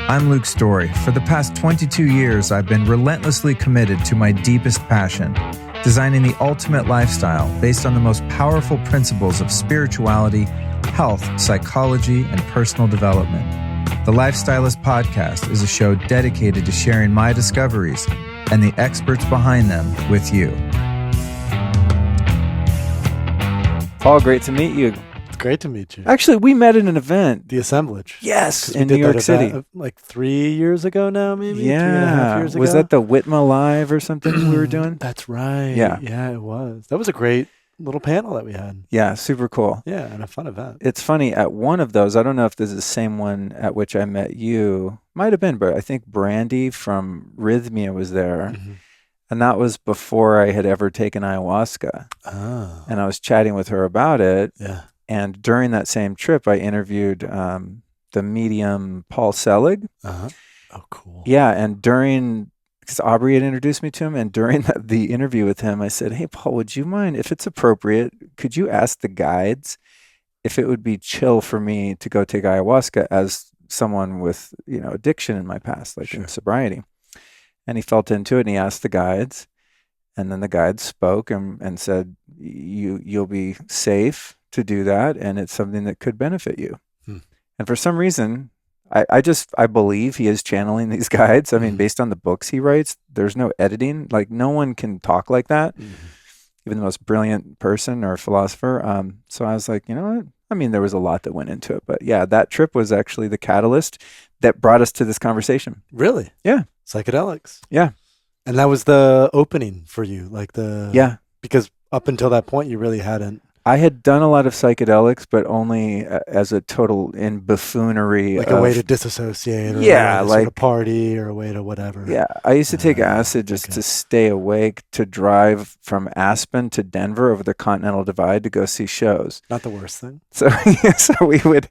I'm Luke Story. For the past 22 years, I've been relentlessly committed to my deepest passion, designing the ultimate lifestyle based on the most powerful principles of spirituality, health, psychology, and personal development. The Lifestylist Podcast is a show dedicated to sharing my discoveries and the experts behind them with you. Paul, great to meet you. It's great to meet you. Actually, we met at an event. The assemblage. Yes, in New York City. Like 3 years ago now, maybe? Yeah. 3.5 years ago? Was that the Whitma Live or something we were doing? That's right. Yeah. Yeah, it was. That was a great little panel that we had. Yeah, super cool. Yeah, and a fun event. It's funny, at one of those, I don't know if this is the same one at which I met you. Might have been, but I think Brandy from Rhythmia was there. Mm-hmm. And that was before I had ever taken ayahuasca. Oh. And I was chatting with her about it. Yeah. And during that same trip, I interviewed the medium Paul Selig. Uh-huh. Oh, cool. Yeah, and because Aubrey had introduced me to him, and during the interview with him, I said, "Hey, Paul, would you mind, if it's appropriate, could you ask the guides if it would be chill for me to go take ayahuasca as someone with, addiction in my past, like in sobriety?" And he felt into it, and he asked the guides, and then the guides spoke and said, "You'll be safe to do that, and it's something that could benefit you." And for some reason, I believe he is channeling these guides. I mean, based on the books he writes, there's no editing. Like, no one can talk like that, even the most brilliant person or philosopher. So I was like, you know what? I mean, there was a lot that went into it. But yeah, that trip was actually the catalyst that brought us to this conversation. Really? Yeah. Psychedelics. Yeah. And that was the opening for you, because up until that point, you really hadn't. I had done a lot of psychedelics, but only as a total in buffoonery. Like a way to disassociate, or yeah, a way to like sort of party, or a way to whatever. Yeah, I used to take acid just to stay awake, to drive from Aspen to Denver over the Continental Divide to go see shows. Not the worst thing. So, we would.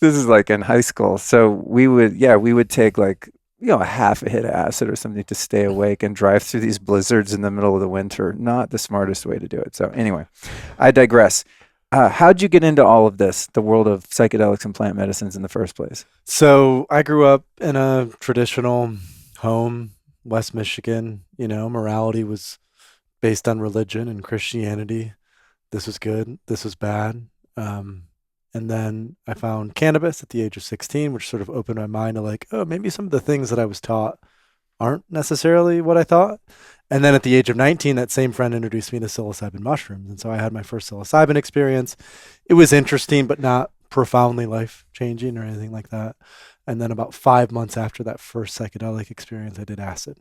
This is like in high school. So we would take like a half a hit of acid or something to stay awake and drive through these blizzards in the middle of the winter. Not the smartest way to do it. So anyway, I digress. How'd you get into all of this, the world of psychedelics and plant medicines in the first place? So I grew up in a traditional home, West Michigan. Morality was based on religion and Christianity. This was good. This was bad. And then I found cannabis at the age of 16, which sort of opened my mind to like, oh, maybe some of the things that I was taught aren't necessarily what I thought. And then at the age of 19, that same friend introduced me to psilocybin mushrooms. And so I had my first psilocybin experience. It was interesting, but not profoundly life-changing or anything like that. And then about 5 months after that first psychedelic experience, I did acid,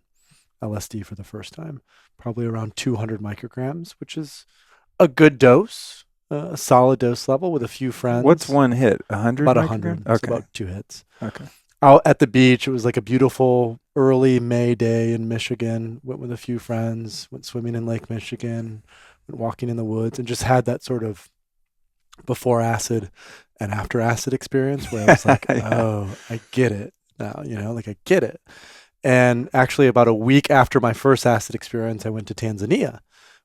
LSD for the first time, probably around 200 micrograms, which is a good dose. A solid dose level with a few friends. What's one hit? 100? About 100. Okay. So about 2 hits. Okay. Out at the beach. It was like a beautiful early May day in Michigan. Went with a few friends. Went swimming in Lake Michigan. Went walking in the woods, and just had that sort of before acid and after acid experience where I was like, oh, I get it now. I get it. And actually, about a week after my first acid experience, I went to Tanzania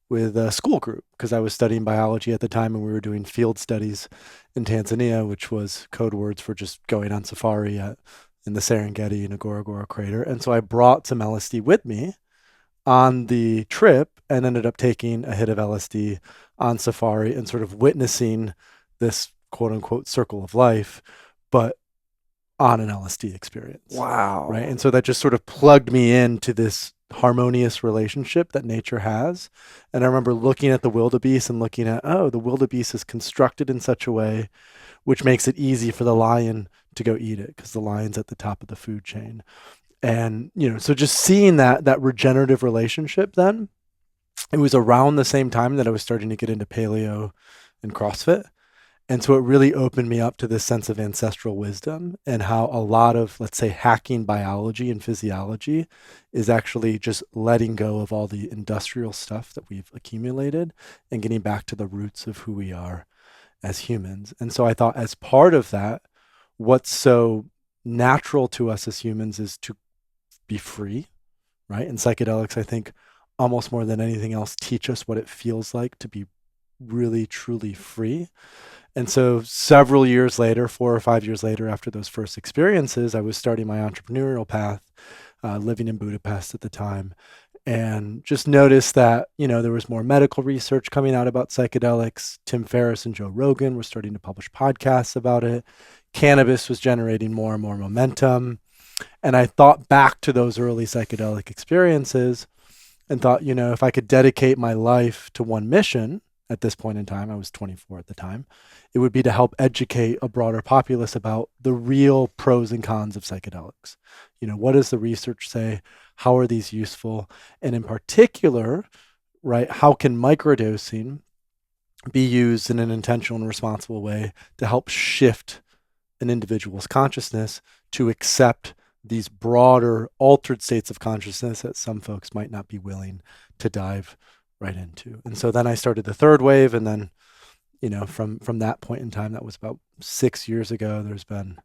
with a school group because I was studying biology at the time, and we were doing field studies in Tanzania, which was code words for just going on safari in the Serengeti and Ngorongoro crater. And so I brought some LSD with me on the trip and ended up taking a hit of LSD on safari and sort of witnessing this quote unquote circle of life, but on an LSD experience. Wow. Right. And so that just sort of plugged me into this harmonious relationship that nature has. And I remember looking at the wildebeest and looking at, the wildebeest is constructed in such a way which makes it easy for the lion to go eat it because the lion's at the top of the food chain. And, so just seeing that regenerative relationship then, it was around the same time that I was starting to get into paleo and CrossFit. And so it really opened me up to this sense of ancestral wisdom and how a lot of, let's say, hacking biology and physiology is actually just letting go of all the industrial stuff that we've accumulated and getting back to the roots of who we are as humans. And so I thought as part of that, what's so natural to us as humans is to be free, right? And psychedelics, I think, almost more than anything else, teach us what it feels like to be really, truly free. And so several years later, 4 or 5 years later, after those first experiences, I was starting my entrepreneurial path, living in Budapest at the time, and just noticed that, there was more medical research coming out about psychedelics. Tim Ferriss and Joe Rogan were starting to publish podcasts about it. Cannabis was generating more and more momentum. And I thought back to those early psychedelic experiences and thought, if I could dedicate my life to one mission at this point in time, I was 24 at the time, it would be to help educate a broader populace about the real pros and cons of psychedelics. What does the research say? How are these useful? And in particular, right, how can microdosing be used in an intentional and responsible way to help shift an individual's consciousness to accept these broader altered states of consciousness that some folks might not be willing to dive right into. And so then I started the third wave, and then, from that point in time, that was about 6 years ago, there's been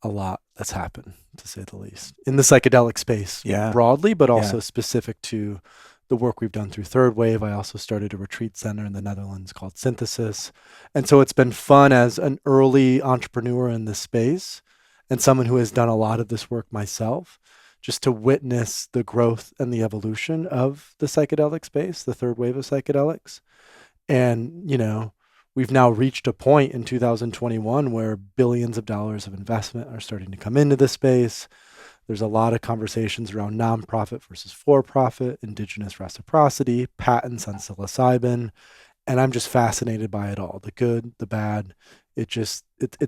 a lot that's happened, to say the least, in the psychedelic space broadly, but also specific to the work we've done through Third Wave. I also started a retreat center in the Netherlands called Synthesis. And so it's been fun as an early entrepreneur in this space and someone who has done a lot of this work myself, just to witness the growth and the evolution of the psychedelic space, the third wave of psychedelics. And, we've now reached a point in 2021 where billions of dollars of investment are starting to come into the space. There's a lot of conversations around nonprofit versus for-profit, indigenous reciprocity, patents on psilocybin. And I'm just fascinated by it all, the good, the bad. It's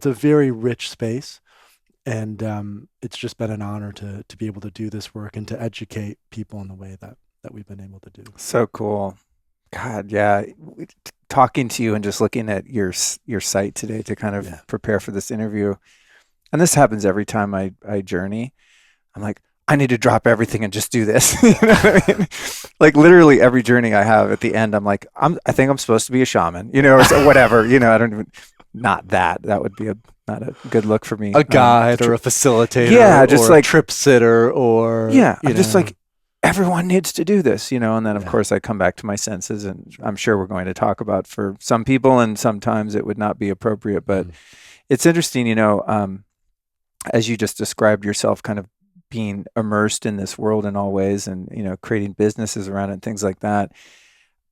a very rich space. And it's just been an honor to be able to do this work and to educate people in the way that we've been able to do. So cool. God, yeah. Talking to you and just looking at your site today to kind of prepare for this interview. And this happens every time I journey. I'm like, I need to drop everything and just do this. You know what I mean? Like literally every journey I have at the end, I'm like, I think I'm supposed to be a shaman, or so whatever, I don't even, not that. That would be not a good look for me. A guide or a facilitator. Yeah, just or like a trip sitter or. Yeah, I'm just like, everyone needs to do this, and then of course I come back to my senses, and I'm sure we're going to talk about for some people, and sometimes it would not be appropriate, but it's interesting, as you just described yourself kind of being immersed in this world in all ways and, creating businesses around it and things like that.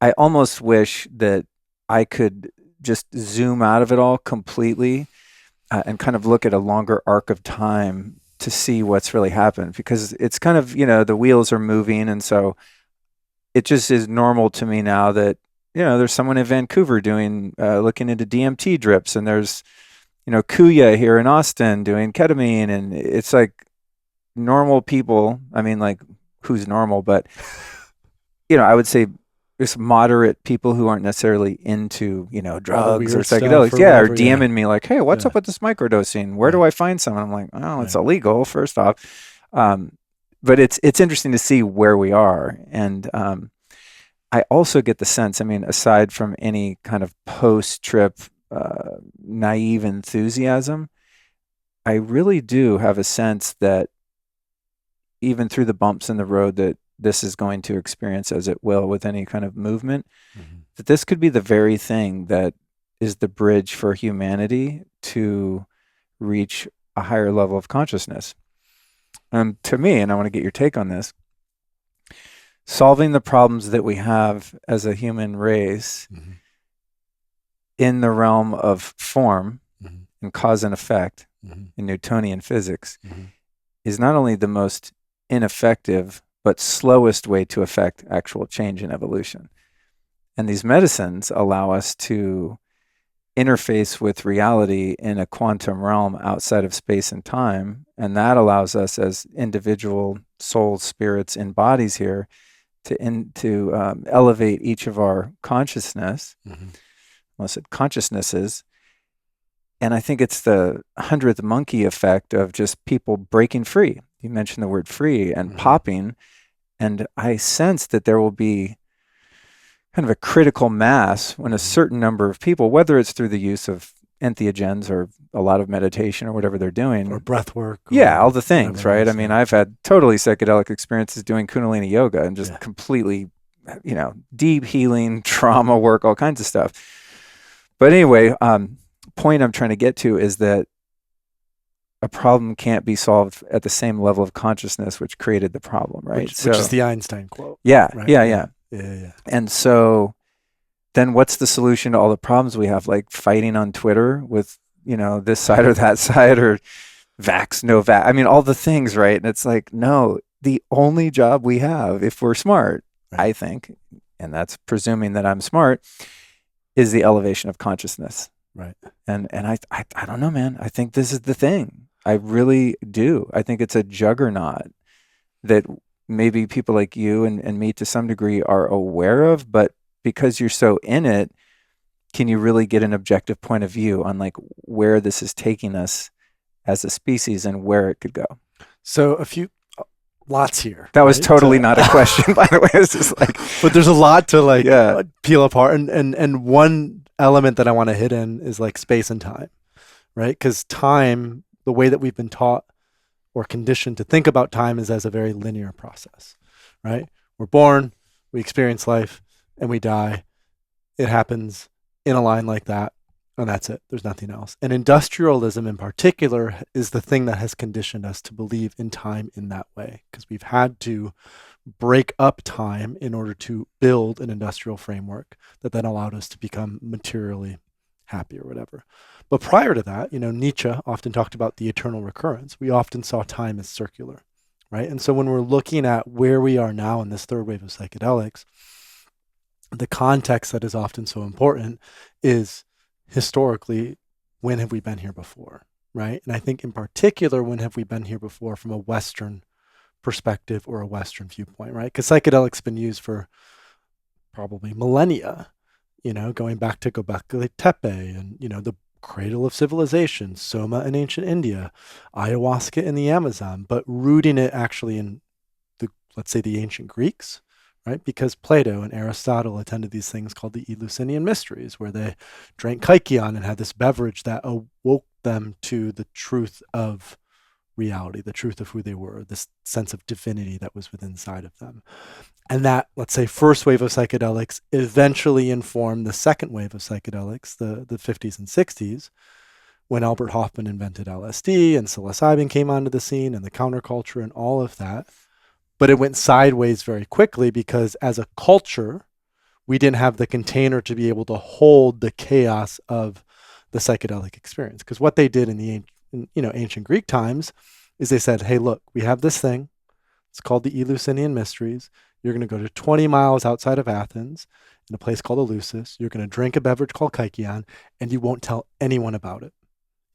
I almost wish that I could just zoom out of it all completely and kind of look at a longer arc of time to see what's really happened, because it's kind of, the wheels are moving. And so it just is normal to me now that, there's someone in Vancouver doing, looking into DMT drips, and there's, Kuya here in Austin doing ketamine. And it's like normal people. I mean, like, who's normal? But, I would say just moderate people who aren't necessarily into, drugs or psychedelics. Or DMing me like, hey, what's up with this microdosing? Where do I find some? And I'm like, oh, it's illegal, first off. But it's interesting to see where we are. And I also get the sense, aside from any kind of post-trip naive enthusiasm, I really do have a sense that even through the bumps in the road that this is going to experience, as it will with any kind of movement, that this could be the very thing that is the bridge for humanity to reach a higher level of consciousness. To me, and I want to get your take on this, solving the problems that we have as a human race in the realm of form and cause and effect in Newtonian physics is not only the most ineffective but slowest way to affect actual change and evolution. And these medicines allow us to interface with reality in a quantum realm outside of space and time. And that allows us as individual souls, spirits in bodies here to elevate each of our consciousness, consciousnesses. And I think it's the 100th monkey effect of just people breaking free. You mentioned the word free and popping. And I sense that there will be kind of a critical mass when a certain number of people, whether it's through the use of entheogens or a lot of meditation or whatever they're doing. Or breath work. All the things, right? I've had totally psychedelic experiences doing Kundalini yoga and just completely, deep healing, trauma work, all kinds of stuff. But anyway, point I'm trying to get to is that a problem can't be solved at the same level of consciousness which created the problem, right? Which is the Einstein quote. Yeah, right? yeah. Yeah. And so then what's the solution to all the problems we have, like fighting on Twitter with, this side or that side, or vax, no vax? I mean, all the things, right? And it's like, no, the only job we have, if we're smart, Right. I think, and that's presuming that I'm smart, is the elevation of consciousness. Right. And I don't know, man. I think this is the thing. I really do. I think it's a juggernaut that maybe people like you and me to some degree are aware of, but because you're so in it, can you really get an objective point of view on like where this is taking us as a species and where it could go? So lots here. That was totally not a question, by the way. It's just like, but there's a lot to peel apart. And one element that I want to hit in is like space and time, right? Because time, the way that we've been taught or conditioned to think about time, is as a very linear process, right? We're born, we experience life, and we die. It happens in a line like that, and that's it. There's nothing else. And industrialism in particular is the thing that has conditioned us to believe in time in that way, because we've had to break up time in order to build an industrial framework that then allowed us to become materially happy or whatever. But prior to that, Nietzsche often talked about the eternal recurrence. We often saw time as circular, right? And so when we're looking at where we are now in this third wave of psychedelics, the context that is often so important is historically, when have we been here before, right? And I think in particular, when have we been here before from a Western perspective or a Western viewpoint, right? Because psychedelics have been used for probably millennia, going back to Göbekli Tepe and, the cradle of civilization, Soma in ancient India, ayahuasca in the Amazon, but rooting it actually in let's say the ancient Greeks, right? Because Plato and Aristotle attended these things called the Eleusinian Mysteries, where they drank kykeon and had this beverage that awoke them to the truth of reality, the truth of who they were, this sense of divinity that was within inside of them. And that, let's say, first wave of psychedelics eventually informed the second wave of psychedelics, the 50s and 60s, when Albert Hoffman invented LSD and psilocybin came onto the scene and the counterculture and all of that. But it went sideways very quickly because as a culture, we didn't have the container to be able to hold the chaos of the psychedelic experience. Because what they did in the ancient Greek times is they said, hey, look, we have this thing. It's called the Eleusinian Mysteries. You're going to go to 20 miles outside of Athens in a place called Eleusis. You're going to drink a beverage called kykeon, and you won't tell anyone about it.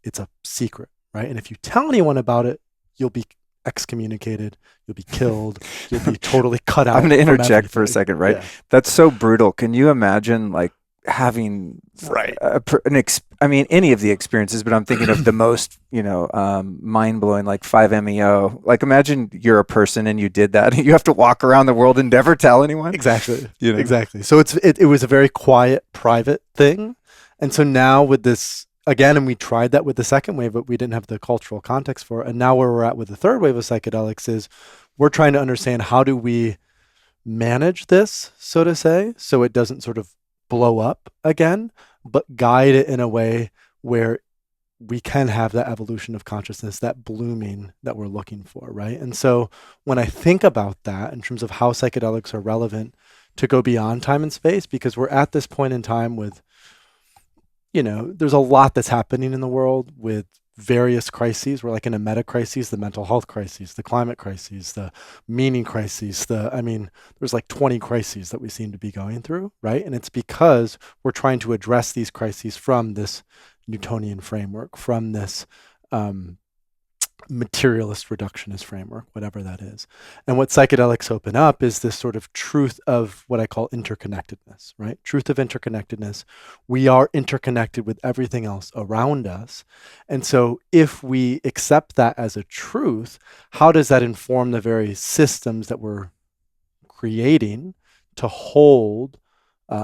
It's a secret, right? And if you tell anyone about it, you'll be excommunicated, you'll be killed, you'll be totally cut out. I'm going to interject for a second, right? Yeah. That's so brutal. Can you imagine like having any of the experiences, but I'm thinking of the most, mind-blowing, like 5-MeO. Like imagine you're a person and you did that and you have to walk around the world and never tell anyone. Exactly. Exactly. So it was a very quiet, private thing. And so now with this, again, and we tried that with the second wave, but we didn't have the cultural context for it. And now where we're at with the third wave of psychedelics is we're trying to understand how do we manage this, so to say, so it doesn't sort of blow up again, but guide it in a way where we can have that evolution of consciousness, that blooming that we're looking for, right? And so when I think about that in terms of how psychedelics are relevant to go beyond time and space, because we're at this point in time with, there's a lot that's happening in the world with various crises. We're like in a meta crisis, the mental health crises, the climate crises, the meaning crises, there's like 20 crises that we seem to be going through, right? And it's because we're trying to address these crises from this Newtonian framework, from this materialist reductionist framework, whatever that is. And what psychedelics open up is this sort of truth of what I call interconnectedness, right? Truth of interconnectedness. We are interconnected with everything else around us. And so if we accept that as a truth, how does that inform the very systems that we're creating to hold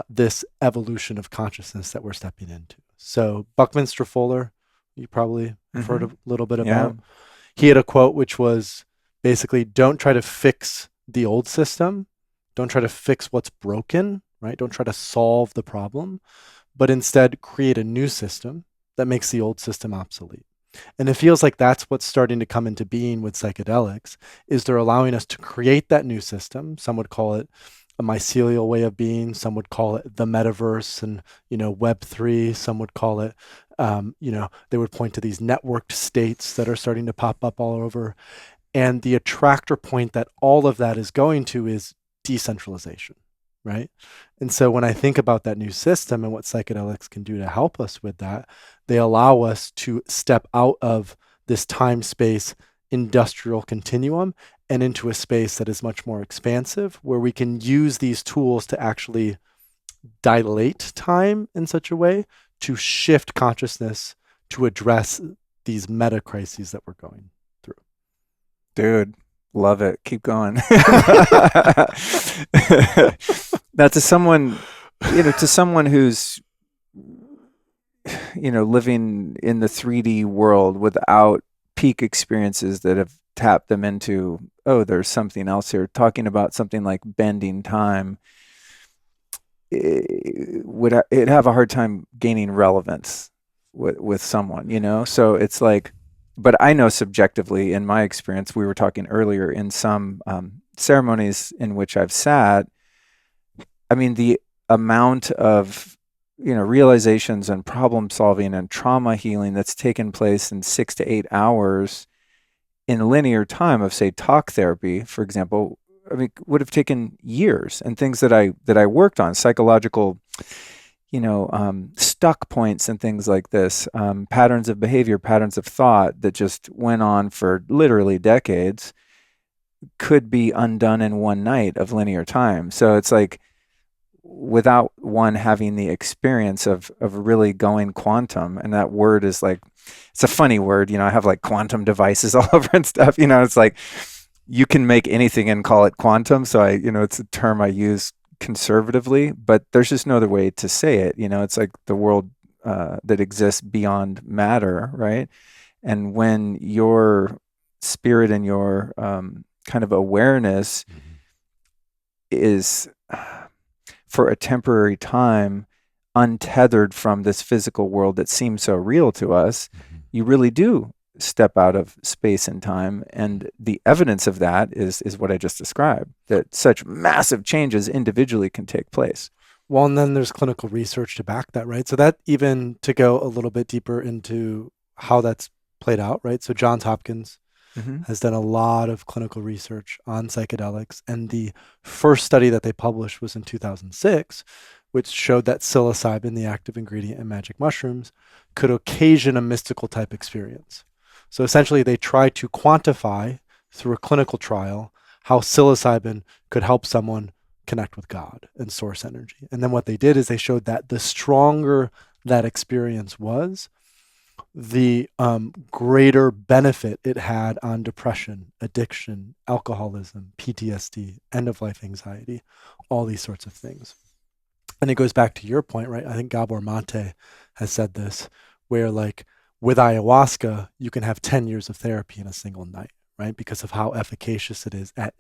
this evolution of consciousness that we're stepping into? So Buckminster Fuller, you probably have heard a little bit about. He had a quote which was basically, don't try to fix the old system. Don't try to fix what's broken, right? Don't try to solve the problem, but instead create a new system that makes the old system obsolete. And it feels like that's what's starting to come into being with psychedelics, is they're allowing us to create that new system. Some would call it a mycelial way of being. Some would call it the metaverse and, Web3. Some would call it, they would point to these networked states that are starting to pop up all over. And the attractor point that all of that is going to is decentralization, right? And so when I think about that new system and what psychedelics can do to help us with that, they allow us to step out of this time-space industrial continuum and into a space that is much more expansive, where we can use these tools to actually dilate time in such a way to shift consciousness to address these meta crises that we're going through. Dude, love it. Keep going. Now, to someone who's, living in the 3D world without peak experiences that have tapped them into, oh, there's something else here, talking about something like bending time, it'd have a hard time gaining relevance with someone, So it's like, but I know subjectively in my experience, we were talking earlier in some ceremonies in which I've sat, I mean, the amount of, realizations and problem solving and trauma healing that's taken place in 6 to 8 hours in linear time of, say, talk therapy, for example, I mean, would have taken years, and things that I worked on, psychological, stuck points and things like this, patterns of behavior, patterns of thought that just went on for literally decades, could be undone in one night of linear time. So it's like, without one having the experience of really going quantum, and that word is like, it's a funny word, I have like quantum devices all over and stuff, it's like, you can make anything and call it quantum. So it's a term I use conservatively, but there's just no other way to say it. It's like the world that exists beyond matter, right? And when your spirit and your kind of awareness is, for a temporary time, untethered from this physical world that seems so real to us, you really do step out of space and time. And the evidence of that is what I just described, that such massive changes individually can take place. Well, and then there's clinical research to back that, right? So that, even to go a little bit deeper into how that's played out, right? So Johns Hopkins has done a lot of clinical research on psychedelics. And the first study that they published was in 2006, which showed that psilocybin, the active ingredient in magic mushrooms, could occasion a mystical type experience. So essentially, they tried to quantify through a clinical trial how psilocybin could help someone connect with God and source energy. And then what they did is they showed that the stronger that experience was, the greater benefit it had on depression, addiction, alcoholism, PTSD, end-of-life anxiety, all these sorts of things. And it goes back to your point, right? I think Gabor Mate has said this, where like with ayahuasca, you can have 10 years of therapy in a single night, right? Because of how efficacious it is at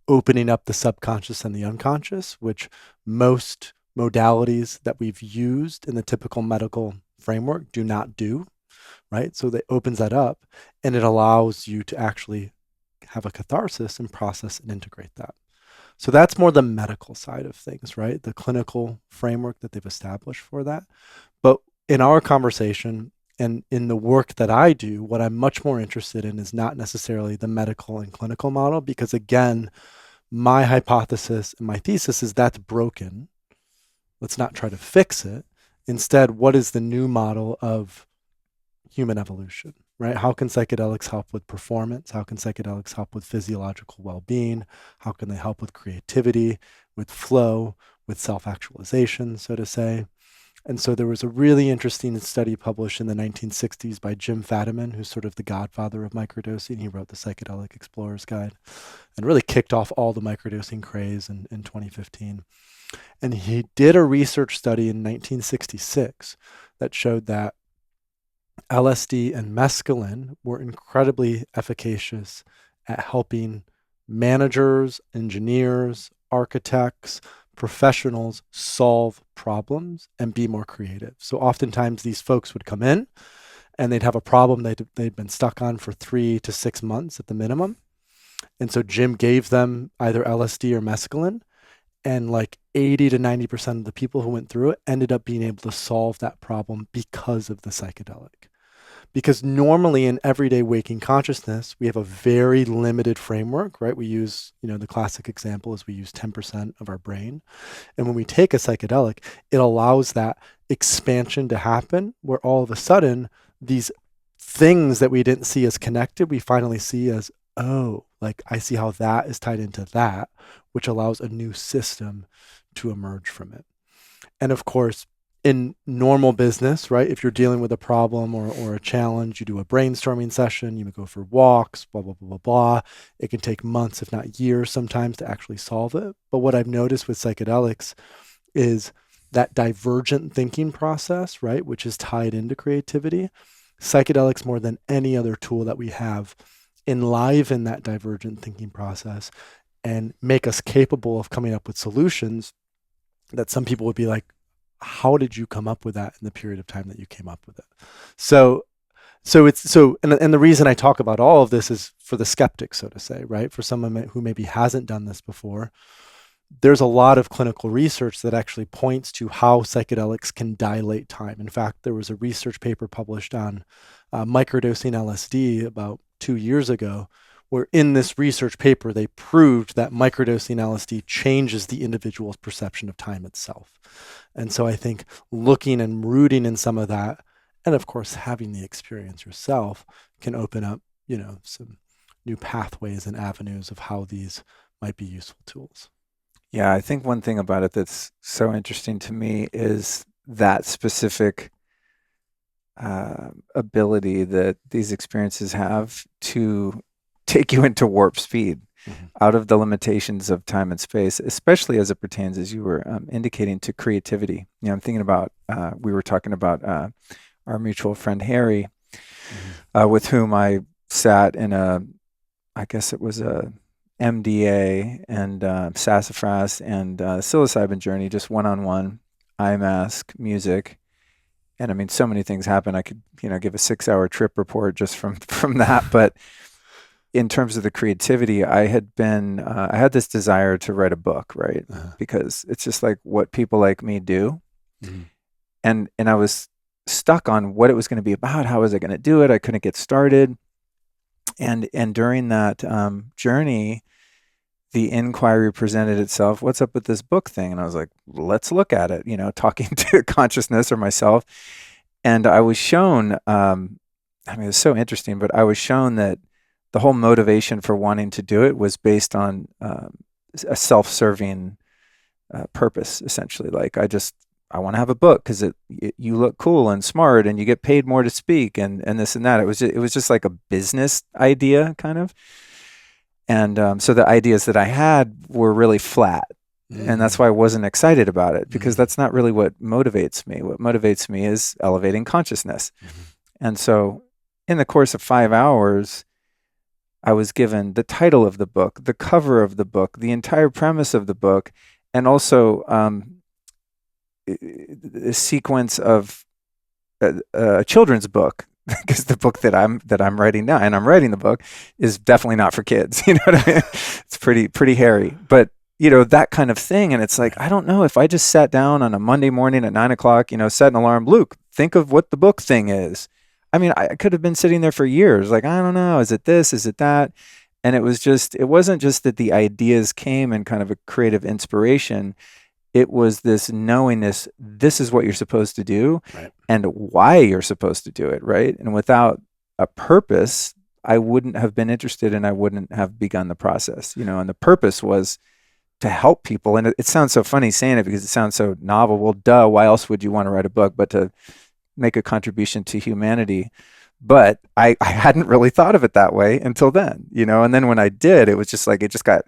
opening up the subconscious and the unconscious, which most modalities that we've used in the typical medical framework do not do, right? So that opens that up, and it allows you to actually have a catharsis and process and integrate that. So that's more the medical side of things, right? The clinical framework that they've established for that. But in our conversation and in the work that I do, what I'm much more interested in is not necessarily the medical and clinical model, because again, my hypothesis and my thesis is that's broken. Let's not try to fix it. Instead, what is the new model of human evolution, right? How can psychedelics help with performance? How can psychedelics help with physiological well-being? How can they help with creativity, with flow, with self-actualization, so to say? And so there was a really interesting study published in the 1960s by Jim Fadiman, who's sort of the godfather of microdosing. He wrote the Psychedelic Explorer's Guide and really kicked off all the microdosing craze in 2015. And he did a research study in 1966 that showed that LSD and mescaline were incredibly efficacious at helping managers, engineers, architects, professionals solve problems and be more creative. So oftentimes these folks would come in and they'd have a problem they'd been stuck on for 3 to 6 months at the minimum. And so Jim gave them either LSD or mescaline, and like 80 to 90% of the people who went through it ended up being able to solve that problem because of the psychedelic. Because normally in everyday waking consciousness, we have a very limited framework, right? We use, the classic example is we use 10% of our brain. And when we take a psychedelic, it allows that expansion to happen where all of a sudden these things that we didn't see as connected, we finally see as, oh, like I see how that is tied into that, which allows a new system to emerge from it. And of course, in normal business, right, if you're dealing with a problem or a challenge, you do a brainstorming session, you go for walks, blah, blah, blah, blah, blah. It can take months, if not years sometimes, to actually solve it. But what I've noticed with psychedelics is that divergent thinking process, right, which is tied into creativity. Psychedelics, more than any other tool that we have, enliven that divergent thinking process and make us capable of coming up with solutions that some people would be like, how did you come up with that in the period of time that you came up with it? And the reason I talk about all of this is for the skeptic, so to say, right? For someone who maybe hasn't done this before, there's a lot of clinical research that actually points to how psychedelics can dilate time. In fact, there was a research paper published on microdosing LSD about 2 years ago, where in this research paper, they proved that microdosing LSD changes the individual's perception of time itself. And so I think looking and rooting in some of that, and of course, having the experience yourself can open up, some new pathways and avenues of how these might be useful tools. Yeah, I think one thing about it that's so interesting to me is that specific ability that these experiences have to take you into warp speed, out of the limitations of time and space, especially as it pertains, as you were indicating, to creativity. I'm thinking about, we were talking about our mutual friend Harry, with whom I sat in I guess it was a MDA and sassafras and psilocybin journey, just one-on-one, eye mask, music. And I mean, so many things happen. I could, give a 6-hour trip report just from that. But in terms of the creativity, I had this desire to write a book, right? Because it's just like what people like me do. And I was stuck on what it was going to be about. How was I going to do it? I couldn't get started. And during that journey, the inquiry presented itself. What's up with this book thing? And I was like, let's look at it, talking to consciousness or myself. And I was shown, it's so interesting, but I was shown that the whole motivation for wanting to do it was based on a self-serving purpose, essentially. Like, I want to have a book because you look cool and smart and you get paid more to speak and this and that. It was just like a business idea, kind of. And so the ideas that I had were really flat. And that's why I wasn't excited about it, because that's not really what motivates me. What motivates me is elevating consciousness. And so in the course of 5 hours, I was given the title of the book, the cover of the book, the entire premise of the book, and also a sequence of a children's book. Because the book that I'm writing now, and I'm writing the book, is definitely not for kids. You know what I mean? It's pretty hairy, but that kind of thing. And it's like, I don't know if I just sat down on a Monday morning at 9 o'clock, set an alarm. Luke, think of what the book thing is. I mean, I could have been sitting there for years. Like, I don't know. Is it this? Is it that? And it wasn't just that the ideas came in kind of a creative inspiration. It was this knowingness, this is what you're supposed to do, right, and why you're supposed to do it, right? And without a purpose, I wouldn't have been interested and I wouldn't have begun the process, and the purpose was to help people. And it sounds so funny saying it because it sounds so novel. Well, duh, why else would you want to write a book but to make a contribution to humanity? But I hadn't really thought of it that way until then, and then when I did, it was just like, it just got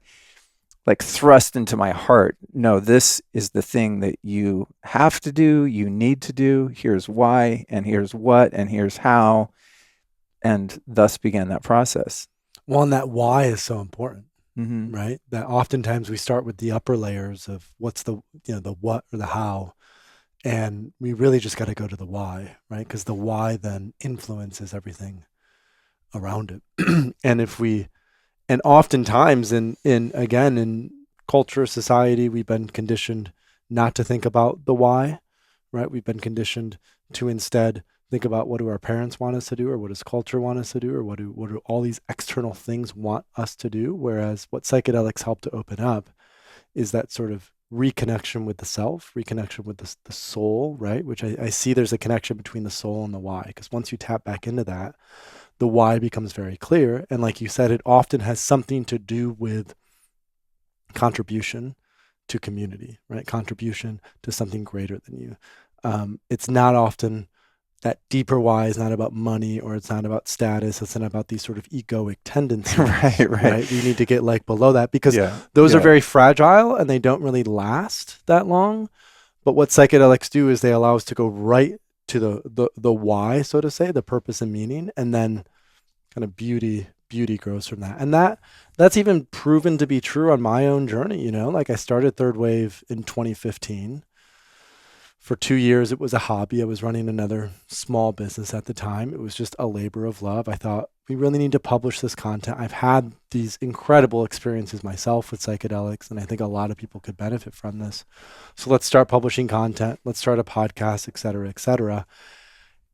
like thrust into my heart. No, this is the thing that you have to do, you need to do. Here's why, and here's what, and here's how. And thus began that process. Well, and that why is so important, Mm-hmm. right? That oftentimes we start with the upper layers of what's the, the what or the how. And we really just got to go to the why, right? Because the why then influences everything around it. And oftentimes in culture, society, we've been conditioned not to think about the why, right? We've been conditioned to instead think about what do our parents want us to do, or what does culture want us to do, or what do all these external things want us to do? Whereas what psychedelics help to open up is that sort of reconnection with the self, reconnection with the soul, right? Which I see there's a connection between the soul and the why, because once you tap back into that, the why becomes very clear. And like you said, it often has something to do with contribution to community, right? Contribution to something greater than you. It's not often that deeper why is not about money, or it's not about status. It's not about these sort of egoic tendencies. Right. We need to get like below that, because those are very fragile and they don't really last that long. But what psychedelics do is they allow us to go right to the why, so to say, the purpose and meaning, and then kind of beauty grows from that. And that's even proven to be true on my own journey. Like I started Third Wave in 2015. For 2 years, it was a hobby. I was running another small business at the time. It was just a labor of love. I thought, we really need to publish this content. I've had these incredible experiences myself with psychedelics, and I think a lot of people could benefit from this. So let's start publishing content. Let's start a podcast, et cetera, et cetera.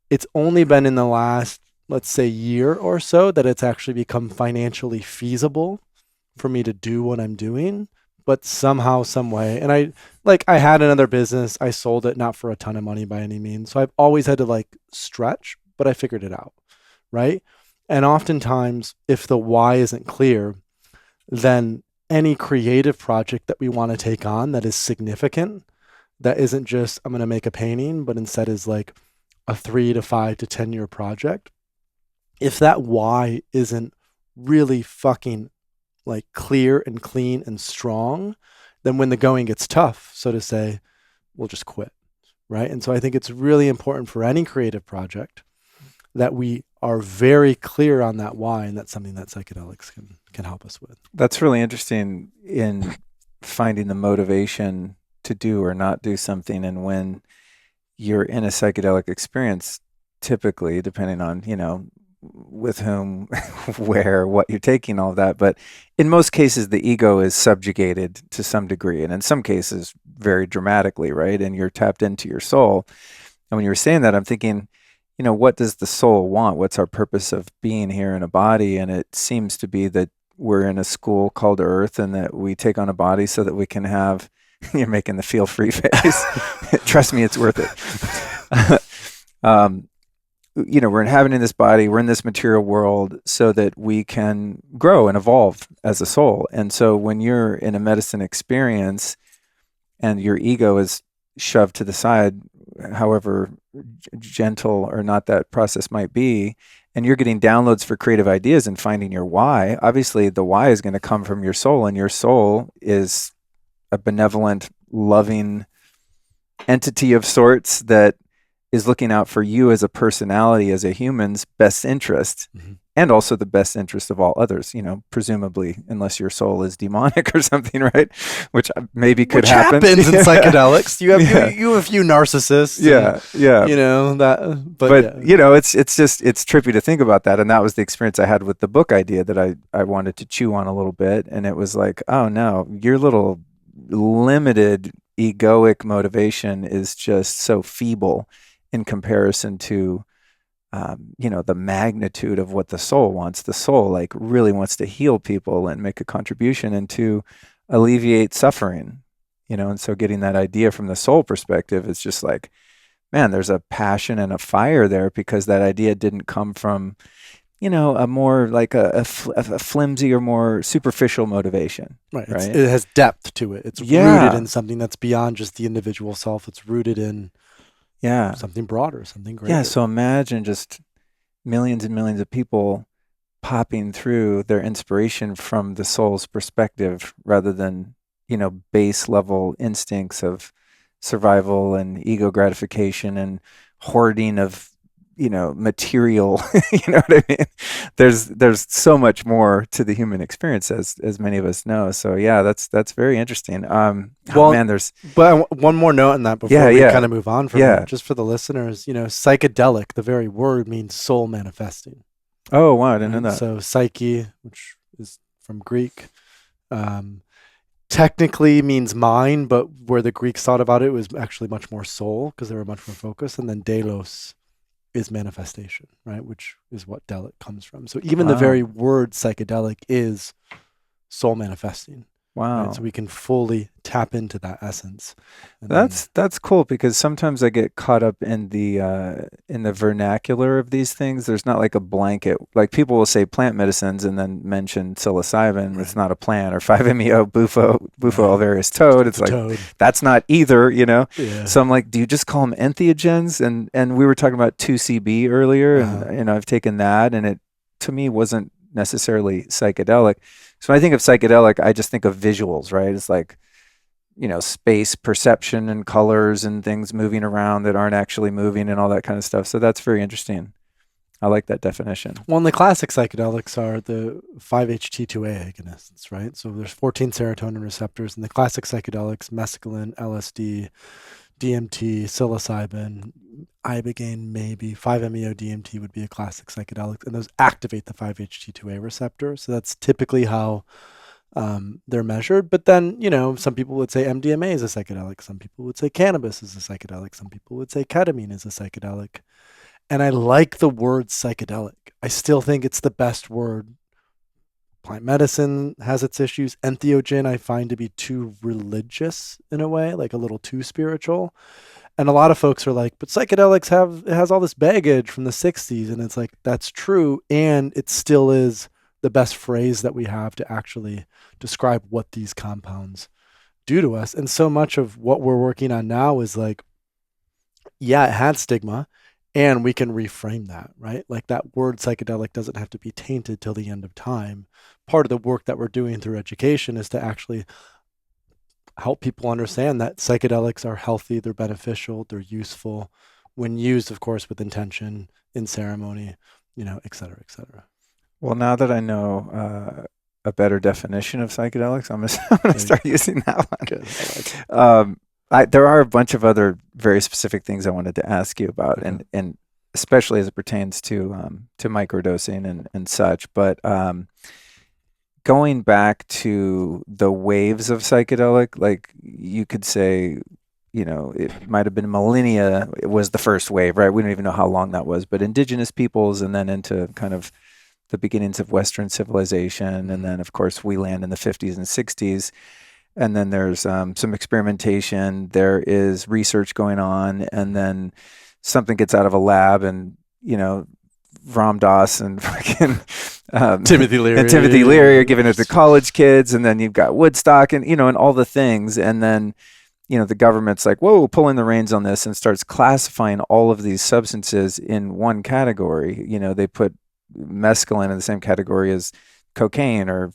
It's only been in the last, let's say, year or so that it's actually become financially feasible for me to do what I'm doing. But somehow, some way, and I had another business. I sold it, not for a ton of money by any means. So I've always had to stretch, but I figured it out, right? And oftentimes, if the why isn't clear, then any creative project that we want to take on that is significant, that isn't just, I'm going to make a painting, but instead is like a 3 to 5 to 10 year project. If that why isn't really fucking clear and clean and strong, then when the going gets tough, so to say, we'll just quit, right? And so I think it's really important for any creative project that we are very clear on that why, and that's something that psychedelics can help us with. That's really interesting in finding the motivation to do or not do something. And when you're in a psychedelic experience, typically, depending on, with whom, where, what you're taking, all of that. But in most cases, the ego is subjugated to some degree, and in some cases, very dramatically, right? And you're tapped into your soul. And when you were saying that, I'm thinking, what does the soul want? What's our purpose of being here in a body? And it seems to be that we're in a school called Earth, and that we take on a body so that we can have, you're making the feel free face. Trust me, it's worth it. We're inhabiting this body, we're in this material world so that we can grow and evolve as a soul. And so when you're in a medicine experience and your ego is shoved to the side, however gentle or not that process might be, and you're getting downloads for creative ideas and finding your why, obviously the why is going to come from your soul, and your soul is a benevolent, loving entity of sorts that is looking out for you as a personality, as a human's best interest, and also the best interest of all others, presumably, unless your soul is demonic or something, right? Which maybe could happen. Which happens in psychedelics. You have a few narcissists. It's trippy to think about that. And that was the experience I had with the book idea that I wanted to chew on a little bit. And it was like, oh no, your little limited egoic motivation is just so feeble in comparison to, the magnitude of what the soul wants. The soul really wants to heal people and make a contribution and to alleviate suffering, and so getting that idea from the soul perspective is just like, man, there's a passion and a fire there, because that idea didn't come from, a more like a flimsy or more superficial motivation. Right. It has depth to it. It's rooted in something that's beyond just the individual self. It's rooted in something broader, something greater. Yeah. So imagine just millions and millions of people popping through their inspiration from the soul's perspective rather than, base level instincts of survival and ego gratification and hoarding of, material. You know what I mean? There's so much more to the human experience, as many of us know. So yeah, that's very interesting. Well, Man, there's But one more note on that before we kind of move on from it, just for the listeners, psychedelic, the very word means soul manifesting. Oh, wow, I didn't know that. So psyche, which is from Greek, technically means mind, but where the Greeks thought about it was actually much more soul because they were much more focused. And then delos is manifestation, right? Which is what delic comes from. So even the very word psychedelic is soul manifesting. Wow. Right? So we can fully tap into that essence. That's cool, because sometimes I get caught up in the vernacular of these things. There's not like a blanket, like people will say plant medicines and then mention psilocybin. It's not a plant, or 5-MeO, bufo alvarius toad. It's like toad. That's not either, Yeah. So I'm like, do you just call them entheogens? And we were talking about 2CB earlier, and I've taken that, and it to me wasn't necessarily psychedelic. So when I think of psychedelic, I just think of visuals, right? It's like, space perception and colors and things moving around that aren't actually moving and all that kind of stuff. So that's very interesting. I like that definition. Well, and the classic psychedelics are the 5-HT2A agonists, right? So there's 14 serotonin receptors, and the classic psychedelics, mescaline, LSD, DMT, psilocybin, ibogaine, maybe 5-MeO DMT would be a classic psychedelic, and those activate the 5-HT2A receptor. So that's typically how they're measured. But then, some people would say MDMA is a psychedelic. Some people would say cannabis is a psychedelic. Some people would say ketamine is a psychedelic. And I like the word psychedelic. I still think it's the best word. Plant medicine has its issues. Entheogen I find to be too religious in a way, like a little too spiritual. And a lot of folks are like, but psychedelics has all this baggage from the 60s. And it's like, that's true. And it still is the best phrase that we have to actually describe what these compounds do to us. And so much of what we're working on now is like, yeah, it had stigma, and we can reframe that, right? Like that word psychedelic doesn't have to be tainted till the end of time. Part of the work that we're doing through education is to actually help people understand that psychedelics are healthy, they're beneficial, they're useful when used, of course, with intention, in ceremony, et cetera, et cetera. Well, now that I know a better definition of psychedelics, I'm going to start using that one. Good. There are a bunch of other very specific things I wanted to ask you about, and especially as it pertains to microdosing and such. But going back to the waves of psychedelic, like you could say, it might have been millennia. It was the first wave, right? We don't even know how long that was, but indigenous peoples, and then into kind of the beginnings of Western civilization, and then of course we land in the 50s and 60s. And then there's some experimentation. There is research going on, and then something gets out of a lab, and Ram Dass and fucking Timothy Leary are giving it to college kids, and then you've got Woodstock, and and all the things, and then the government's like, whoa, pulling the reins on this, and starts classifying all of these substances in one category. They put mescaline in the same category as cocaine or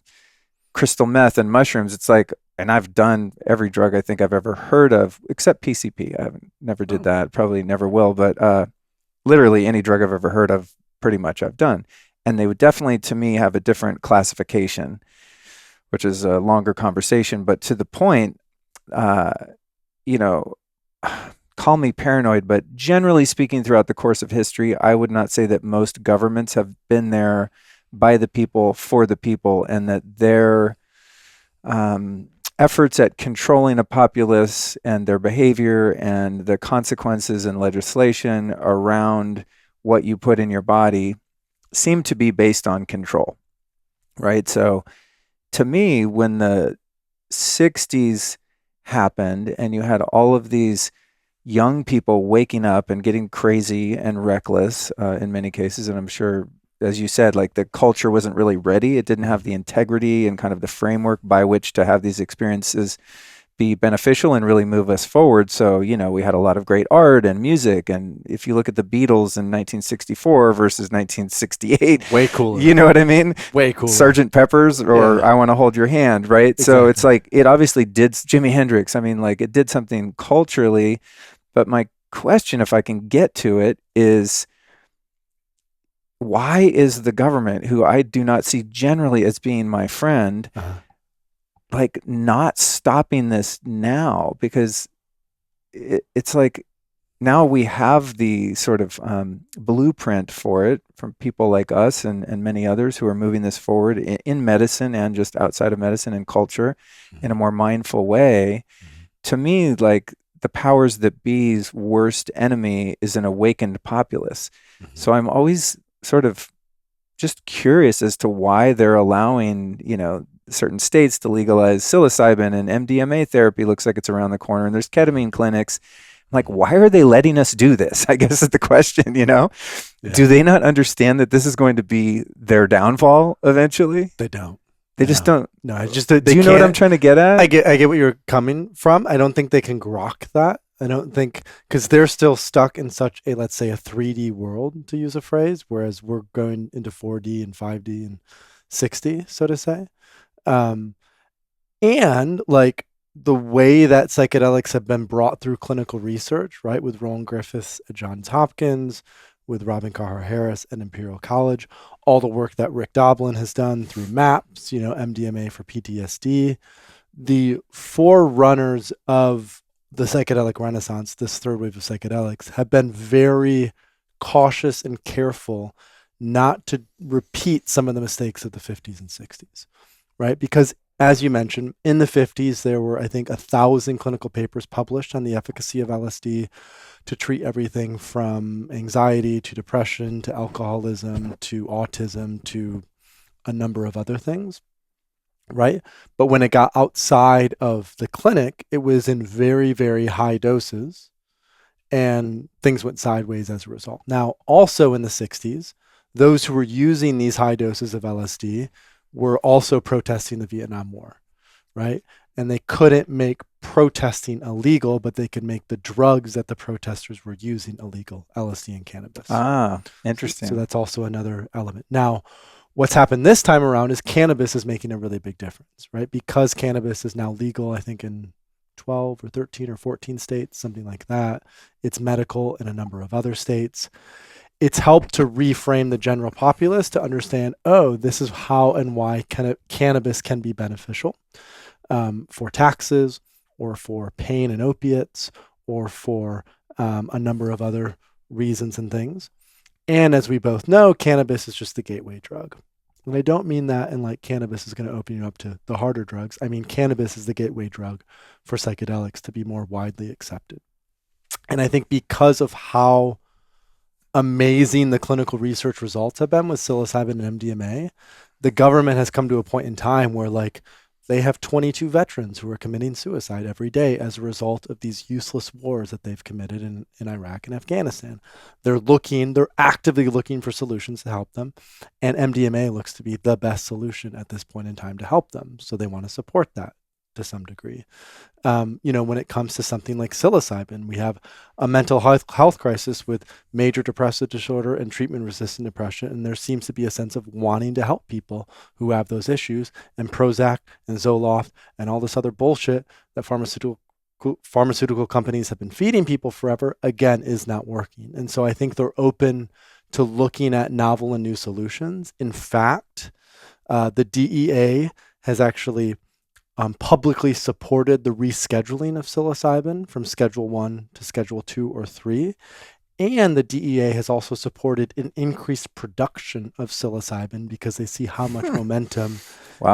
crystal meth and mushrooms. It's like, and I've done every drug I think I've ever heard of, except PCP. I never did that, probably never will, but literally any drug I've ever heard of, pretty much I've done. And they would definitely, to me, have a different classification, which is a longer conversation. But to the point, call me paranoid, but generally speaking, throughout the course of history, I would not say that most governments have been there by the people, for the people, and that their efforts at controlling a populace and their behavior and the consequences and legislation around what you put in your body seem to be based on control, right? So to me, when the 60s happened and you had all of these young people waking up and getting crazy and reckless in many cases, and I'm sure, as you said, like the culture wasn't really ready. It didn't have the integrity and kind of the framework by which to have these experiences be beneficial and really move us forward. So, we had a lot of great art and music. And if you look at the Beatles in 1964 versus 1968, way cooler. You know what I mean? Way cooler. Sgt. Pepper's or I Want to Hold Your Hand, right? Exactly. So it's like, it obviously did, Jimi Hendrix, I mean, like it did something culturally. But my question, if I can get to it, is why is the government, who I do not see generally as being my friend, Uh-huh. like not stopping this now? Because it's like now we have the sort of blueprint for it from people like us and many others who are moving this forward in medicine and just outside of medicine and culture in a more mindful way. To me, like the powers that be's worst enemy is an awakened populace. So I'm always sort of just curious as to why they're allowing, certain states to legalize psilocybin, and MDMA therapy looks like it's around the corner, and there's ketamine clinics. Like, why are they letting us do this? I guess is the question, Yeah. Do they not understand that this is going to be their downfall eventually? They don't. They just don't. No, I just they Do you know what I'm can't- trying to get at? I get what you're coming from. I don't think they can grok that. I don't think, because they're still stuck in such a, let's say, a 3D world, to use a phrase, whereas we're going into 4D and 5D and 6D, so to say. And like the way that psychedelics have been brought through clinical research, right, with Roland Griffiths at Johns Hopkins, with Robin Carhart Harris at Imperial College, all the work that Rick Doblin has done through MAPS, MDMA for PTSD, the forerunners of the psychedelic renaissance, this third wave of psychedelics, have been very cautious and careful not to repeat some of the mistakes of the 50s and 60s, right? Because as you mentioned, in the 50s, there were, I think, 1,000 clinical papers published on the efficacy of LSD to treat everything from anxiety to depression to alcoholism to autism to a number of other things, right? But when it got outside of the clinic, it was in very, very high doses, and things went sideways as a result. Now, also in the 60s, those who were using these high doses of LSD were also protesting the Vietnam War, right? And they couldn't make protesting illegal, but they could make the drugs that the protesters were using illegal, LSD and cannabis. Ah, interesting. So that's also another element. Now, what's happened this time around is cannabis is making a really big difference, right? Because cannabis is now legal, I think in 12 or 13 or 14 states, something like that. It's medical in a number of other states. It's helped to reframe the general populace to understand, oh, this is how and why cannabis can be beneficial for taxes or for pain and opiates or for a number of other reasons and things. And as we both know, cannabis is just the gateway drug. And I don't mean that in like cannabis is going to open you up to the harder drugs. I mean, cannabis is the gateway drug for psychedelics to be more widely accepted. And I think because of how amazing the clinical research results have been with psilocybin and MDMA, the government has come to a point in time where like they have 22 veterans who are committing suicide every day as a result of these useless wars that they've committed in Iraq and Afghanistan. They're actively looking for solutions to help them. And MDMA looks to be the best solution at this point in time to help them. So they want to support that to some degree. When it comes to something like psilocybin, we have a mental health crisis with major depressive disorder and treatment-resistant depression, and there seems to be a sense of wanting to help people who have those issues, and Prozac and Zoloft and all this other bullshit that pharmaceutical companies have been feeding people forever, again, is not working. And so I think they're open to looking at novel and new solutions. In fact, the DEA has actually publicly supported the rescheduling of psilocybin from Schedule 1 to Schedule 2 or 3. And the DEA has also supported an increased production of psilocybin because they see how much momentum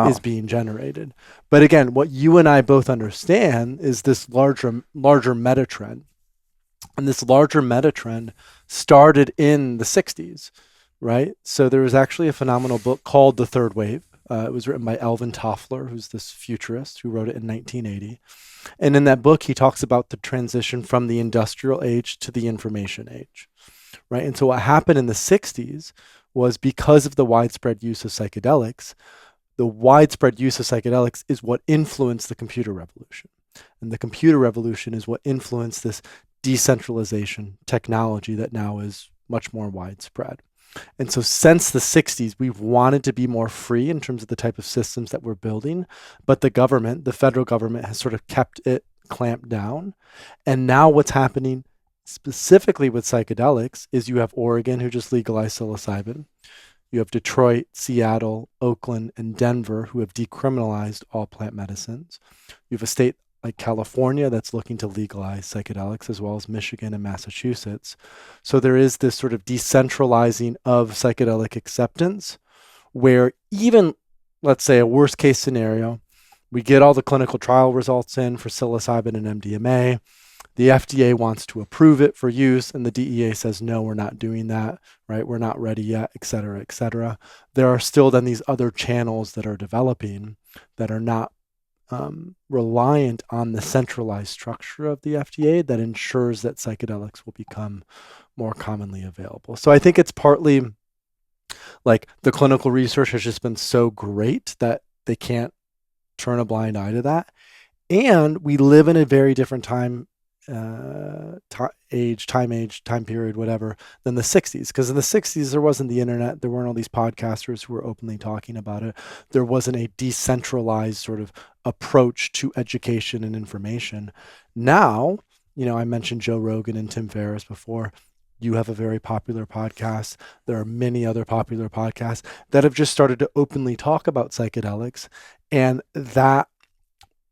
is being generated. But again, what you and I both understand is this larger meta trend. And this larger meta trend started in the 60s, right? So there was actually a phenomenal book called The Third Wave. It was written by Alvin Toffler, who's this futurist who wrote it in 1980. And in that book, he talks about the transition from the industrial age to the information age, right? And so what happened in the 60s was because of the widespread use of psychedelics, the widespread use of psychedelics is what influenced the computer revolution. And the computer revolution is what influenced this decentralization technology that now is much more widespread. And so since the 60s, we've wanted to be more free in terms of the type of systems that we're building, but the government, the federal government, has sort of kept it clamped down. And now what's happening specifically with psychedelics is you have Oregon, who just legalized psilocybin. You have Detroit, Seattle, Oakland, and Denver, who have decriminalized all plant medicines. You have a state like California that's looking to legalize psychedelics, as well as Michigan and Massachusetts. So there is this sort of decentralizing of psychedelic acceptance, where even, let's say, a worst case scenario, we get all the clinical trial results in for psilocybin and MDMA. The FDA wants to approve it for use, and the DEA says, no, we're not doing that, right? We're not ready yet, et cetera, et cetera. There are still then these other channels that are developing that are not reliant on the centralized structure of the FDA that ensures that psychedelics will become more commonly available. So I think it's partly like the clinical research has just been so great that they can't turn a blind eye to that. And we live in a very different time period, whatever, than the 60s. Because in the 60s, there wasn't the internet. There weren't all these podcasters who were openly talking about it. There wasn't a decentralized sort of approach to education and information. Now, I mentioned Joe Rogan and Tim Ferriss before. You have a very popular podcast. There are many other popular podcasts that have just started to openly talk about psychedelics. And that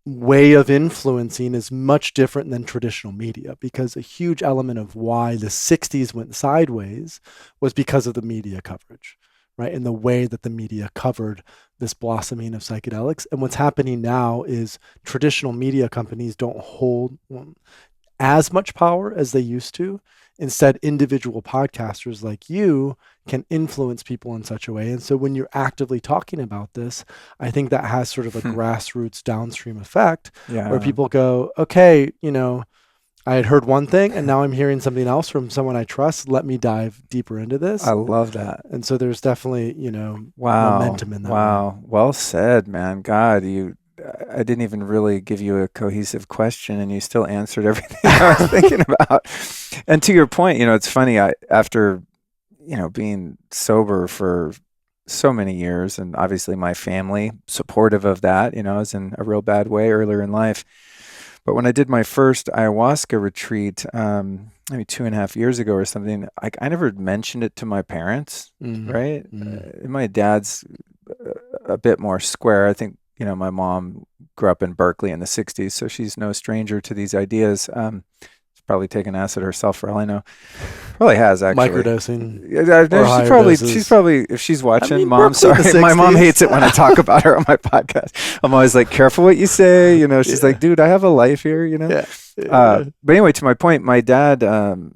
way of influencing is much different than traditional media, because a huge element of why the 60s went sideways was because of the media coverage, right? And the way that the media covered this blossoming of psychedelics. And what's happening now is traditional media companies don't hold as much power as they used to. Instead, individual podcasters like you can influence people in such a way. And so when you're actively talking about this, I think that has sort of a grassroots downstream effect where people go, okay, I had heard one thing and now I'm hearing something else from someone I trust. Let me dive deeper into this. I love that. And so there's definitely, momentum in that. Wow. Well said, man. God, I didn't even really give you a cohesive question, and you still answered everything I was thinking about. And to your point, it's funny. After being sober for so many years, and obviously my family supportive of that, I was in a real bad way earlier in life. But when I did my first ayahuasca retreat, maybe 2.5 years ago or something, I never mentioned it to my parents, right? My dad's a bit more square. I think, my mom grew up in Berkeley in the 60s, so she's no stranger to these ideas. She's probably taken acid herself for all I know. Probably has, actually. Microdosing. She's probably, if she's watching, Mom, sorry. My mom hates it when I talk about her on my podcast. I'm always like, careful what you say. She's like, dude, I have a life here, But anyway, to my point, my dad,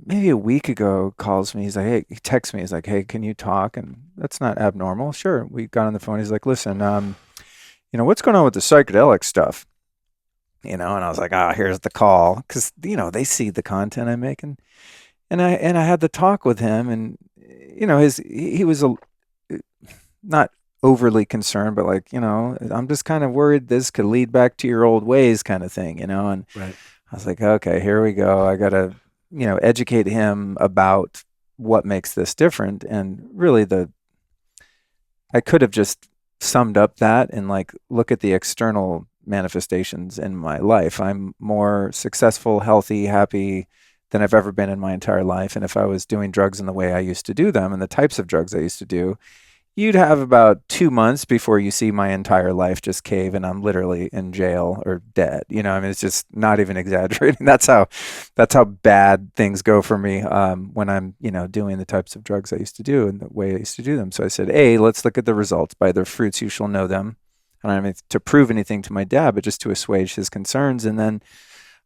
maybe a week ago, calls me. He's like, hey, he texts me. He's like, hey, can you talk? And that's not abnormal. Sure. We got on the phone. He's like, listen, what's going on with the psychedelic stuff? And I was like, here's the call. Because, they see the content I make. And I had the talk with him. And, he was not overly concerned, but like, I'm just kind of worried this could lead back to your old ways kind of thing, And right. I was like, okay, here we go. I got to, educate him about what makes this different. And really I could have just summed up that and like look at the external manifestations in my life. I'm more successful, healthy, happy than I've ever been in my entire life. And if I was doing drugs in the way I used to do them and the types of drugs I used to do, you'd have about 2 months before you see my entire life just cave and I'm literally in jail or dead. It's just not even exaggerating. That's how bad things go for me when I'm, doing the types of drugs I used to do and the way I used to do them. So I said, hey, let's look at the results. By their fruits you shall know them. I don't have to prove anything to my dad, but just to assuage his concerns. And then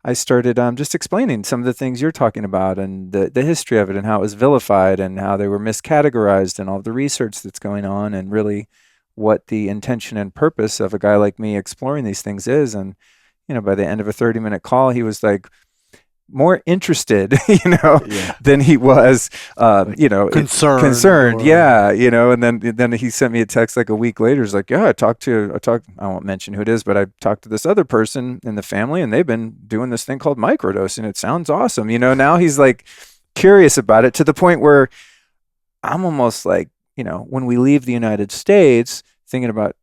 I started just explaining some of the things you're talking about and the history of it and how it was vilified and how they were miscategorized and all of the research that's going on and really what the intention and purpose of a guy like me exploring these things is. And, by the end of a 30-minute call, he was like more interested, than he was, concerned. Yeah. And then he sent me a text like a week later. He's like, yeah, I won't mention who it is, but I talked to this other person in the family and they've been doing this thing called microdosing. It sounds awesome. Now he's like curious about it to the point where I'm almost like, when we leave the United States thinking about,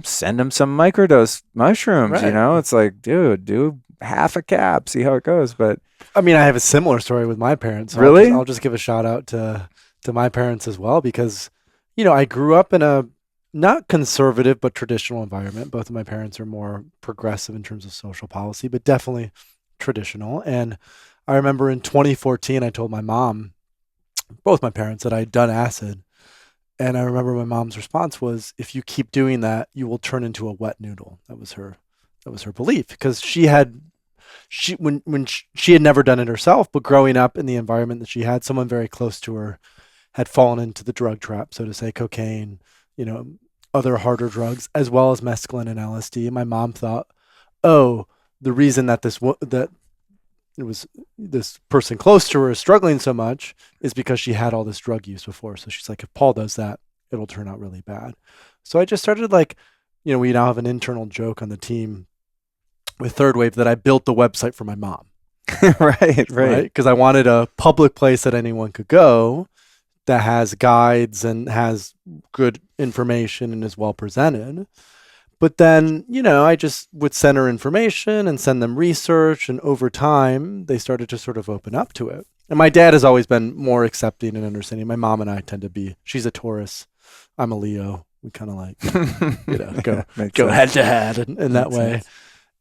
send him some microdose mushrooms, right. It's like, dude, do half a cap, see how it goes. But I mean, I have a similar story with my parents. So really, I'll just give a shout out to my parents as well, because, I grew up in a not conservative but traditional environment. Both of my parents are more progressive in terms of social policy, but definitely traditional. And I remember in 2014, I told my mom, both my parents, that I'd done acid. And I remember my mom's response was, "If you keep doing that, you will turn into a wet noodle." That was her belief, because she had never done it herself, but growing up in the environment that she had, someone very close to her had fallen into the drug trap, so to say, cocaine, other harder drugs, as well as mescaline and LSD. And my mom thought, oh, the reason that it was this person close to her is struggling so much is because she had all this drug use before. So she's like, if Paul does that, it'll turn out really bad. So I just started we now have an internal joke on the team with Third Wave that I built the website for my mom. right. Because I wanted a public place that anyone could go that has guides and has good information and is well presented. But then, I just would send her information and send them research. And over time, they started to sort of open up to it. And my dad has always been more accepting and understanding. My mom and I tend to be, she's a Taurus, I'm a Leo. We kind of go head to head in that way. Sense.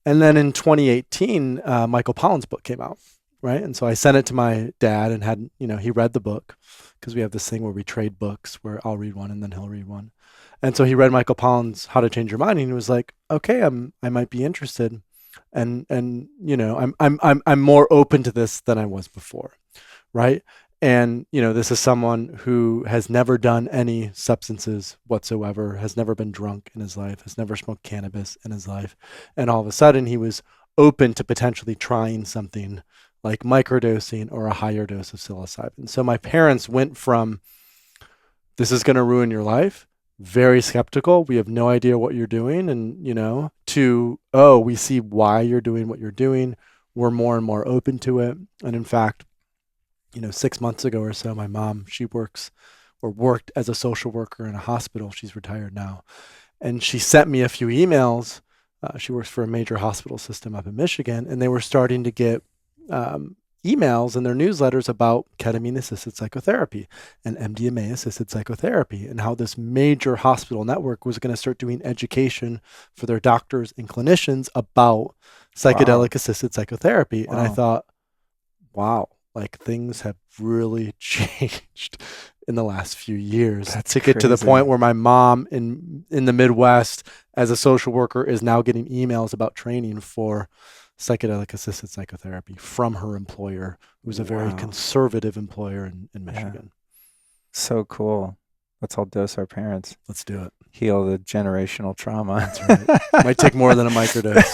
And then in 2018, Michael Pollan's book came out, right? And so I sent it to my dad and had, he read the book, because we have this thing where we trade books, where I'll read one and then he'll read one. And so he read Michael Pollan's How to Change Your Mind, and he was like, okay, I might be interested. And I'm more open to this than I was before, right? And, this is someone who has never done any substances whatsoever, has never been drunk in his life, has never smoked cannabis in his life. And all of a sudden he was open to potentially trying something like microdosing or a higher dose of psilocybin. So my parents went from, this is going to ruin your life, very skeptical, we have no idea what you're doing, and, to, oh, we see why you're doing what you're doing. We're more and more open to it. And in fact, 6 months ago or so, my mom, she worked as a social worker in a hospital. She's retired now. And she sent me a few emails. She works for a major hospital system up in Michigan, and they were starting to get emails in their newsletters about ketamine-assisted psychotherapy and MDMA-assisted psychotherapy, and how this major hospital network was going to start doing education for their doctors and clinicians about psychedelic-assisted psychotherapy. Wow. And I thought, wow, things have really changed in the last few years. That's to get crazy. To the point where my mom in the Midwest as a social worker is now getting emails about training for psychedelic assisted psychotherapy from her employer, who's a very conservative employer in Michigan. So cool. Let's all dose our parents. Let's do it. Heal the generational trauma. That's right. Might take more than a microdose.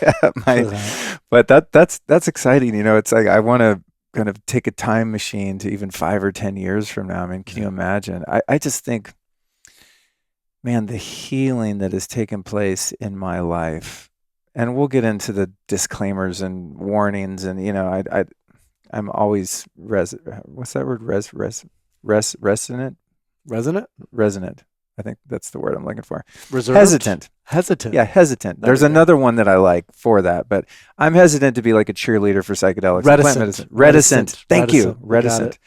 Yeah, it might. But that's exciting. It's like, I want to kind of take a time machine to even 5 or 10 years from now. I mean, can you imagine? I just think, man, the healing that has taken place in my life, and we'll get into the disclaimers and warnings, and I'm always what's that word? Resonant. I think that's the word I'm looking for. Reserved? Hesitant. Yeah, hesitant. There's another one that I like for that, but I'm hesitant to be like a cheerleader for psychedelics. Reticent. Thank you. Reticent.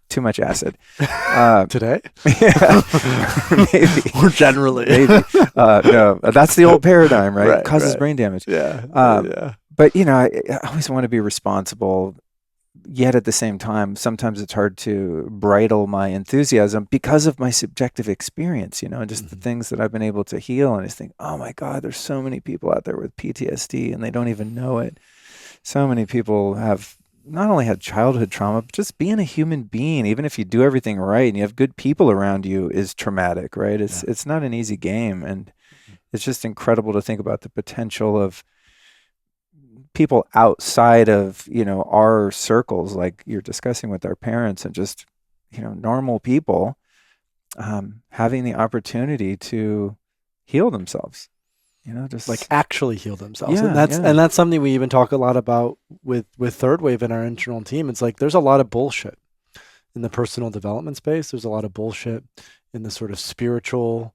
Too much acid. Today? Yeah, maybe. Or generally. Maybe. No, that's the old paradigm, right? Right, Causes brain damage. Yeah. But, I always want to be responsible, yet at the same time, sometimes it's hard to bridle my enthusiasm because of my subjective experience, and just the things that I've been able to heal. And I just think, oh my God, there's so many people out there with PTSD and they don't even know it. So many people have not only had childhood trauma, but just being a human being, even if you do everything right and you have good people around you, is traumatic, right? It's not an easy game. And it's just incredible to think about the potential of people outside of, our circles, like you're discussing with our parents, and just, normal people having the opportunity to heal themselves. Just like actually heal themselves. Yeah, and that's something we even talk a lot about with Third Wave in our internal team. It's like there's a lot of bullshit in the personal development space. There's a lot of bullshit in the sort of spiritual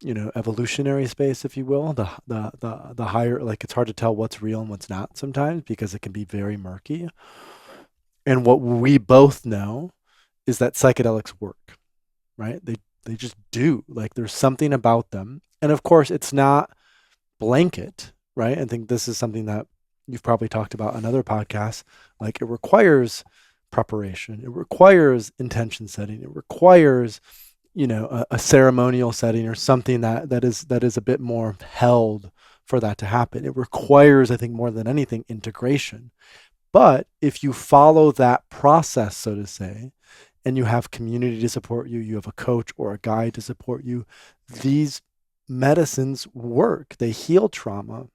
evolutionary space, if you will, the higher, like it's hard to tell what's real and what's not sometimes because it can be very murky. And what we both know is that psychedelics work, right? They just do. Like there's something about them. And of course, it's not blanket, right? I think this is something that you've probably talked about on other podcasts. Like it requires preparation. It requires intention setting. It requires, a ceremonial setting or something that is a bit more held for that to happen. It requires, I think, more than anything, integration. But if you follow that process, so to say, and you have community to support you, you have a coach or a guide to support you, these medicines work. They heal trauma.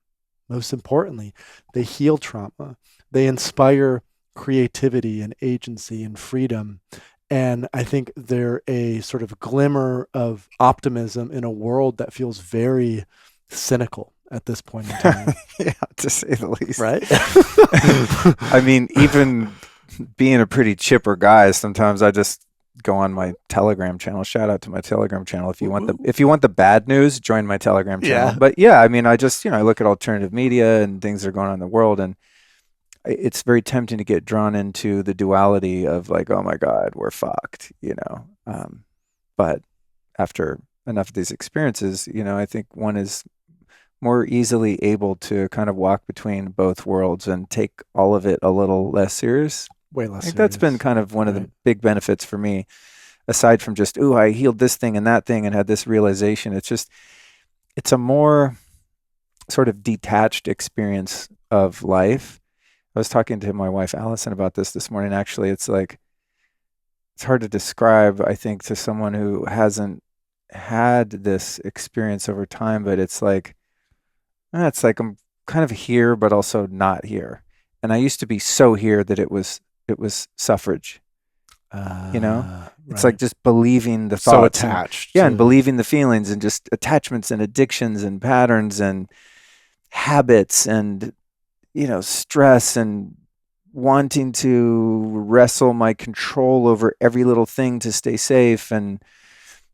Most importantly, they heal trauma. They inspire creativity and agency and freedom. And I think they're a sort of glimmer of optimism in a world that feels very cynical at this point in time. Yeah, to say the least. Right? I mean, even being a pretty chipper guy, sometimes I just go on my Telegram channel. Shout out to my Telegram channel. If you want the bad news, join my Telegram channel. Yeah. But yeah, I mean, I just, I look at alternative media and things that are going on in the world, and it's very tempting to get drawn into the duality of like, oh my God, we're fucked, but after enough of these experiences, I think one is more easily able to kind of walk between both worlds and take all of it a little less serious. Way less I think that's been kind of one of the big benefits for me, aside from just, I healed this thing and that thing and had this realization. It's a more sort of detached experience of life. I was talking to my wife, Allison, about this morning. Actually, it's like, it's hard to describe, I think, to someone who hasn't had this experience over time, but it's like I'm kind of here, but also not here. And I used to be so here that it was suffrage. It's like just believing the thoughts, so attached, and believing the feelings, and just attachments and addictions and patterns and habits and stress and wanting to wrestle my control over every little thing to stay safe and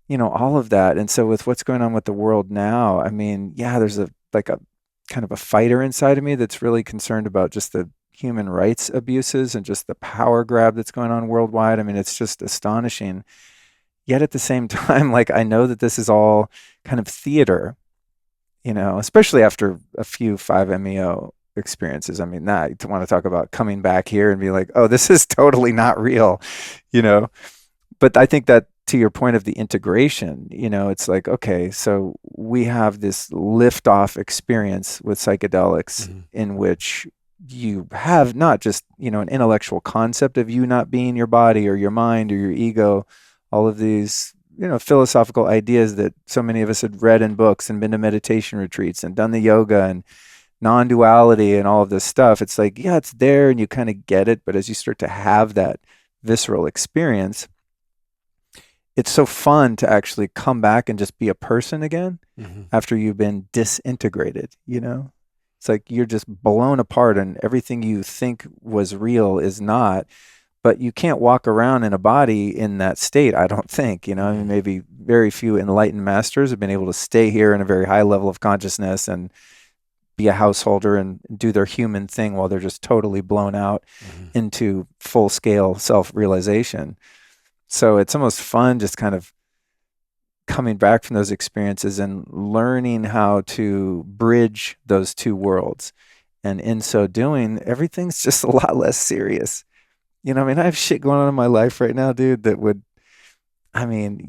all of that. And so with what's going on with the world now, I mean, there's a kind of a fighter inside of me that's really concerned about just the human rights abuses and just the power grab that's going on worldwide. I mean, it's just astonishing. Yet at the same time, like, I know that this is all kind of theater, especially after a few 5-MeO experiences. I mean, I want to talk about coming back here and be like, oh, this is totally not real, But I think that, to your point of the integration, it's like, okay, so we have this liftoff experience with psychedelics in which you have not just, an intellectual concept of you not being your body or your mind or your ego, all of these, philosophical ideas that so many of us had read in books and been to meditation retreats and done the yoga and non-duality and all of this stuff. It's like, yeah, it's there and you kind of get it. But as you start to have that visceral experience, it's so fun to actually come back and just be a person again after you've been disintegrated, It's like you're just blown apart and everything you think was real is not, but you can't walk around in a body in that state, I don't think, I mean, maybe very few enlightened masters have been able to stay here in a very high level of consciousness and be a householder and do their human thing while they're just totally blown out into full-scale self-realization. So it's almost fun just kind of coming back from those experiences and learning how to bridge those two worlds. And in so doing, everything's just a lot less serious. I mean, I have shit going on in my life right now, dude,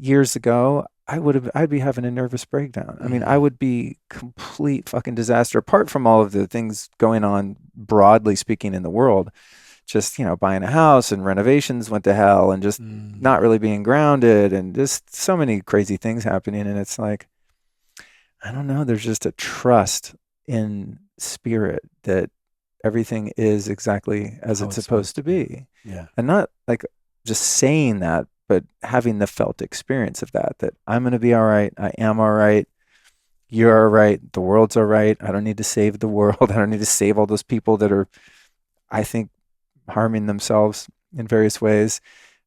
years ago, I'd be having a nervous breakdown. I mean, I would be complete fucking disaster, apart from all of the things going on, broadly speaking, in the world. Just, buying a house and renovations went to hell and just not really being grounded and just so many crazy things happening. And it's like, I don't know, there's just a trust in spirit that everything is exactly as it's supposed to be. Yeah. And not like just saying that, but having the felt experience of that I'm going to be all right. I am all right. You're all right. The world's all right. I don't need to save the world. I don't need to save all those people that are, I think, harming themselves in various ways.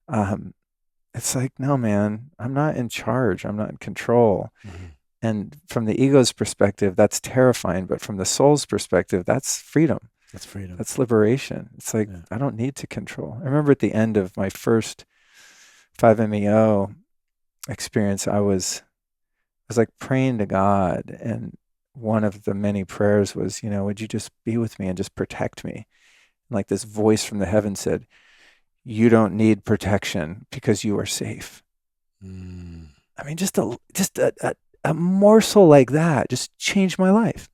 It's like, no, man, I'm not in charge. I'm not in control. And from the ego's perspective, that's terrifying. But from the soul's perspective, that's freedom. That's freedom. That's liberation. It's like, I don't need to control. I remember at the end of my first 5-MeO experience, I was like praying to God, and one of the many prayers was, would you just be with me and just protect me? And like this voice from the heaven said, you don't need protection because you are safe. I mean, just a morsel like that just changed my life.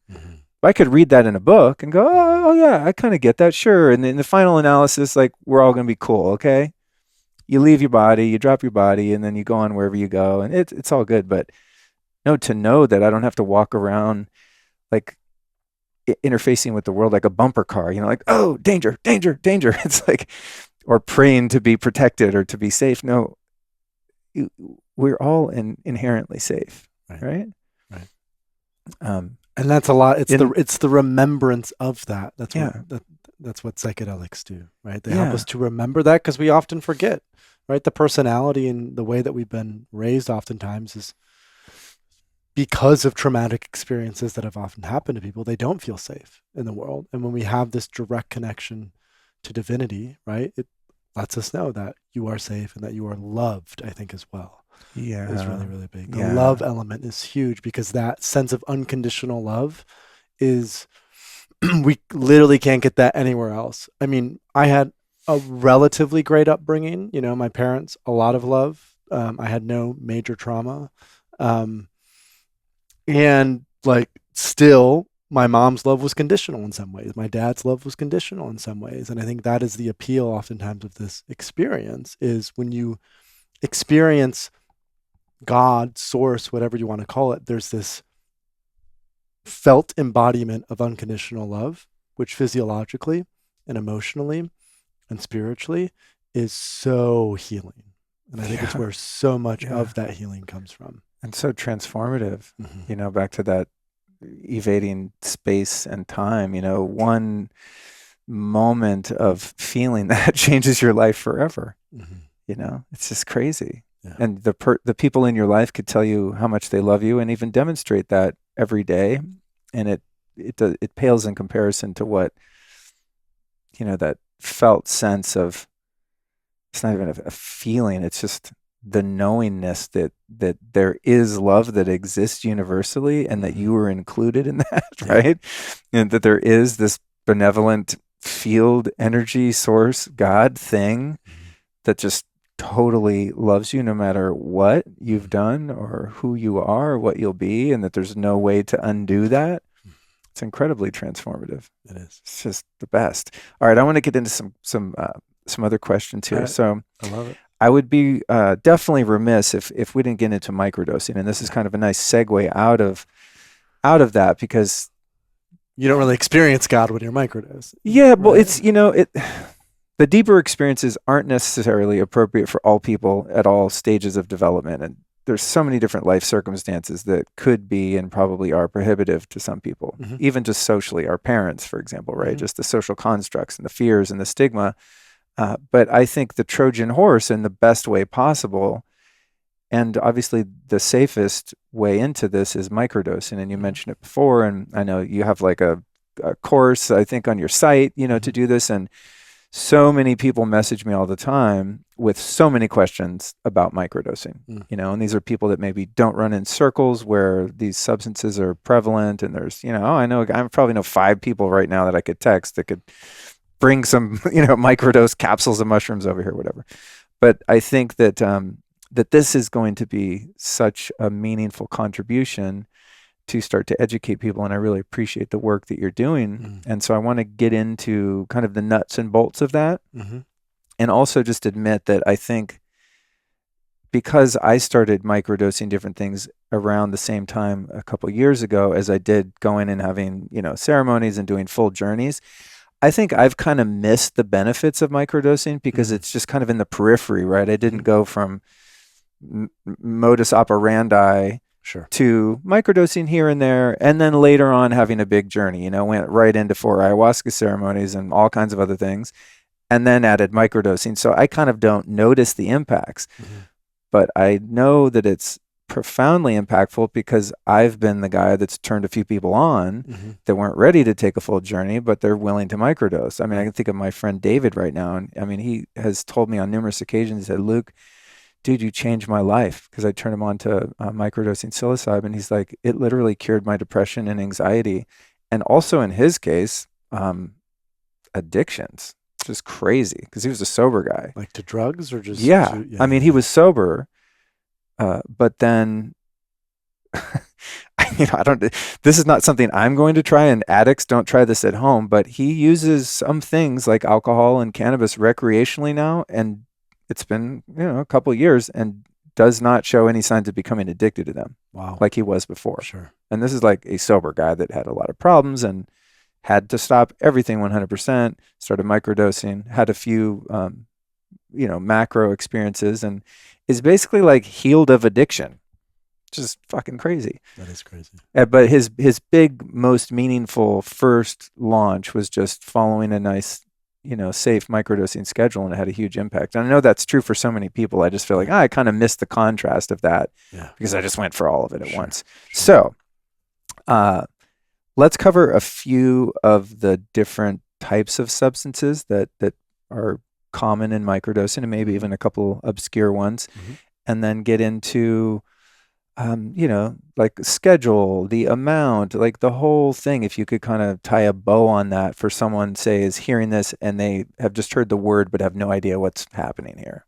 I could read that in a book and go, oh yeah, I kind of get that, sure. And in the final analysis, like, we're all going to be cool, okay? You leave your body, you drop your body, and then you go on wherever you go, and it's all good. But no, to know that I don't have to walk around like interfacing with the world like a bumper car, like, oh, danger, danger, danger. It's like, or praying to be protected or to be safe. No, we're all inherently safe, right? And that's a lot. It's the remembrance of that. That's what psychedelics do, right? They help us to remember that, because we often forget, right? The personality and the way that we've been raised oftentimes is because of traumatic experiences that have often happened to people. They don't feel safe in the world. And when we have this direct connection to divinity, right, it lets us know that you are safe and that you are loved, I think, as well. Is really, really big. The love element is huge, because that sense of unconditional love is, we literally can't get that anywhere else. I mean, I had a relatively great upbringing, my parents, a lot of love. I had no major trauma. And like, still, my mom's love was conditional in some ways. My dad's love was conditional in some ways. And I think that is the appeal oftentimes of this experience, is when you experience God, source, whatever you want to call it, there's this felt embodiment of unconditional love, which physiologically and emotionally and spiritually is so healing. And I think it's where so much of that healing comes from. And so transformative, back to that evading space and time, one moment of feeling that changes your life forever. It's just crazy. And the people in your life could tell you how much they love you and even demonstrate that every day. And it pales in comparison to what, that felt sense of, it's not even a feeling, it's just the knowingness that there is love that exists universally, and that you are included in that, right? And that there is this benevolent field energy source, God thing that just totally loves you no matter what you've done or who you are or what you'll be, and that there's no way to undo that. It's incredibly transformative. It is. It's just the best. All right, I want to get into some other questions here. Right. So I love it. I would be definitely remiss if we didn't get into microdosing, and this is kind of a nice segue out of that, because you don't really experience God when you're microdosing. Yeah, well, it's the deeper experiences aren't necessarily appropriate for all people at all stages of development, and there's so many different life circumstances that could be and probably are prohibitive to some people, even just socially. Our parents, for example, right? Just the social constructs and the fears and the stigma. But I think the Trojan horse in the best way possible, and obviously the safest way into this, is microdosing. And you mentioned it before, and I know you have like a course, I think, on your site, to do this. And so many people message me all the time with so many questions about microdosing, and these are people that maybe don't run in circles where these substances are prevalent. And there's, I probably know 5 people right now that I could text that could bring some, microdose capsules of mushrooms over here, whatever. But I think that that this is going to be such a meaningful contribution to start to educate people, and I really appreciate the work that you're doing. And so I want to get into kind of the nuts and bolts of that, and also just admit that I think because I started microdosing different things around the same time a couple years ago as I did going and having, ceremonies and doing full journeys, I think I've kind of missed the benefits of microdosing because it's just kind of in the periphery, right? I didn't go from modus operandi to microdosing here and there, and then later on having a big journey, went right into 4 ayahuasca ceremonies and all kinds of other things, and then added microdosing. So I kind of don't notice the impacts, but I know that it's profoundly impactful because I've been the guy that's turned a few people on Mhm. that weren't ready to take a full journey, but they're willing to microdose. I mean, I can think of my friend David right now. And I mean, he has told me on numerous occasions, he said, Luke, dude, you changed my life, because I turned him on to microdosing psilocybin. He's like, it literally cured my depression and anxiety. And also in his case, addictions. Just crazy, because he was a sober guy. Like to drugs or just Yeah. I mean, he was sober, but then I don't, this is not something I'm going to try, and addicts don't try this at home, but he uses some things like alcohol and cannabis recreationally now, and it's been, a couple of years, and does not show any signs of becoming addicted to them. Wow. Like he was before. Sure. And this is like a sober guy that had a lot of problems and had to stop everything 100%, started microdosing, had a few, macro experiences, and is basically like healed of addiction. Just fucking crazy. That is crazy. But his big, most meaningful first launch was just following a nice, safe microdosing schedule, and it had a huge impact. And I know that's true for so many people. I just feel like I kind of missed the contrast of that because I just went for all of it at once. So, let's cover a few of the different types of substances that are common in microdosing, and maybe even a couple obscure ones, and then get into like schedule, the amount, like the whole thing. If you could kind of tie a bow on that for someone, say, is hearing this and they have just heard the word but have no idea what's happening here.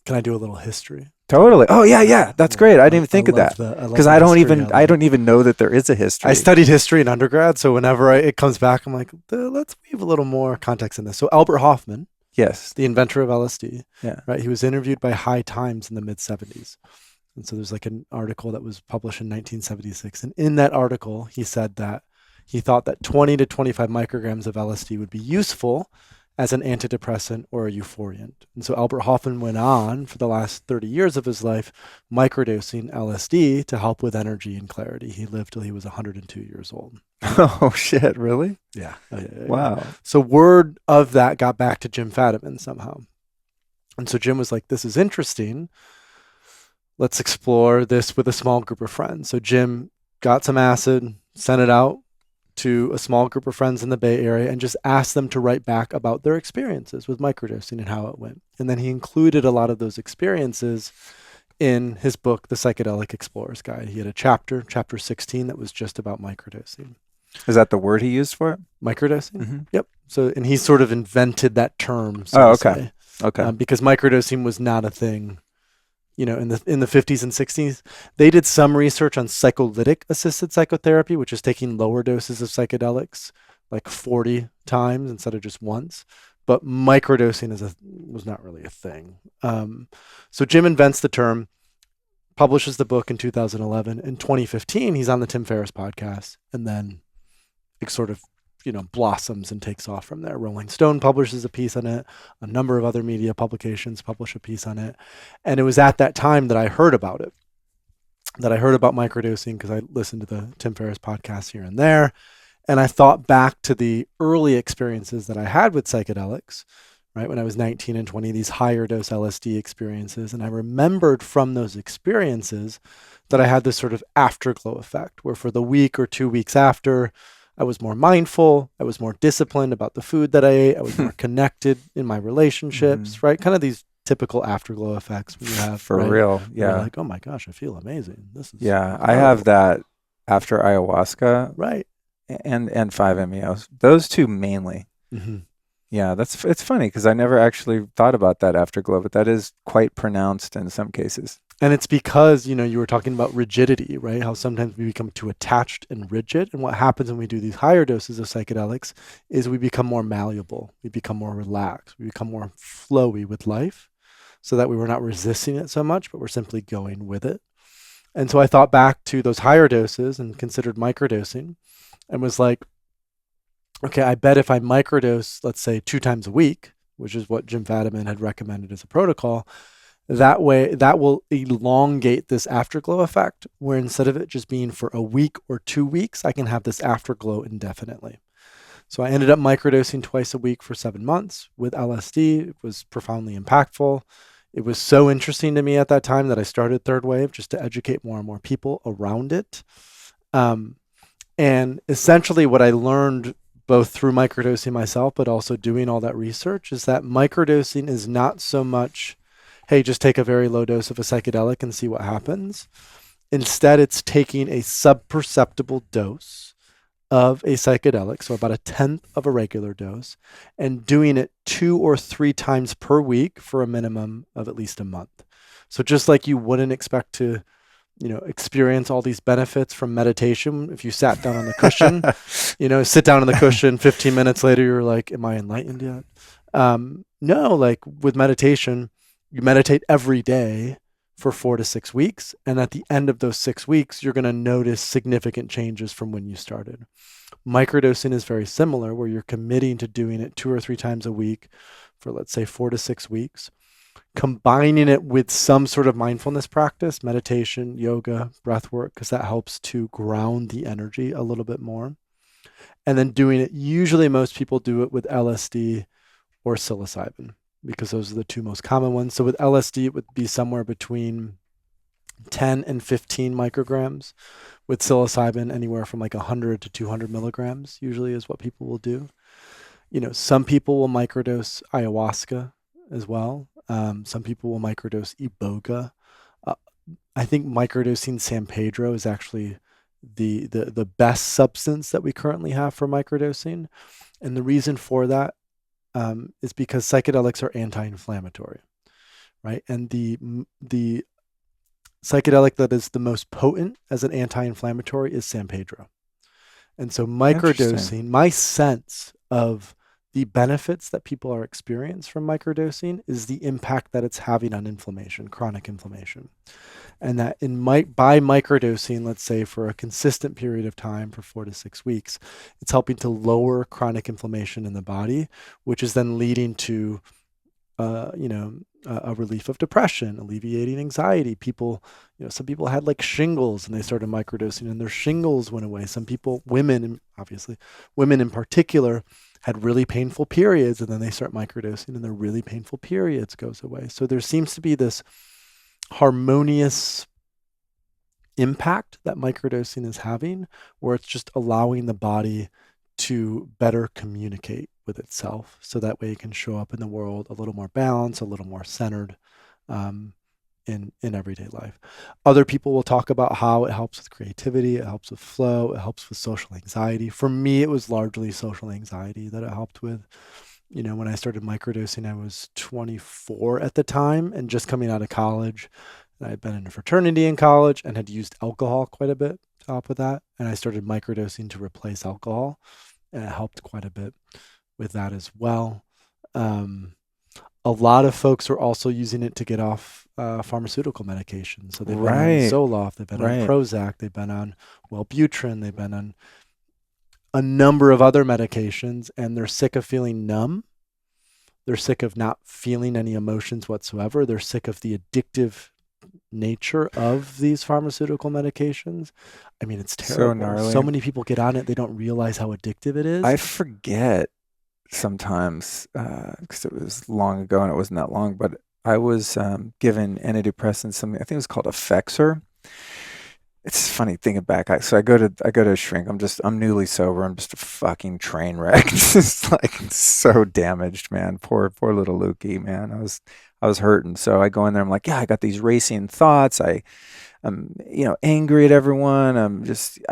Can I do a little history? Totally. Oh yeah. That's great. I didn't even think of that, because I don't even know that there is a history. I studied history in undergrad, so whenever it comes back, I'm like, let's weave a little more context in this. So Albert Hoffman, yes, the inventor of LSD, yeah, right? He was interviewed by High Times in the mid 70s. And so there's like an article that was published in 1976. And in that article, he said that he thought that 20 to 25 micrograms of LSD would be useful as an antidepressant or a euphoriant. And so Albert Hoffman went on for the last 30 years of his life microdosing LSD to help with energy and clarity. He lived till he was 102 years old. Oh, shit, really? Yeah. Wow. So word of that got back to Jim Fadiman somehow. And so Jim was like, this is interesting. Let's explore this with a small group of friends. So Jim got some acid, sent it out to a small group of friends in the Bay Area, and just asked them to write back about their experiences with microdosing and how it went. And then he included a lot of those experiences in his book, The Psychedelic Explorer's Guide. He had a chapter 16, that was just about microdosing. Is that the word he used for it? Microdosing? Mm-hmm. Yep. So, and he sort of invented that term. Okay. Because microdosing was not a thing. In the 50s and 60s, they did some research on psycholytic assisted psychotherapy, which is taking lower doses of psychedelics, like 40 times instead of just once. But microdosing was not really a thing. So Jim invents the term, publishes the book in 2011. In 2015, he's on the Tim Ferriss podcast, and then it sort of blossoms and takes off from there. Rolling Stone publishes a piece on it. A number of other media publications publish a piece on it. And it was at that time that I heard about it, that I heard about microdosing, because I listened to the Tim Ferriss podcast here and there. And I thought back to the early experiences that I had with psychedelics, right? When I was 19 and 20, these higher dose LSD experiences. And I remembered from those experiences that I had this sort of afterglow effect, where for the week or 2 weeks after, I was more mindful. I was more disciplined about the food that I ate. I was more connected in my relationships, right? Kind of these typical afterglow effects when you have. For right? real, yeah. You're like, oh my gosh, I feel amazing. This is I have that after ayahuasca, right, and 5-MeO. Those two mainly. Mm-hmm. Yeah, it's funny because I never actually thought about that afterglow, but that is quite pronounced in some cases. And it's because, you were talking about rigidity, right? How sometimes we become too attached and rigid. And what happens when we do these higher doses of psychedelics is we become more malleable. We become more relaxed. We become more flowy with life, so that we were not resisting it so much, but we're simply going with it. And so I thought back to those higher doses and considered microdosing, and was like, okay, I bet if I microdose, let's say 2 times a week, which is what Jim Fadiman had recommended as a protocol, that way, that will elongate this afterglow effect, where instead of it just being for a week or 2 weeks, I can have this afterglow indefinitely. So I ended up microdosing twice a week for 7 months with LSD. It was profoundly impactful. It was so interesting to me at that time that I started Third Wave just to educate more and more people around it. And essentially what I learned both through microdosing myself, but also doing all that research, is that microdosing is not so much, hey, just take a very low dose of a psychedelic and see what happens. Instead, it's taking a subperceptible dose of a psychedelic, so about a tenth of a regular dose, and doing it 2 or 3 times per week for a minimum of at least a month. So just like you wouldn't expect to, experience all these benefits from meditation if you sat down on the cushion, sit down on the cushion, 15 minutes later, you're like, am I enlightened yet? No, like with meditation, you meditate every day for 4 to 6 weeks. And at the end of those 6 weeks, you're going to notice significant changes from when you started. Microdosing is very similar, where you're committing to doing it 2 or 3 times a week for, let's say, 4 to 6 weeks, combining it with some sort of mindfulness practice, meditation, yoga, breath work, because that helps to ground the energy a little bit more. And then doing it, usually most people do it with LSD or psilocybin, because those are the 2 most common ones. So with LSD, it would be somewhere between 10 and 15 micrograms. With psilocybin, anywhere from like 100 to 200 milligrams usually is what people will do. Some people will microdose ayahuasca as well. Some people will microdose iboga. I think microdosing San Pedro is actually the best substance that we currently have for microdosing. And the reason for that is because psychedelics are anti-inflammatory, right? And the psychedelic that is the most potent as an anti-inflammatory is San Pedro. And so microdosing, my sense of the benefits that people are experiencing from microdosing is the impact that it's having on inflammation, chronic inflammation. And that by microdosing, let's say for a consistent period of time for 4 to 6 weeks, it's helping to lower chronic inflammation in the body, which is then leading to, a relief of depression, alleviating anxiety. People, some people had like shingles and they started microdosing and their shingles went away. Some people, women in particular, had really painful periods and then they start microdosing and their really painful periods goes away. So there seems to be this harmonious impact that microdosing is having, where it's just allowing the body to better communicate with itself, so that way it can show up in the world a little more balanced, a little more centered in everyday life. Other people will talk about how it helps with creativity, it helps with flow, it helps with social anxiety. For me, it was largely social anxiety that it helped with. When I started microdosing, I was 24 at the time and just coming out of college. And I had been in a fraternity in college and had used alcohol quite a bit to help with that. And I started microdosing to replace alcohol, and it helped quite a bit with that as well. A lot of folks are also using it to get off pharmaceutical medication. So they've been on Zoloft, they've been on Prozac, they've been on Wellbutrin, they've been on a number of other medications, and they're sick of feeling numb. They're sick of not feeling any emotions whatsoever. They're sick of the addictive nature of these pharmaceutical medications. I mean, it's terrible. So gnarly. So many people get on it, they don't realize how addictive it is. I forget sometimes, because it was long ago and it wasn't that long, but I was given antidepressants, something I think it was called Effexor. It's funny thinking back. So I go to a shrink. I'm newly sober. I'm just a fucking train wreck. Just like so damaged, man. Poor little Lukey, man. I was hurting. So I go in there. I'm like, yeah, I got these racing thoughts. I'm angry at everyone. I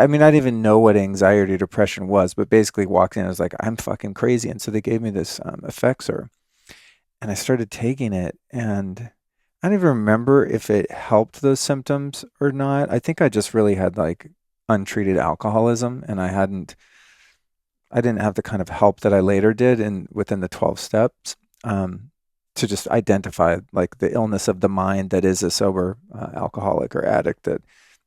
didn't even know what anxiety or depression was, but basically walked in. I was like, I'm fucking crazy. And so they gave me this Effexor, and I started taking it, and I don't even remember if it helped those symptoms or not. I think I just really had like untreated alcoholism, and I didn't have the kind of help that I later did within the 12 steps to just identify like the illness of the mind that is a sober alcoholic or addict that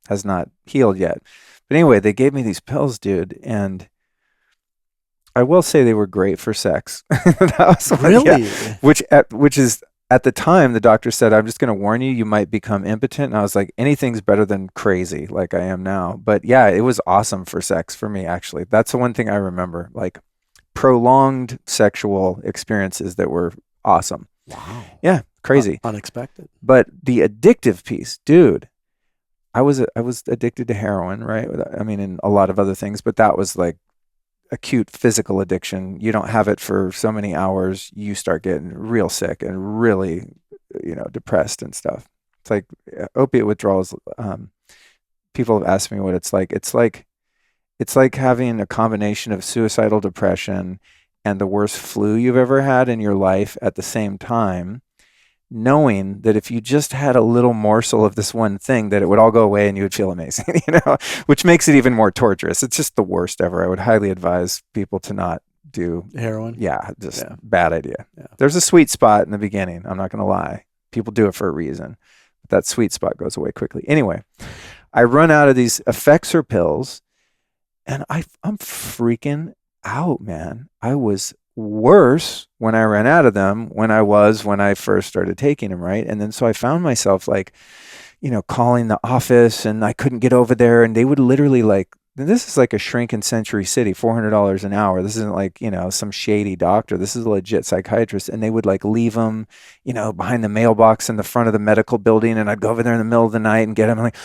has not healed yet. But anyway, they gave me these pills, dude, and I will say they were great for sex. That was one, really? Yeah, which is at the time, the doctor said, I'm just going to warn you, you might become impotent. And I was like, anything's better than crazy like I am now. But yeah, it was awesome for sex for me, actually. That's the one thing I remember, like prolonged sexual experiences that were awesome. Wow. Yeah. crazy. Unexpected. But the addictive piece, dude, I was addicted to heroin, right? I mean, and a lot of other things, but that was like acute physical addiction. You don't have it for so many hours, you start getting real sick and really, depressed and stuff. It's like opiate withdrawals. People have asked me what it's like. It's like having a combination of suicidal depression and the worst flu you've ever had in your life at the same time, knowing that if you just had a little morsel of this one thing, that it would all go away and you would feel amazing, which makes it even more torturous. It's just the worst ever. I would highly advise people to not do heroin. Yeah, bad idea. Yeah. There's a sweet spot in the beginning. I'm not going to lie. People do it for a reason, but that sweet spot goes away quickly. Anyway, I run out of these effexor pills and I'm freaking out, man. I was worse when I ran out of them when I first started taking them, right? And then so I found myself like, calling the office and I couldn't get over there, and they would literally like, this is like a shrink in Century City, $400 an hour. This isn't like, some shady doctor. This is a legit psychiatrist. And they would like leave them, behind the mailbox in the front of the medical building. And I'd go over there in the middle of the night and get them. I'm like,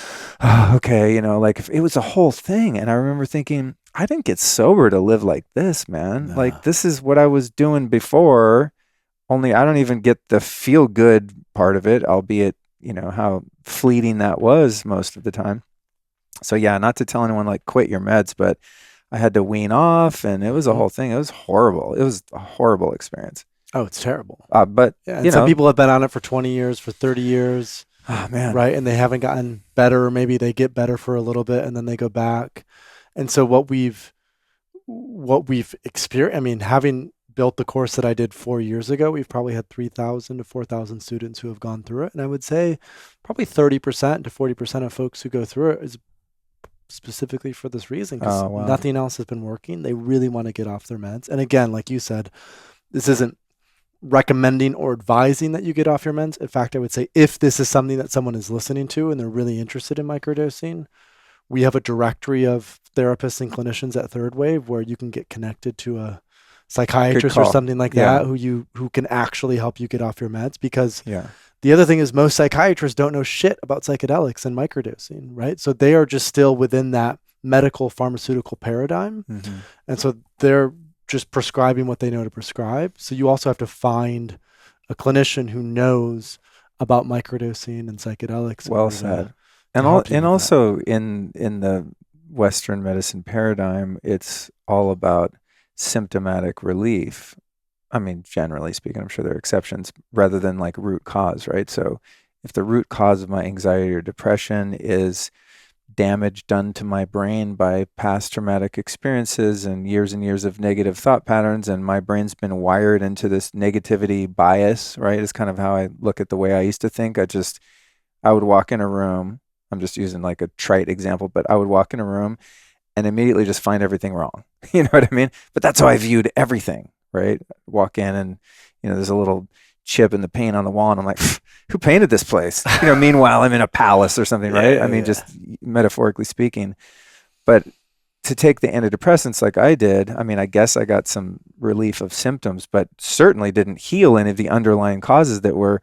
oh, okay. Like if it was a whole thing. And I remember thinking, I didn't get sober to live like this, man. Nah. Like this is what I was doing before, only I don't even get the feel good part of it, albeit, how fleeting that was most of the time. So yeah, not to tell anyone like quit your meds, but I had to wean off and it was a whole thing. It was horrible. It was a horrible experience. Oh, it's terrible. But and some people have been on it for 20 years, for 30 years. Oh man. Right. And they haven't gotten better, or maybe they get better for a little bit and then they go back. And so what we've experienced, having built the course that I did 4 years ago, we've probably had 3,000 to 4,000 students who have gone through it. And I would say probably 30% to 40% of folks who go through it is specifically for this reason, because nothing else has been working. They really want to get off their meds. And again, like you said, this isn't recommending or advising that you get off your meds. In fact, I would say if this is something that someone is listening to and they're really interested in microdosing, we have a directory of therapists and clinicians at Third Wave where you can get connected to a psychiatrist or something like that who can actually help you get off your meds. Because the other thing is most psychiatrists don't know shit about psychedelics and microdosing, right? So they are just still within that medical pharmaceutical paradigm. Mm-hmm. And so they're just prescribing what they know to prescribe. So you also have to find a clinician who knows about microdosing and psychedelics. Well said. And also in the Western medicine paradigm, it's all about symptomatic relief. Generally speaking, I'm sure there are exceptions, rather than like root cause, right? So if the root cause of my anxiety or depression is damage done to my brain by past traumatic experiences and years of negative thought patterns, and my brain's been wired into this negativity bias, right? Is kind of how I look at the way I used to think. I would walk in a room, I'm just using like a trite example, but I would walk in a room and immediately just find everything wrong. You know what I mean? But that's how I viewed everything, right? Walk in and, there's a little chip in the paint on the wall and I'm like, who painted this place? Meanwhile, I'm in a palace or something, right? Just metaphorically speaking. But to take the antidepressants like I did, I guess I got some relief of symptoms, but certainly didn't heal any of the underlying causes that were,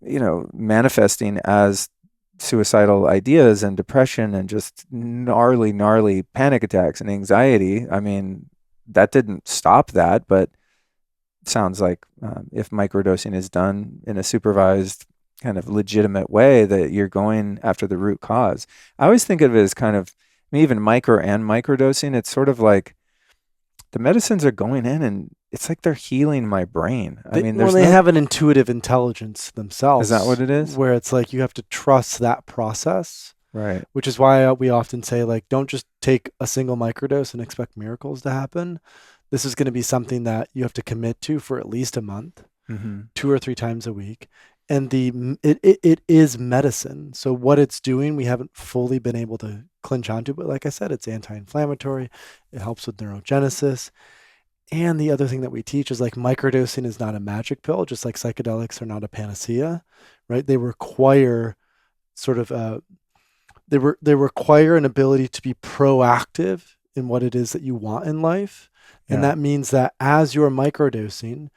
manifesting as suicidal ideas and depression and just gnarly panic attacks and anxiety. That didn't stop that, but it sounds like if microdosing is done in a supervised kind of legitimate way, that you're going after the root cause. I always think of it as kind of, even micro and microdosing, it's sort of like the medicines are going in and it's like they're healing my brain. They have an intuitive intelligence themselves. Is that what it is? Where it's like you have to trust that process. Right. Which is why we often say, like, don't just take a single microdose and expect miracles to happen. This is going to be something that you have to commit to for at least a month, 2 or 3 times a week. And it is medicine. So what it's doing, we haven't fully been able to clinch onto, but like I said, it's anti-inflammatory. It helps with neurogenesis. And the other thing that we teach is like microdosing is not a magic pill, just like psychedelics are not a panacea, right? They require sort of they require an ability to be proactive in what it is that you want in life. And that means that as you're microdosing,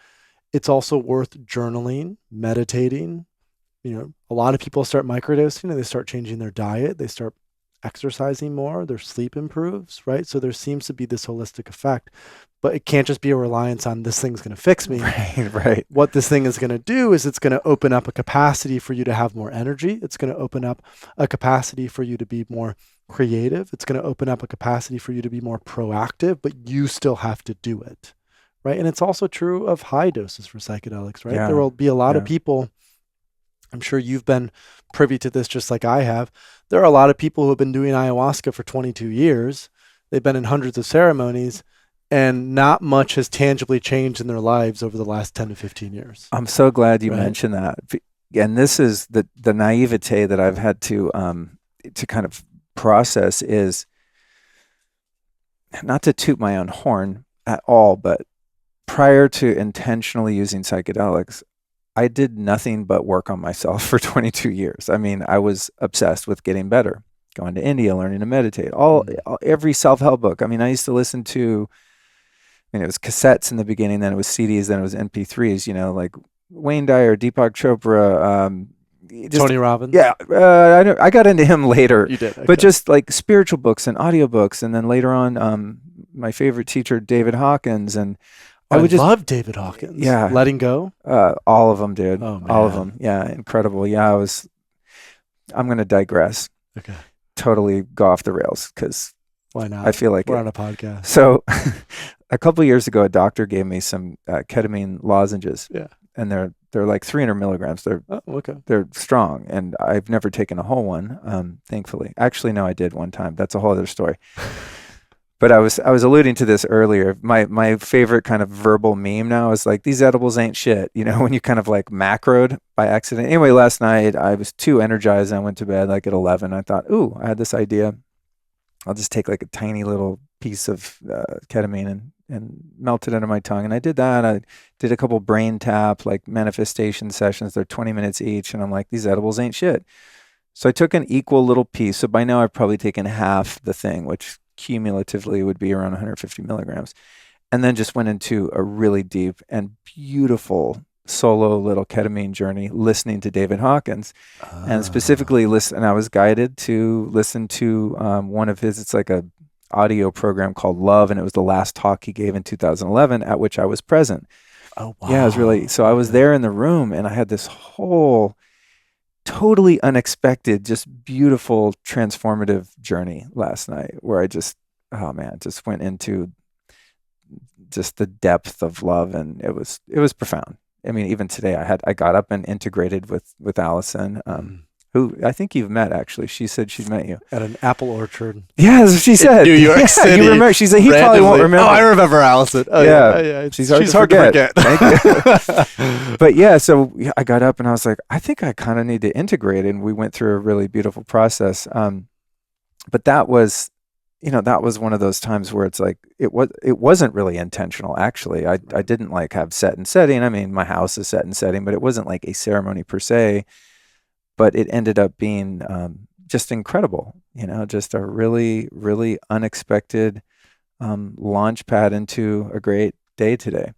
It's also worth journaling, meditating. A lot of people start microdosing and they start changing their diet. They start exercising more, their sleep improves, right? So there seems to be this holistic effect, but it can't just be a reliance on this thing's going to fix me. Right. What this thing is going to do is it's going to open up a capacity for you to have more energy. It's going to open up a capacity for you to be more creative. It's going to open up a capacity for you to be more proactive, but you still have to do it, right? And it's also true of high doses for psychedelics, right? There will be a lot of people, I'm sure you've been privy to this just like I have. There are a lot of people who have been doing ayahuasca for 22 years. They've been in hundreds of ceremonies, and not much has tangibly changed in their lives over the last 10 to 15 years. I'm so glad you mentioned that. And this is the naivete that I've had to kind of process, is not to toot my own horn at all, but prior to intentionally using psychedelics, I did nothing but work on myself for 22 years. I mean, I was obsessed with getting better, going to India, learning to meditate, every self-help book. I mean, I used to listen to, it was cassettes in the beginning, then it was CDs, then it was MP3s, like Wayne Dyer, Deepak Chopra, Tony Robbins. Yeah. I got into him later. You did. Okay. But just like spiritual books and audiobooks. And then later on, my favorite teacher, David Hawkins, and I love David Hawkins. Yeah. Letting Go. All of them, dude. Oh, man. All of them. Yeah. Incredible. Yeah. I'm going to digress. Okay. Totally go off the rails because why not? I feel like we're on a podcast. So a couple of years ago, a doctor gave me some ketamine lozenges. Yeah. And they're like 300 milligrams. They're strong. And I've never taken a whole one, thankfully. Actually, no, I did one time. That's a whole other story. But I was alluding to this earlier. My favorite kind of verbal meme now is like, these edibles ain't shit. When you kind of like macroed by accident. Anyway, last night I was too energized. I went to bed like at 11. I thought, I had this idea. I'll just take like a tiny little piece of ketamine and melt it under my tongue. And I did that. I did a couple brain tap, like manifestation sessions. They're 20 minutes each. And I'm like, these edibles ain't shit. So I took an equal little piece. So by now I've probably taken half the thing, which cumulatively would be around 150 milligrams. And then just went into a really deep and beautiful solo little ketamine journey, listening to David Hawkins, and specifically and I was guided to listen to one of his, it's like a audio program called Love. And it was the last talk he gave in 2011 at which I was present. Oh, wow. Yeah, it was really, so I was there in the room and I had this whole totally unexpected, just beautiful, transformative journey last night where I just went into just the depth of love, and it was profound. I mean, even today I got up and integrated with Allison, who I think you've met actually. She said she'd met you at an apple orchard. Yeah, that's what she said. In New York City. You remember? She said he probably won't remember. Oh, I remember Allison. Oh, yeah. She's hard to forget. Thank you. But yeah, so I got up and I was like, I think I kind of need to integrate, and we went through a really beautiful process. But that was one of those times where it's like it wasn't really intentional. Actually, I didn't like have set and setting. I mean, my house is set and setting, but it wasn't like a ceremony per se. But it ended up being just incredible, just a really, really unexpected launch pad into a great day today.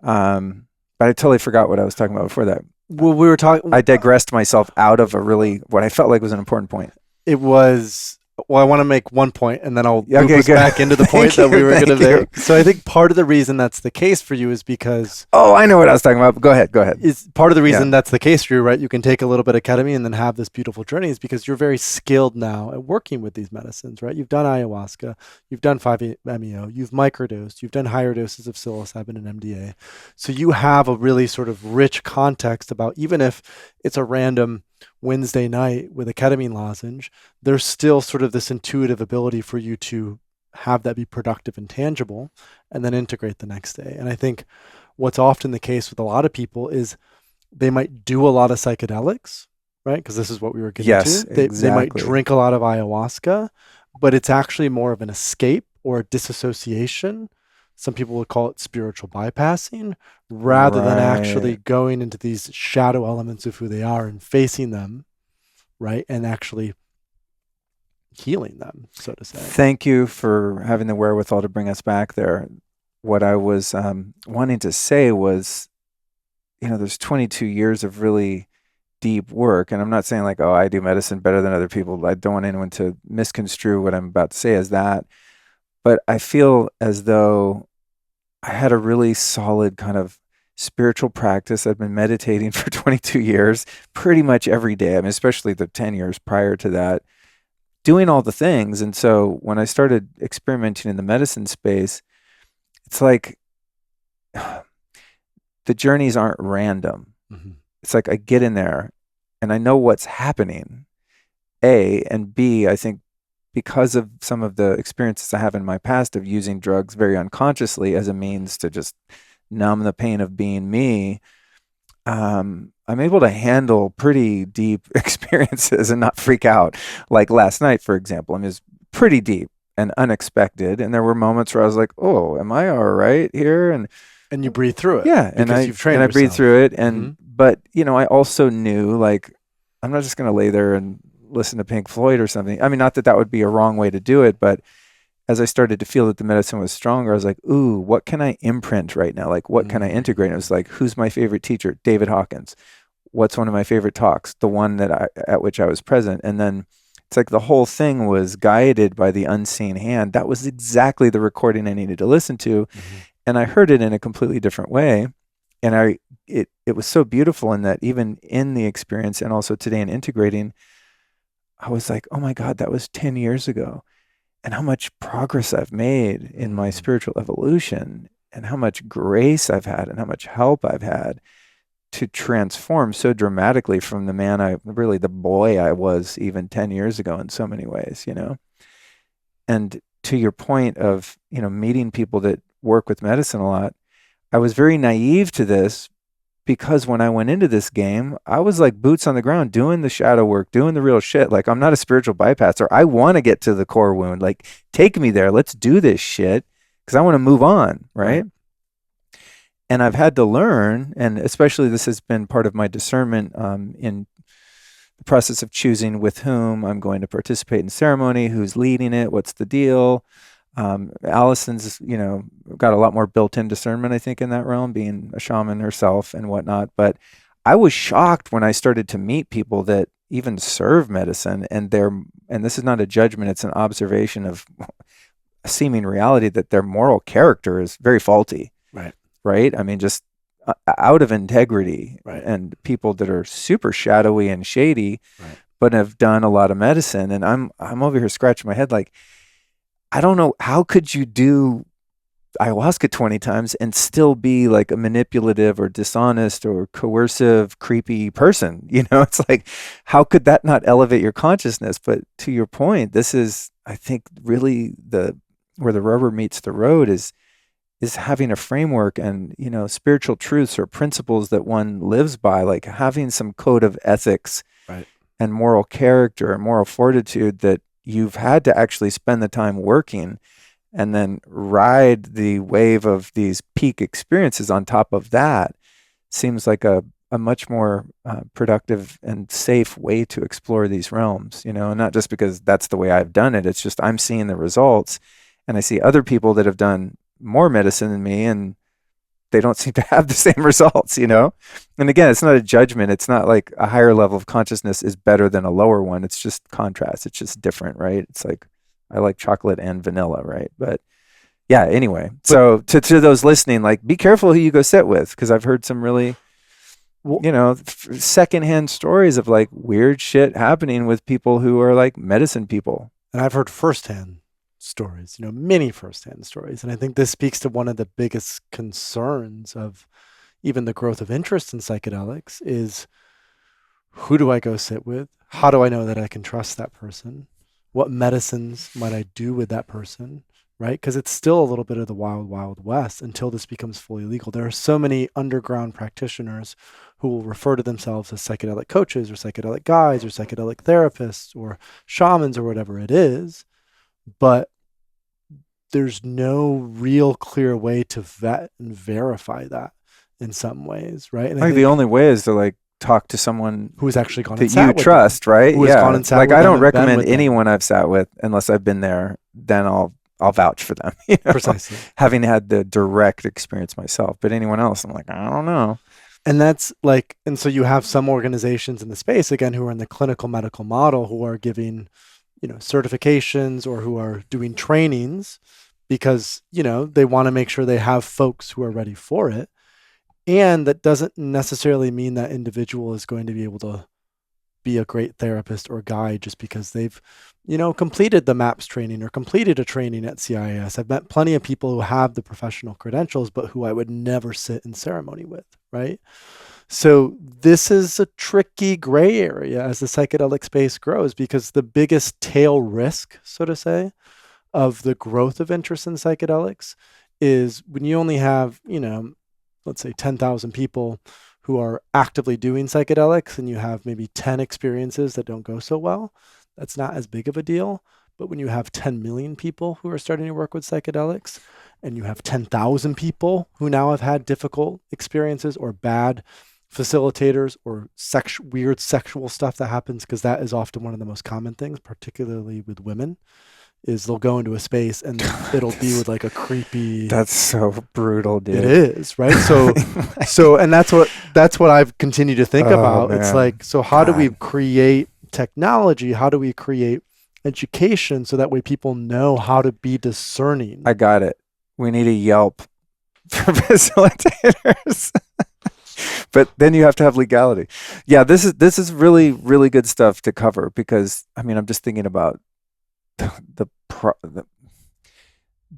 But I totally forgot what I was talking about before that. Well, we were talking. I digressed myself out of what I felt like was an important point. It was. Well, I want to make one point, and then I'll loop us good. back into the point that we were going to make. So I think part of the reason that's the case for you is because... Oh, I know what I was talking about. Go ahead. Is part of the reason that's the case for you, right? You can take a little bit of ketamine and then have this beautiful journey is because you're very skilled now at working with these medicines, right? You've done ayahuasca, you've done 5-MeO, you've microdosed, you've done higher doses of psilocybin and MDA. So you have a really sort of rich context about, even if it's a random Wednesday night with a ketamine lozenge, there's still sort of this intuitive ability for you to have that be productive and tangible and then integrate the next day. And I think what's often the case with a lot of people is they might do a lot of psychedelics, right? Because this is what we were getting to. They might drink a lot of ayahuasca, but it's actually more of an escape or a disassociation. Some people would call it spiritual bypassing, rather than actually going into these shadow elements of who they are and facing them, right? And actually healing them, so to say. Thank you for having the wherewithal to bring us back there. What I was wanting to say was there's 22 years of really deep work. And I'm not saying like, oh, I do medicine better than other people. I don't want anyone to misconstrue what I'm about to say as that. But I feel as though I had a really solid kind of spiritual practice. I've been meditating for 22 years, pretty much every day. I mean, especially the 10 years prior to that, doing all the things. And so when I started experimenting in the medicine space, it's like the journeys aren't random. Mm-hmm. It's like I get in there and I know what's happening. A, and B, I think because of some of the experiences I have in my past of using drugs very unconsciously as a means to just numb the pain of being me, I'm able to handle pretty deep experiences and not freak out. Like last night, for example, I mean, it was pretty deep and unexpected. And there were moments where I was like, oh, am I all right here? And you breathe through it. Yeah. And you've trained I breathe yourself. through it. And, but, I also knew like, I'm not just going to lay there and listen to Pink Floyd or something. I mean, not that that would be a wrong way to do it, but as I started to feel that the medicine was stronger, I was like, ooh, what can I imprint right now? Like, what can I integrate? And it was like, who's my favorite teacher? David Hawkins. What's one of my favorite talks? The one at which I was present. And then it's like the whole thing was guided by the unseen hand. That was exactly the recording I needed to listen to. And I heard it in a completely different way. And it was so beautiful in that even in the experience and also today in integrating, I was like, oh my God, that was 10 years ago. And how much progress I've made in my spiritual evolution and how much grace I've had and how much help I've had to transform so dramatically from the boy I was even 10 years ago in so many ways, And to your point of, meeting people that work with medicine a lot, I was very naive to this because when I went into this game, I was like boots on the ground doing the shadow work, doing the real shit. Like I'm not a spiritual bypasser. I want to get to the core wound. Like take me there. Let's do this shit because I want to move on. Right. And I've had to learn, and especially this has been part of my discernment in the process of choosing with whom I'm going to participate in ceremony, who's leading it, what's the deal. Allison's, got a lot more built-in discernment, I think, in that realm, being a shaman herself and whatnot. But I was shocked when I started to meet people that even serve medicine, and this is not a judgment; it's an observation of a seeming reality that their moral character is very faulty. Right. I mean, just out of integrity, and people that are super shadowy and shady, but have done a lot of medicine. And I'm over here scratching my head like, I don't know, how could you do ayahuasca 20 times and still be like a manipulative or dishonest or coercive, creepy person? It's like, how could that not elevate your consciousness? But to your point, this is, I think, really where the rubber meets the road is having a framework and, spiritual truths or principles that one lives by, like having some code of ethics and moral character and moral fortitude that you've had to actually spend the time working and then ride the wave of these peak experiences on top of that seems like a much more productive and safe way to explore these realms, and not just because that's the way I've done it. It's just I'm seeing the results and I see other people that have done more medicine than me and they don't seem to have the same results, And again, it's not a judgment. It's not like a higher level of consciousness is better than a lower one. It's just contrast. It's just different, right? It's like, I like chocolate and vanilla, right? But yeah, anyway. So to those listening, like be careful who you go sit with, because I've heard some really, secondhand stories of like weird shit happening with people who are like medicine people. And I've heard firsthand stories, many firsthand stories. And I think this speaks to one of the biggest concerns of even the growth of interest in psychedelics is, who do I go sit with? How do I know that I can trust that person? What medicines might I do with that person? Right? Because it's still a little bit of the wild, wild west until this becomes fully legal. There are so many underground practitioners who will refer to themselves as psychedelic coaches or psychedelic guides or psychedelic therapists or shamans or whatever it is. But there's no real clear way to vet and verify that in some ways, right? And I think the only way is to like talk to someone who's actually gone that and sat you with trust, them, right? Who has gone and sat like with I them don't and been recommend with them. anyone I've sat with unless I've been there. Then I'll vouch for them. Precisely. Having had the direct experience myself, but anyone else, I'm like, I don't know. And that's like, and so you have some organizations in the space, again, who are in the clinical medical model, who are giving, certifications or who are doing trainings because, they want to make sure they have folks who are ready for it. And that doesn't necessarily mean that individual is going to be able to be a great therapist or guide just because they've, completed the MAPS training or completed a training at CIS. I've met plenty of people who have the professional credentials, but who I would never sit in ceremony with, right? So this is a tricky gray area as the psychedelic space grows, because the biggest tail risk, so to say, of the growth of interest in psychedelics is when you only have, let's say 10,000 people who are actively doing psychedelics and you have maybe 10 experiences that don't go so well. That's not as big of a deal. But when you have 10 million people who are starting to work with psychedelics, and you have 10,000 people who now have had difficult experiences or bad facilitators or weird sexual stuff that happens, because that is often one of the most common things, particularly with women, is they'll go into a space and it'll be with like a creepy. That's so brutal, dude. It is, right? So, and that's what I've continued to think about. Man. It's like, so how do we create technology? How do we create education so that way people know how to be discerning? I got it. We need a Yelp for facilitators. But then you have to have legality. Yeah, this is really, really good stuff to cover, because I'm just thinking about the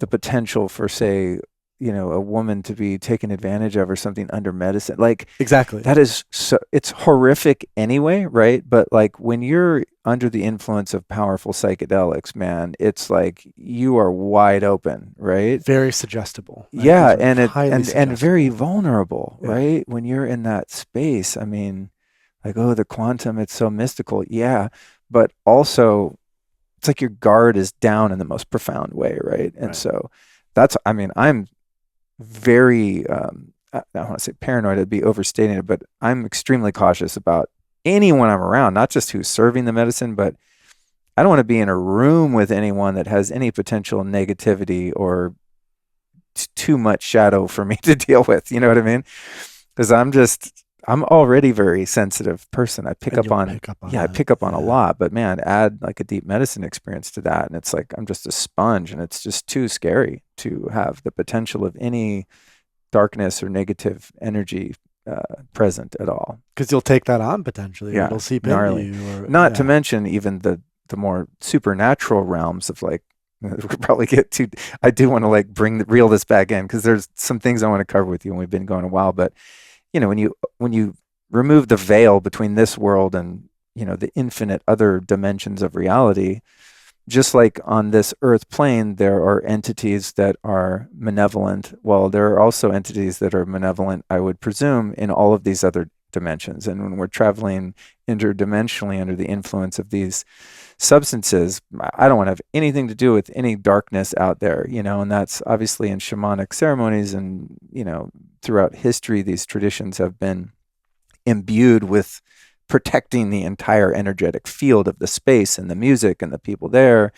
potential for, say, a woman to be taken advantage of or something under medicine. Like, exactly. That is so, it's horrific anyway, right? But like when you're under the influence of powerful psychedelics, man, it's like you are wide open, right? Very suggestible. Right? Yeah, and very vulnerable, yeah. Right? When you're in that space, like, oh, the quantum, it's so mystical. Yeah, but also it's like your guard is down in the most profound way, right? And right. So that's, I'm very, I don't want to say paranoid, it'd be overstating it, but I'm extremely cautious about anyone I'm around, not just who's serving the medicine, but I don't want to be in a room with anyone that has any potential negativity or too much shadow for me to deal with. You know what I mean? Because I'm already a very sensitive person. I pick up on a lot, but man, add like a deep medicine experience to that, and it's like I'm just a sponge, and it's just too scary to have the potential of any darkness or negative energy present at all. Because you'll take that on potentially. Yeah, it'll seep gnarly. into you. Not to mention even the more supernatural realms of like, we could probably get to. I do want to like reel this back in, because there's some things I want to cover with you, and we've been going a while, but. When you remove the veil between this world and, the infinite other dimensions of reality, just like on this earth plane, there are entities that are malevolent. Well, there are also entities that are malevolent, I would presume, in all of these other dimensions. And when we're traveling interdimensionally under the influence of these substances, I don't want to have anything to do with any darkness out there, and that's obviously in shamanic ceremonies and, throughout history, these traditions have been imbued with protecting the entire energetic field of the space and the music and the people there.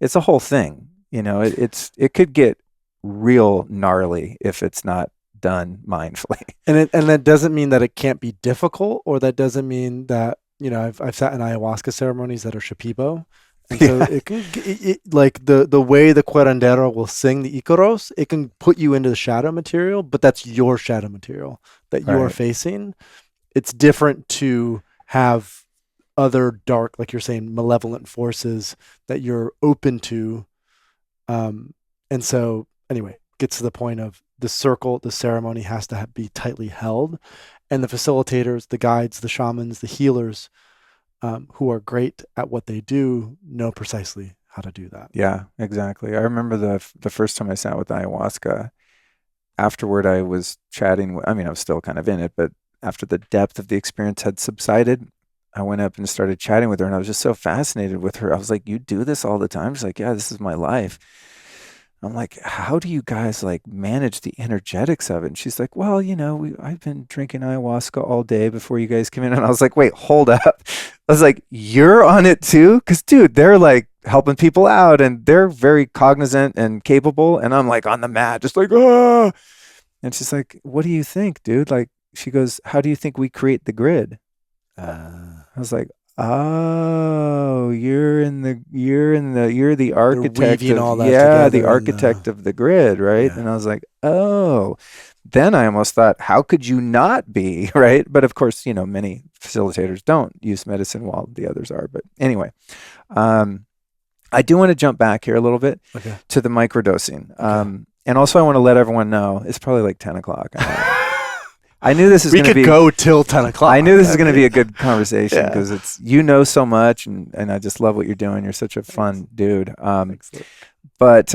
It's a whole thing, it could get real gnarly if it's not done mindfully. And that doesn't mean that it can't be difficult, or that doesn't mean that, I've sat in ayahuasca ceremonies that are Shipibo. And so it can, like the way the curandero will sing the Icaros, it can put you into the shadow material, but that's your shadow material that you are facing. It's different to have other dark, like you're saying, malevolent forces that you're open to. And so anyway, gets to the point of the circle, the ceremony has to be tightly held. And the facilitators, the guides, the shamans, the healers, who are great at what they do, know precisely how to do that. Yeah, exactly. I remember the first time I sat with ayahuasca. Afterward, I was chatting. I was still kind of in it, but after the depth of the experience had subsided, I went up and started chatting with her, and I was just so fascinated with her. I was like, "You do this all the time?" She's like, "Yeah, this is my life." I'm like, how do you guys like manage the energetics of it? And she's like, well, I've been drinking ayahuasca all day before you guys came in. And I was like, wait, hold up. I was like, you're on it too? Because dude, they're like helping people out and they're very cognizant and capable. And I'm like on the mat, just like, ah. And she's like, what do you think, dude? Like, she goes, how do you think we create the grid? Uh, I was like, oh, you're the architect weaving of, all that yeah, the together in the- architect of the grid, right? Yeah. And I was like, oh. Then I almost thought, how could you not be, right? But of course, many facilitators don't use medicine while the others are. But anyway, I do want to jump back here a little bit Okay. to the microdosing. And also I want to let everyone know, it's probably like 10 o'clock. I knew this is We going to could be go till 10 o'clock. I knew this is going to be a good conversation Yeah. because it's so much, and I just love what you're doing. You're such a fun dude. Excellent. But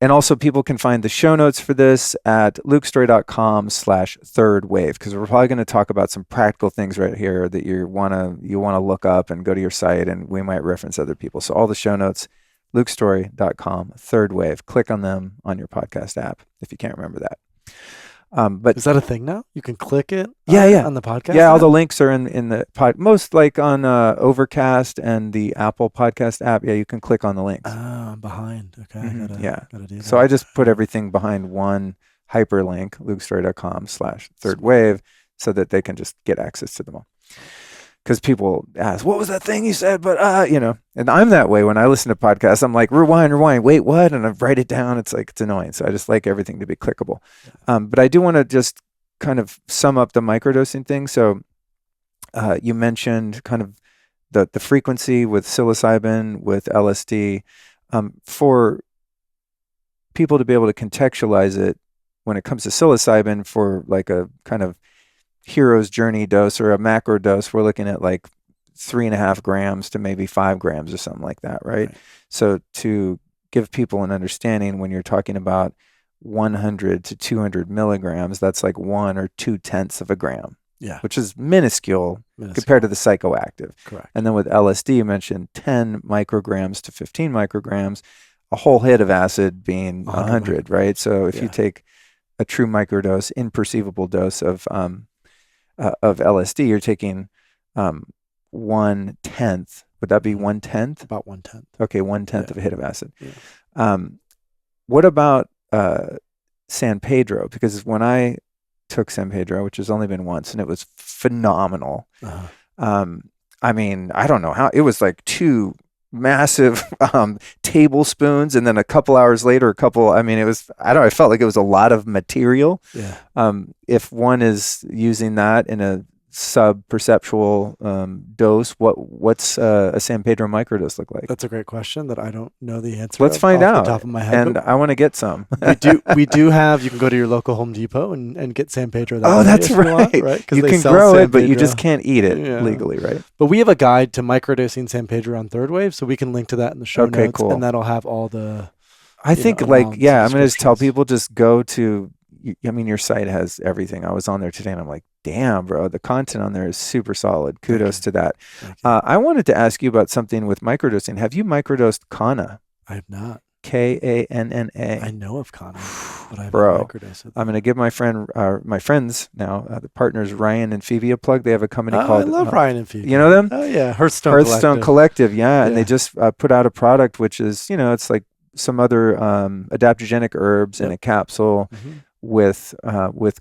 and also people can find the show notes for this at lukestory.com/third wave, because we're probably going to talk about some practical things right here that you want to look up and go to your site, and we might reference other people. So all the show notes, lukestory.com/third wave. Click on them on your podcast app if you can't remember that. But Is that a thing now? You can click it Yeah. on the podcast? yeah, all app? the links are in the pod, most like on Overcast and the Apple podcast app. Yeah, you can click on the links. Oh, I'm behind. Okay. Mhm. Gotta do that. So I just put everything behind one hyperlink, lukestory.com/third wave, so that they can just get access to them all. Because people ask, what was that thing you said? But, and I'm that way when I listen to podcasts. I'm like, rewind, wait, what? And I write it down. It's like, it's annoying. So I just like everything to be clickable. But I do want to just kind of sum up the microdosing thing. So you mentioned kind of the frequency with psilocybin, with LSD, for people to be able to contextualize it when it comes to psilocybin for like a kind of hero's journey dose or a macro dose. We're looking at like 3.5 grams to maybe 5 grams or something like that, right? So to give people an understanding, when you're talking about 100 to 200 milligrams, that's like 1 or 2/10 of a gram, which is minuscule compared to the psychoactive. Correct. And then with LSD, you mentioned 10 micrograms to 15 micrograms, a whole hit of acid being 100, right? So if you take a true microdose, imperceivable dose of LSD, you're taking 1/10. Would that be 1/10? About 1/10. Okay, 1/10 of a hit of acid. Yeah. What about San Pedro? Because when I took San Pedro, which has only been once, and it was phenomenal. I mean, I don't know how, it was like 2 massive tablespoons, and then a couple hours later, it was, I felt like it was a lot of material. If one is using that in a sub-perceptual dose, what's a San Pedro microdose look like? That's a great question that I don't know the answer. Let's find off out. the top of my head, and I want to get some. we do have. You can go to your local Home Depot and get San Pedro. Oh, that's right. Right? You can grow it, but you just can't eat it legally, right? But we have a guide to microdosing San Pedro on Third Wave, so we can link to that in the show notes, cool. and that'll have all the. I think I'm going to just tell people, just go to. I mean, your site has everything. I was on there today, and I'm like, damn, bro, the content on there is super solid. Kudos to that. I wanted to ask you about something with microdosing. Have you microdosed Kanna? I have not. Kanna. I know of Kanna, but I haven't Bro, microdosed it. I'm going to give my friends now, the partners Ryan and Phoebe, a plug. They have a company called. I love Ryan and Phoebe. You know them? Oh yeah, Hearthstone Collective. Yeah, and they just put out a product which is, it's like some other adaptogenic herbs in a capsule with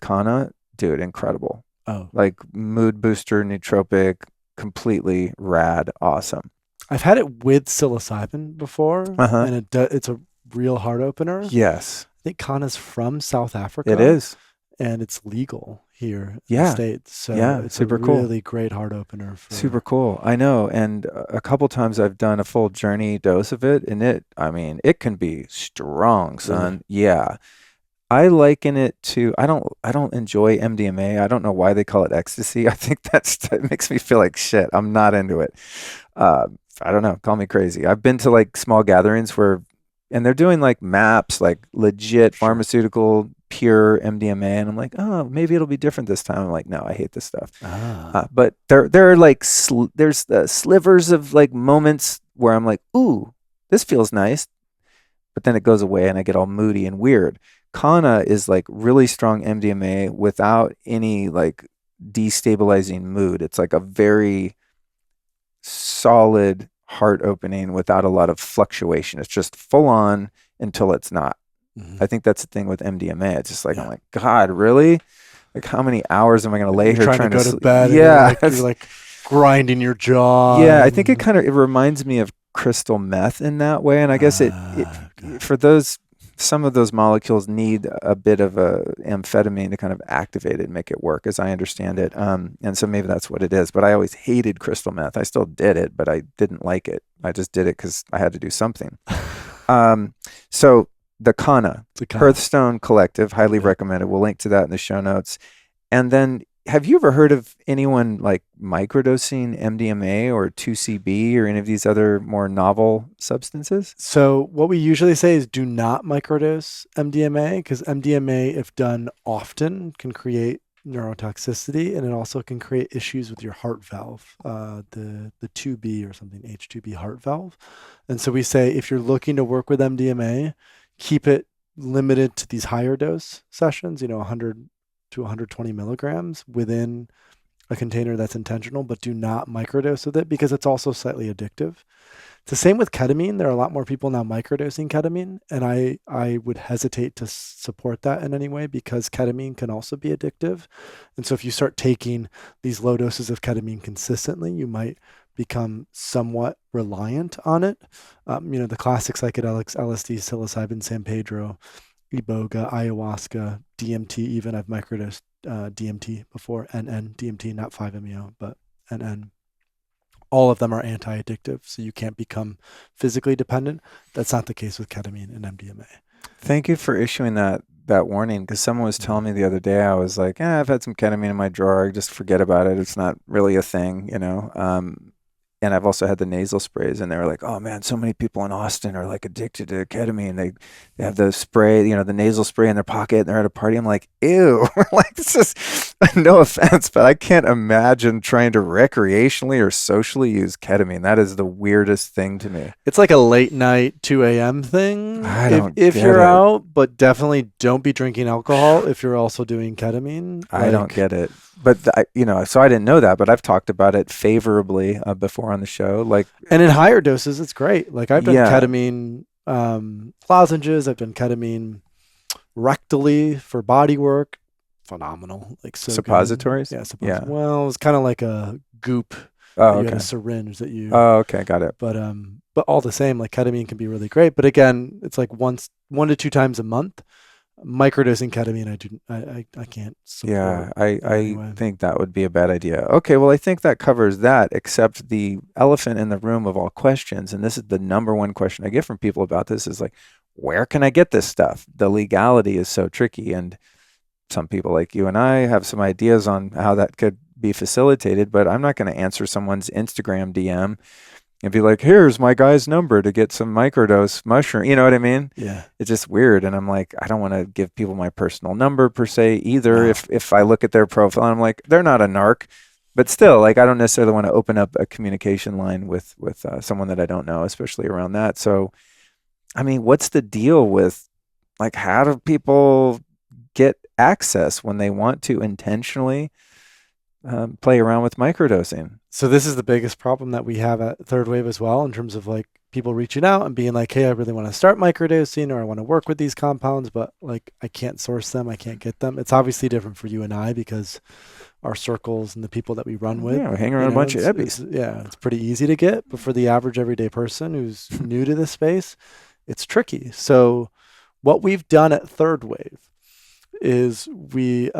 Kanna. Dude, incredible. Oh, like mood booster, nootropic, completely rad, awesome. I've had it with psilocybin before, and it's a real heart opener. Yes, I think Kanna's from South Africa. It is, and it's legal here in the States. So it's super a cool. Really great heart opener. Super cool. I know, and a couple times I've done a full journey dose of it, and it can be strong, son. Really? Yeah. I liken it to, I don't enjoy MDMA. I don't know why they call it ecstasy. I think that makes me feel like shit. I'm not into it. I don't know. Call me crazy. I've been to like small gatherings and they're doing like maps, like legit pharmaceutical, pure MDMA. And I'm like, oh, maybe it'll be different this time. I'm like, no, I hate this stuff. But there are like, there's slivers of like moments where I'm like, ooh, this feels nice. But then it goes away and I get all moody and weird. Kanna is like really strong MDMA without any like destabilizing mood. It's like a very solid heart opening without a lot of fluctuation. It's just full on until it's not. I think that's the thing with MDMA. It's just like, I'm like, God, really? like how many hours am I going to lay You're here trying trying to go to to bed. Yeah. And you're like grinding your jaw. Yeah, I think it reminds me of crystal meth in that way, and I guess Okay. for those, some of those molecules need a bit of a amphetamine to kind of activate it and make it work, as I understand it. And so maybe that's what it is. But I always hated crystal meth. I still did it, but I didn't like it. I just did it because I had to do something. So the Kana, It's a kind of- Hearthstone Collective, highly Yeah. recommended. We'll link to that in the show notes. And then, have you ever heard of anyone like microdosing MDMA or 2CB or any of these other more novel substances? So what we usually say is do not microdose MDMA, because MDMA, if done often, can create neurotoxicity, and it also can create issues with your heart valve, the 2B or something, H2B heart valve. And so we say if you're looking to work with MDMA, keep it limited to these higher dose sessions, 100 to 120 milligrams within a container that's intentional, but do not microdose with it because it's also slightly addictive. It's the same with ketamine. There are a lot more people now microdosing ketamine, and I would hesitate to support that in any way because ketamine can also be addictive. And so if you start taking these low doses of ketamine consistently, you might become somewhat reliant on it. The classic psychedelics, LSD, psilocybin, San Pedro, iboga, ayahuasca, DMT even. I've microdosed DMT before, NN, DMT, not 5-MeO, but NN. All of them are anti-addictive, so you can't become physically dependent. That's not the case with ketamine and MDMA. Thank you for issuing that warning, because someone was telling me the other day, I was like, I've had some ketamine in my drawer. Just forget about it. It's not really a thing, And I've also had the nasal sprays, and they were like, "Oh man, so many people in Austin are like addicted to ketamine. They have the spray, the nasal spray in their pocket, and they're at a party." I'm like, "Ew!" Like, this is no offense, but I can't imagine trying to recreationally or socially use ketamine. That is the weirdest thing to me. It's like a late night 2 a.m. thing I don't if get you're it. out, but definitely don't be drinking alcohol if you're also doing ketamine. I don't get it. But so I didn't know that, but I've talked about it favorably before on the show. Like, and in higher doses, it's great. Like I've done Yeah. ketamine lozenges. I've done ketamine rectally for body work. Phenomenal. Like so good. Suppositories? Yeah, Yeah. Well, it's kind of like a goop. Oh, You had okay. a syringe that you. Oh, okay, got it. But all the same, like ketamine can be really great. But again, it's like 1 to 2 times a month. Microdosing ketamine, I can't support. Yeah, anyway. I think that would be a bad idea. Okay, well, I think that covers that, except the elephant in the room of all questions, and this is the number one question I get from people about this is like, where can I get this stuff? The legality is so tricky, and some people like you and I have some ideas on how that could be facilitated, but I'm not going to answer someone's Instagram DM and be like, here's my guy's number to get some microdose mushroom. You know what I mean? Yeah. It's just weird. And I'm like, I don't want to give people my personal number per se either. No. If I look at their profile, I'm like, they're not a narc. But still, like, I don't necessarily want to open up a communication line with someone that I don't know, especially around that. So, I mean, what's the deal with, like, how do people get access when they want to intentionally play around with microdosing? So this is the biggest problem that we have at Third Wave as well, in terms of like people reaching out and being like, hey, I really want to start microdosing, or I want to work with these compounds, but like I can't source them, I can't get them. It's obviously different for you and I because our circles and the people that we run with. Yeah, we hang around a bunch of ebbies. It's pretty easy to get, but for the average everyday person who's new to this space, it's tricky. So what we've done at Third Wave is we're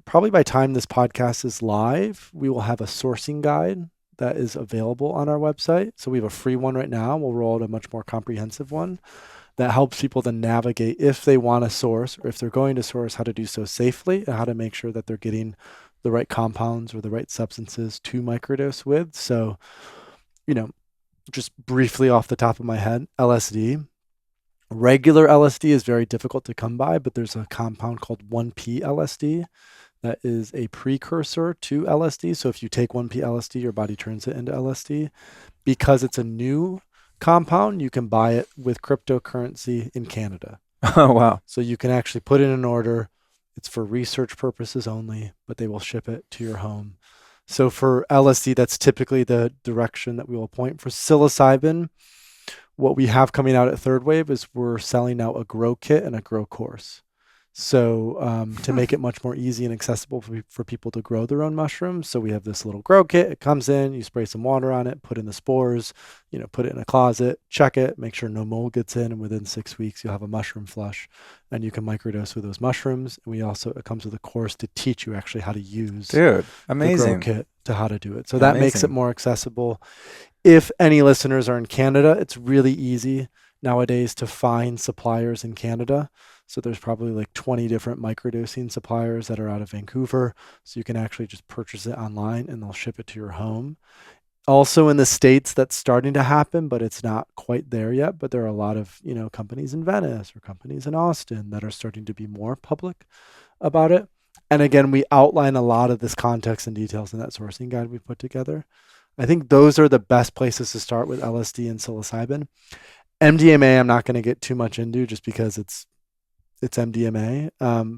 probably, by the time this podcast is live, we will have a sourcing guide that is available on our website. So we have a free one right now. We'll roll out a much more comprehensive one that helps people to navigate if they want to source, or if they're going to source, how to do so safely and how to make sure that they're getting the right compounds or the right substances to microdose with. So, just briefly off the top of my head, LSD. Regular LSD is very difficult to come by, but there's a compound called 1P LSD that is a precursor to LSD. So if you take 1P LSD, your body turns it into LSD. Because it's a new compound, you can buy it with cryptocurrency in Canada. Oh, wow. So you can actually put in an order. It's for research purposes only, but they will ship it to your home. So for LSD, that's typically the direction that we will point. For psilocybin, what we have coming out at Third Wave is we're selling out a grow kit and a grow course. So to make it much more easy and accessible for people to grow their own mushrooms. So we have this little grow kit. It comes in, you spray some water on it, put in the spores, put it in a closet, check it, make sure no mold gets in. And within 6 weeks, you'll have a mushroom flush and you can microdose with those mushrooms. And it comes with a course to teach you actually how to use Dude, amazing. the grow kit to how to do it. So that makes it Amazing. more accessible. If any listeners are in Canada, it's really easy nowadays to find suppliers in Canada. So there's probably like 20 different microdosing suppliers that are out of Vancouver. So you can actually just purchase it online and they'll ship it to your home. Also in the States, that's starting to happen, but it's not quite there yet. But there are a lot of, companies in Venice or companies in Austin that are starting to be more public about it. And again, we outline a lot of this context and details in that sourcing guide we put together. I think those are the best places to start with LSD and psilocybin. MDMA, I'm not going to get too much into just because it's MDMA.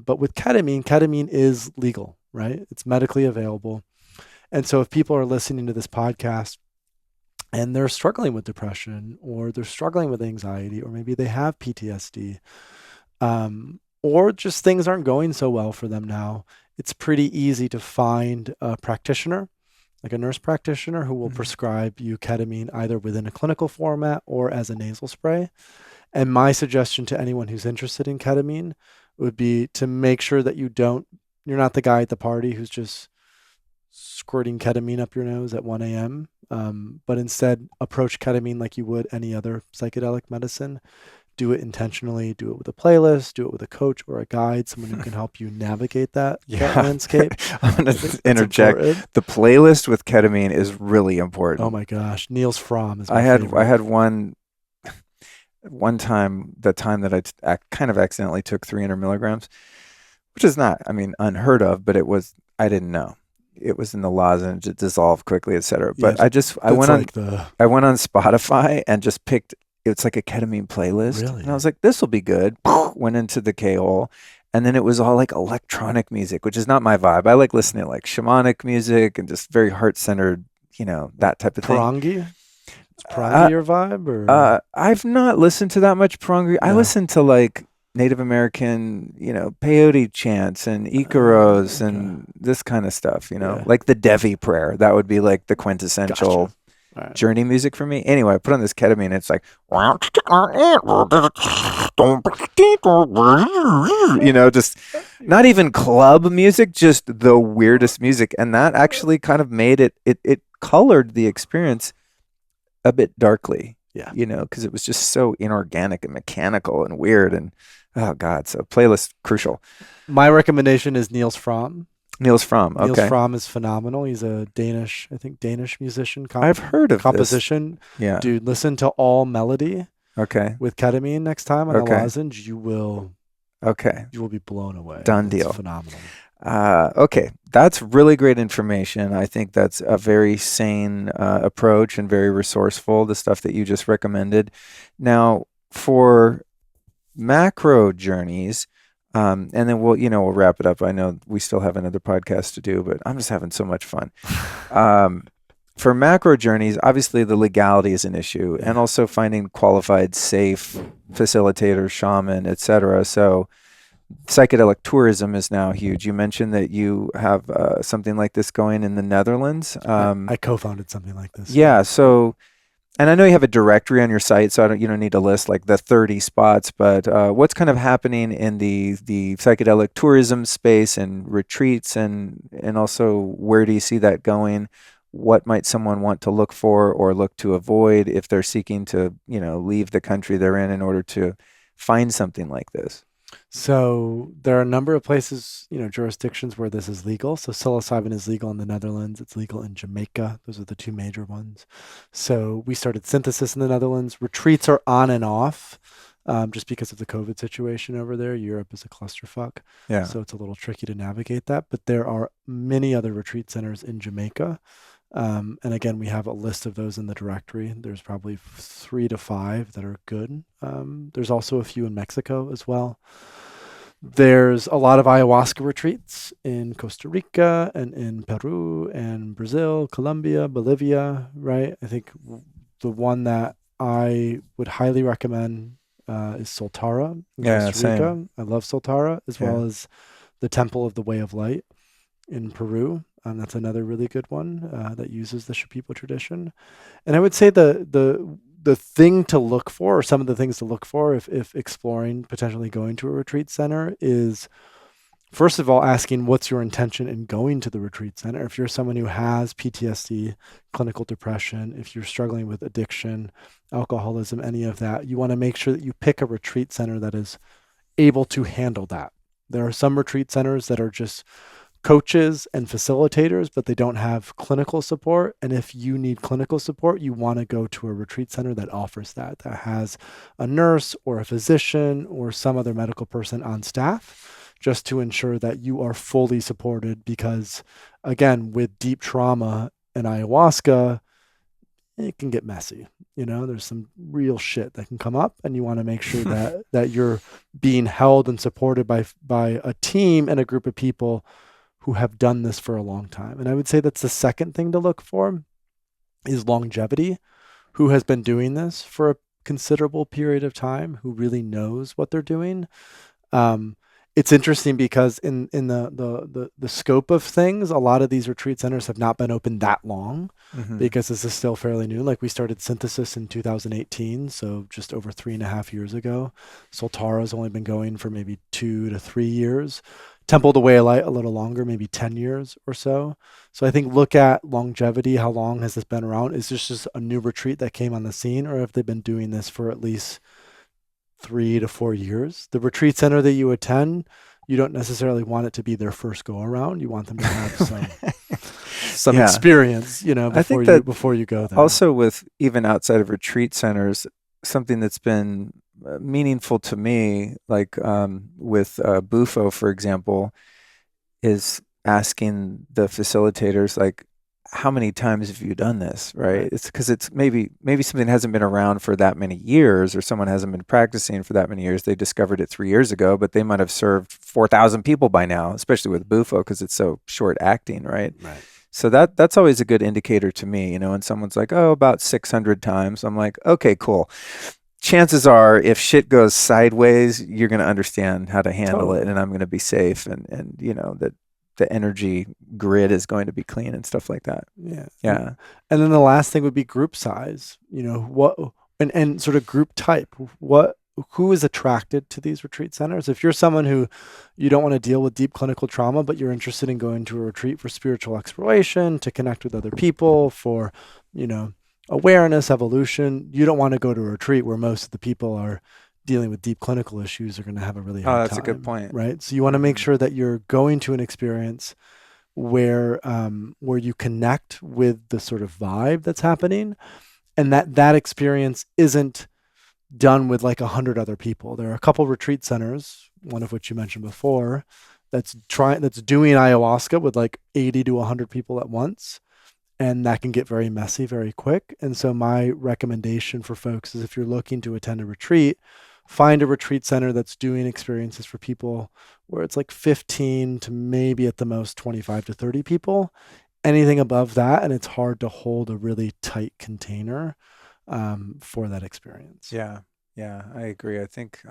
But with ketamine is legal, right? It's medically available. And so if people are listening to this podcast and they're struggling with depression or they're struggling with anxiety or maybe they have PTSD or just things aren't going so well for them now, it's pretty easy to find a practitioner, like a nurse practitioner who will prescribe you ketamine either within a clinical format or as a nasal spray. And my suggestion to anyone who's interested in ketamine would be to make sure that you're not the guy at the party who's just squirting ketamine up your nose at 1 a.m., but instead approach ketamine like you would any other psychedelic medicine. Do it intentionally, do it with a playlist, do it with a coach or a guide, someone who can help you navigate that landscape. I'm going to interject. The playlist with ketamine is really important. Oh my gosh. Niels Fromm is my I favorite. had one time, the time that I kind of accidentally took 300 milligrams, which is not, unheard of, but I didn't know. It was in the lozenge, it dissolved quickly, etc. But I went on Spotify and just picked, it's like a ketamine playlist. Really? And I was like, this will be good. Went into the K-hole. And then it was all like electronic music, which is not my vibe. I like listening to like shamanic music and just very heart-centered, that type of thing. Parangi? Is Parangi your vibe? Or? I've not listened to that much Parangi. I listen to like Native American, peyote chants and Icaros and this kind of stuff, like the Devi prayer. That would be like the quintessential journey music for me. Anyway, I put on this ketamine. It's like, just not even club music, just the weirdest music. And that actually kind of made it colored the experience a bit darkly. Yeah. Because it was just so inorganic and mechanical and weird. And oh God, so playlist crucial. My recommendation is Niels Fromm. Niels Fromm. Okay. Niels Fromm is phenomenal. He's a Danish musician. I've heard of composition. This. Yeah. Dude, listen to All Melody. Okay. With ketamine next time on the lozenge, you will be blown away. Done deal. It's phenomenal. Okay. That's really great information. I think that's a very sane approach and very resourceful, the stuff that you just recommended. Now, for macro journeys, and then we'll wrap it up. I know we still have another podcast to do, but I'm just having so much fun. For macro journeys, obviously the legality is an issue, and also finding qualified, safe facilitator, shaman, etc. So psychedelic tourism is now huge. You mentioned that you have something like this going in the Netherlands. I co-founded something like this. Yeah. So, and I know you have a directory on your site, so you don't need to list like the 30 spots, but what's kind of happening in the psychedelic tourism space and retreats, and also where do you see that going? What might someone want to look for or look to avoid if they're seeking to, leave the country they're in order to find something like this? So there are a number of places, jurisdictions where this is legal. So psilocybin is legal in the Netherlands. It's legal in Jamaica. Those are the two major ones. So we started synthesis in the Netherlands. Retreats are on and off just because of the COVID situation over there. Europe is a clusterfuck. Yeah. So it's a little tricky to navigate that. But there are many other retreat centers in Jamaica. And again, we have a list of those in the directory. There's probably 3 to 5 that are good. There's also a few in Mexico as well. There's a lot of ayahuasca retreats in Costa Rica and in Peru and Brazil, Colombia, Bolivia, right? I think the one that I would highly recommend is Soltara in Yeah, Costa Rica. same. I love Soltara, as Yeah. well as the Temple of the Way of Light in Peru. That's another really good one that uses the Shipibo tradition. And I would say the thing to look for, or some of the things to look for if exploring potentially going to a retreat center, is first of all asking what's your intention in going to the retreat center. If you're someone who has PTSD, clinical depression, if you're struggling with addiction, alcoholism, any of that, you want to make sure that you pick a retreat center that is able to handle that. There are some retreat centers that are just coaches and facilitators, but they don't have clinical support. And if you need clinical support, you want to go to a retreat center that offers that has a nurse or a physician or some other medical person on staff, just to ensure that you are fully supported. Because again, with deep trauma and ayahuasca, it can get messy. There's some real shit that can come up, and you want to make sure that you're being held and supported by a team and a group of people who have done this for a long time. And I would say that's the second thing to look for is longevity. Who has been doing this for a considerable period of time, who really knows what they're doing. It's interesting because in the scope of things, a lot of these retreat centers have not been open that long because this is still fairly new. Like we started Synthesis in 2018, so just over 3.5 years ago. Soltara's only been going for maybe 2 to 3 years. Temple of the Way of Light a little longer, maybe 10 years or so. So I think look at longevity. How long has this been around? Is this just a new retreat that came on the scene, or have they been doing this for at least 3 to 4 years? The retreat center that you attend, you don't necessarily want it to be their first go around. You want them to have some Yeah. experience, I think that before you go there. Also, with even outside of retreat centers, something that's been meaningful to me, like with Bufo, for example, is asking the facilitators, like, how many times have you done this, right? It's because it's maybe something hasn't been around for that many years, or someone hasn't been practicing for that many years. They discovered it 3 years ago, but they might have served 4,000 people by now, especially with Bufo because it's so short acting, right? Right. So that's always a good indicator to me, when someone's like, oh, about 600 times, I'm like, okay, cool. Chances are, if shit goes sideways, you're going to understand how to handle it, and I'm going to be safe, and that the energy grid is going to be clean and stuff like that. Yeah. And then the last thing would be group size. What and sort of group type. Who is attracted to these retreat centers? If you're someone who you don't want to deal with deep clinical trauma, but you're interested in going to a retreat for spiritual exploration, to connect with other people, for awareness, evolution, you don't want to go to a retreat where most of the people are dealing with deep clinical issues, are going to have a really hard time. Oh, that's a good point. Right? So you want to make sure that you're going to an experience where you connect with the sort of vibe that's happening, and that experience isn't done with like 100 other people. There are a couple retreat centers, one of which you mentioned before, that's doing ayahuasca with like 80 to 100 people at once. And that can get very messy very quick. And so my recommendation for folks is, if you're looking to attend a retreat, find a retreat center that's doing experiences for people where it's like 15 to maybe at the most 25 to 30 people. Anything above that, and it's hard to hold a really tight container for that experience. Yeah, I agree. I think,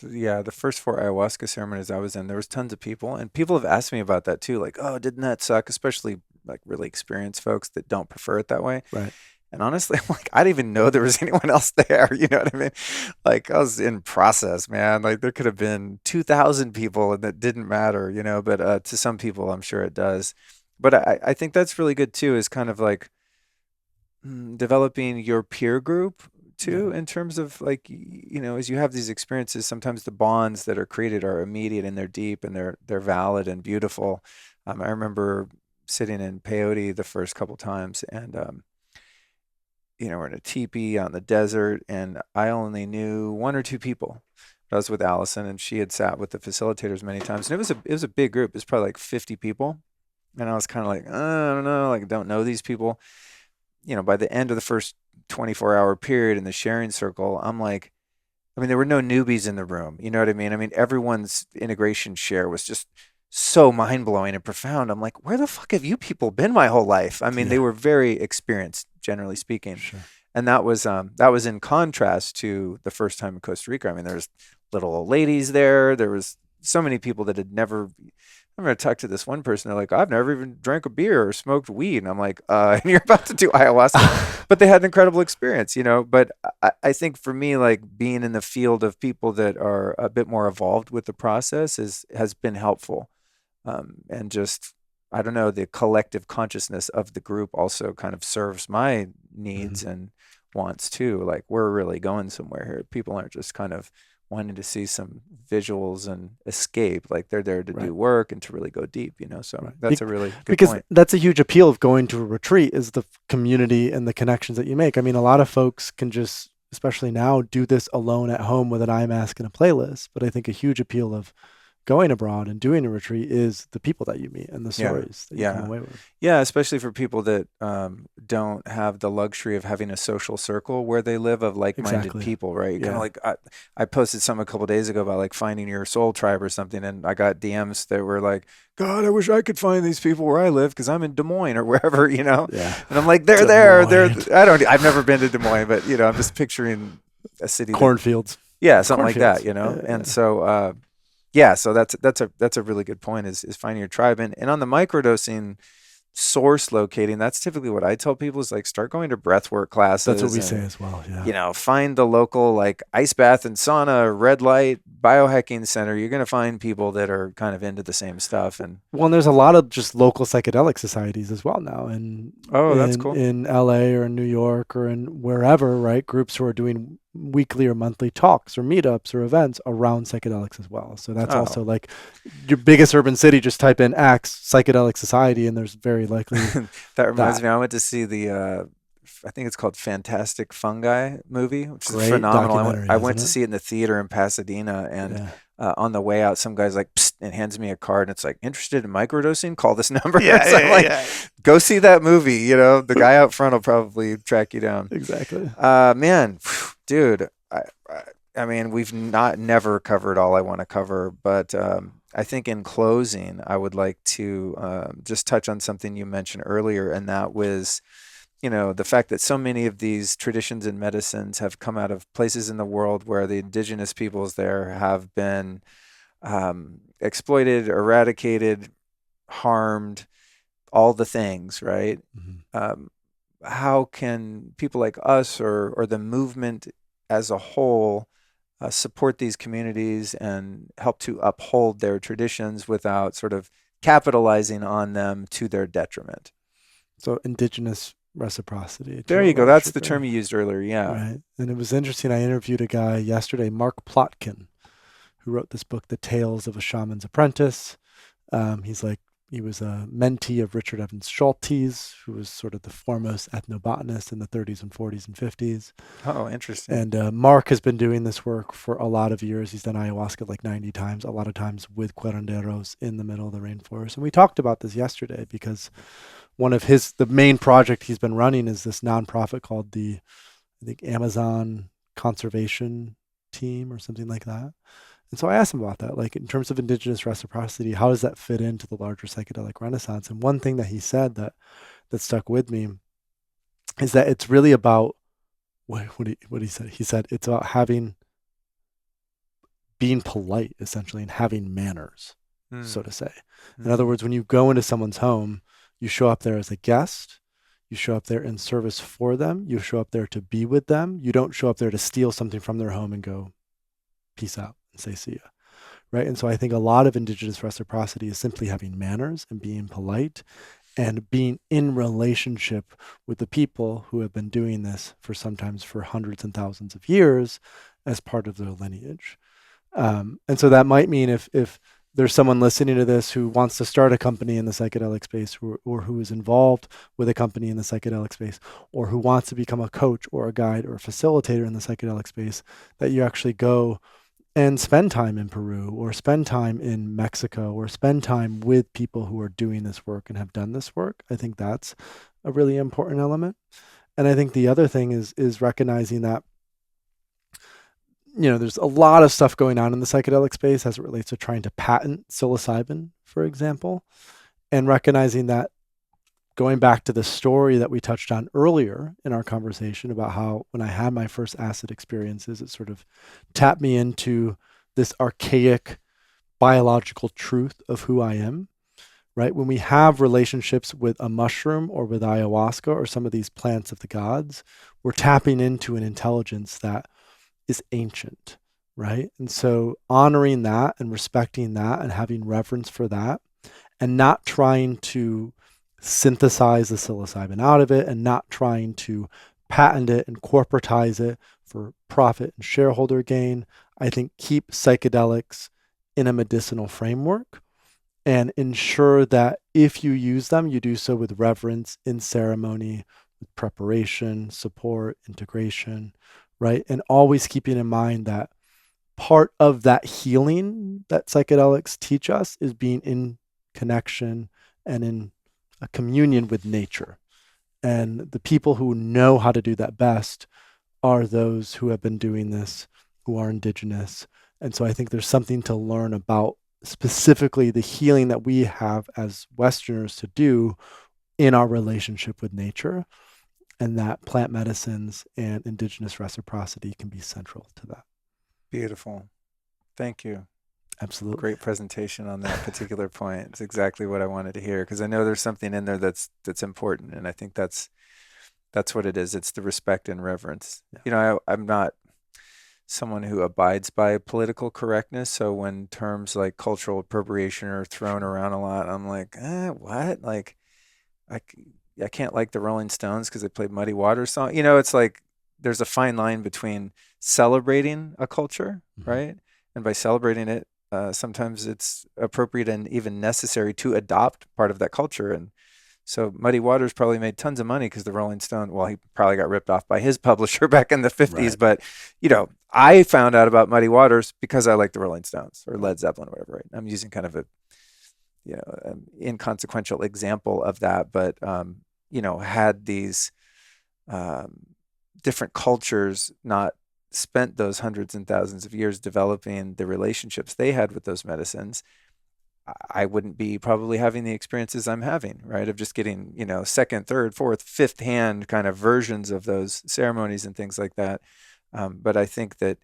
the first 4 ayahuasca ceremonies I was in, there was tons of people, and people have asked me about that too. Like, oh, didn't that suck? Especially like really experienced folks that don't prefer it that way. Right. And honestly, I'm like, I didn't even know there was anyone else there. You know what I mean? Like, I was in process, man. Like, there could have been 2,000 people and that didn't matter, but to some people, I'm sure it does. But I think that's really good too, is kind of like developing your peer group too, in terms of like, as you have these experiences, sometimes the bonds that are created are immediate and they're deep and they're valid and beautiful. I remember sitting in peyote the first couple times, and we're in a teepee out in the desert, and I only knew 1 or 2 people. I was with Allison, and she had sat with the facilitators many times, and it was a big group. It was probably like 50 people, and I was kind of like, I don't know, like I don't know these people. By the end of the first 24-hour period in the sharing circle, I'm like, there were no newbies in the room. You know what I mean? Everyone's integration share was just so mind-blowing and profound. I'm like, where the fuck have you people been my whole life? They were very experienced, generally speaking. Sure. And that was in contrast to the first time in Costa Rica. I mean, there's little old ladies there. There was so many people that had never. I'm going to talk to this one person. They're like, I've never even drank a beer or smoked weed. And I'm like, and you're about to do ayahuasca. But they had an incredible experience, you know. But I think for me, like being in the field of people that are a bit more evolved with the process has been helpful. And just, I don't know, the collective consciousness of the group also kind of serves my needs and wants too. Like we're really going somewhere here. People aren't just kind of wanting to see some visuals and escape. Like they're there to do work and to really go deep, you know. So that's a really good because point. that's a huge appeal of going to a retreat is the community and the connections that you make. I mean, a lot of folks can just, especially now, do this alone at home with an eye mask and a playlist. But I think a huge appeal of going abroad and doing a retreat is the people that you meet and the stories that you come away with. Yeah, especially for people that don't have the luxury of having a social circle where they live of like-minded people, right? Kind of like I posted something a couple days ago about like finding your soul tribe or something, and I got DMs that were like, God, I wish I could find these people where I live because I'm in Des Moines or wherever, you know? Yeah. And I'm like, they're there. I've never been to Des Moines, but, you know, I'm just picturing a city. Cornfields. Something like that, you know? And so... so that's a really good point is finding your tribe. And on the microdosing source locating, that's typically what I tell people is like start going to breathwork classes. That's what we say as well. Yeah. You know, find the local like ice bath and sauna, red light, biohacking center. You're going to find people that are kind of into the same stuff. And there's a lot of just local psychedelic societies as well now. And that's cool. In LA or in New York or in wherever, right? Groups who are doing weekly or monthly talks or meetups or events around psychedelics as well. So that's also like your biggest urban city, just type in Axe Psychedelic Society and there's very likely that reminds me, I went to see the I think it's called Fantastic Fungi movie, which is phenomenal. I went to see it in the theater in Pasadena, and on the way out, some guy's like, psst, and hands me a card, and it's like, interested in microdosing? Call this number. Go see that movie. You know, the guy out front will probably track you down. Exactly. Man, dude, I mean, we've never covered all I want to cover, but I think in closing, I would like to just touch on something you mentioned earlier, and that was, you know, the fact that so many of these traditions and medicines have come out of places in the world where the indigenous peoples there have been exploited, eradicated, harmed, all the things, right? Mm-hmm. How can people like us or the movement as a whole support these communities and help to uphold their traditions without sort of capitalizing on them to their detriment? So indigenous reciprocity. There you go. That's the term you used earlier. Yeah. Right. And it was interesting. I interviewed a guy yesterday, Mark Plotkin, who wrote this book, The Tales of a Shaman's Apprentice. He was a mentee of Richard Evans Schultes, who was sort of the foremost ethnobotanist in the 30s and 40s and 50s. Oh, interesting. And Mark has been doing this work for a lot of years. He's done ayahuasca like 90 times, a lot of times with curanderos in the middle of the rainforest. And we talked about this yesterday because one of the main project he's been running is this nonprofit called the, I think, Amazon Conservation Team or something like that. And so I asked him about that, like in terms of indigenous reciprocity, how does that fit into the larger psychedelic renaissance? And one thing that he said that stuck with me is that it's really about what he said. He said it's about being polite essentially and having manners, so to say. In other words, when you go into someone's home, you show up there as a guest. You show up there in service for them. You show up there to be with them. You don't show up there to steal something from their home and go, peace out and say, see ya. Right. And so I think a lot of indigenous reciprocity is simply having manners and being polite and being in relationship with the people who have been doing this sometimes for hundreds and thousands of years as part of their lineage. And so that might mean if there's someone listening to this who wants to start a company in the psychedelic space or who is involved with a company in the psychedelic space or who wants to become a coach or a guide or a facilitator in the psychedelic space, that you actually go and spend time in Peru or spend time in Mexico or spend time with people who are doing this work and have done this work. I think that's a really important element. And I think the other thing is recognizing that, you know, there's a lot of stuff going on in the psychedelic space as it relates to trying to patent psilocybin, for example, and recognizing that going back to the story that we touched on earlier in our conversation about how when I had my first acid experiences, it sort of tapped me into this archaic biological truth of who I am, right? When we have relationships with a mushroom or with ayahuasca or some of these plants of the gods, we're tapping into an intelligence that is ancient, right? And so honoring that and respecting that and having reverence for that and not trying to synthesize the psilocybin out of it and not trying to patent it and corporatize it for profit and shareholder gain, I think keep psychedelics in a medicinal framework and ensure that if you use them, you do so with reverence in ceremony, with preparation, support, integration, right? And always keeping in mind that part of that healing that psychedelics teach us is being in connection and in a communion with nature. And the people who know how to do that best are those who have been doing this, who are indigenous. And so I think there's something to learn about specifically the healing that we have as Westerners to do in our relationship with nature, and that plant medicines and indigenous reciprocity can be central to that. Beautiful. Thank you. Absolutely. Great presentation on that particular point. It's exactly what I wanted to hear, because I know there's something in there that's important, and I think that's what it is. It's the respect and reverence. Yeah. I'm not someone who abides by political correctness, so when terms like cultural appropriation are thrown around a lot, I'm like, what? Like, I can't like the Rolling Stones because they played Muddy Waters song. It's like there's a fine line between celebrating a culture, right? And by celebrating it, sometimes it's appropriate and even necessary to adopt part of that culture. And so Muddy Waters probably made tons of money because the Rolling Stone, well, he probably got ripped off by his publisher back in the 50s. Right. But, I found out about Muddy Waters because I like the Rolling Stones or Led Zeppelin or whatever, right? I'm using kind of a, inconsequential example of that. But, had these different cultures not spent those hundreds and thousands of years developing the relationships they had with those medicines, I wouldn't be probably having the experiences I'm having, right? Of just getting, second, third, fourth, fifth hand kind of versions of those ceremonies and things like that. But I think that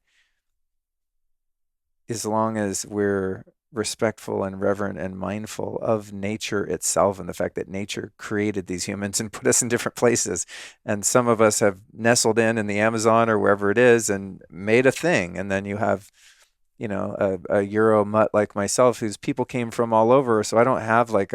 as long as we're respectful and reverent and mindful of nature itself and the fact that nature created these humans and put us in different places, and some of us have nestled in the Amazon or wherever it is and made a thing, and then you have a Euro mutt like myself whose people came from all over, so I don't have like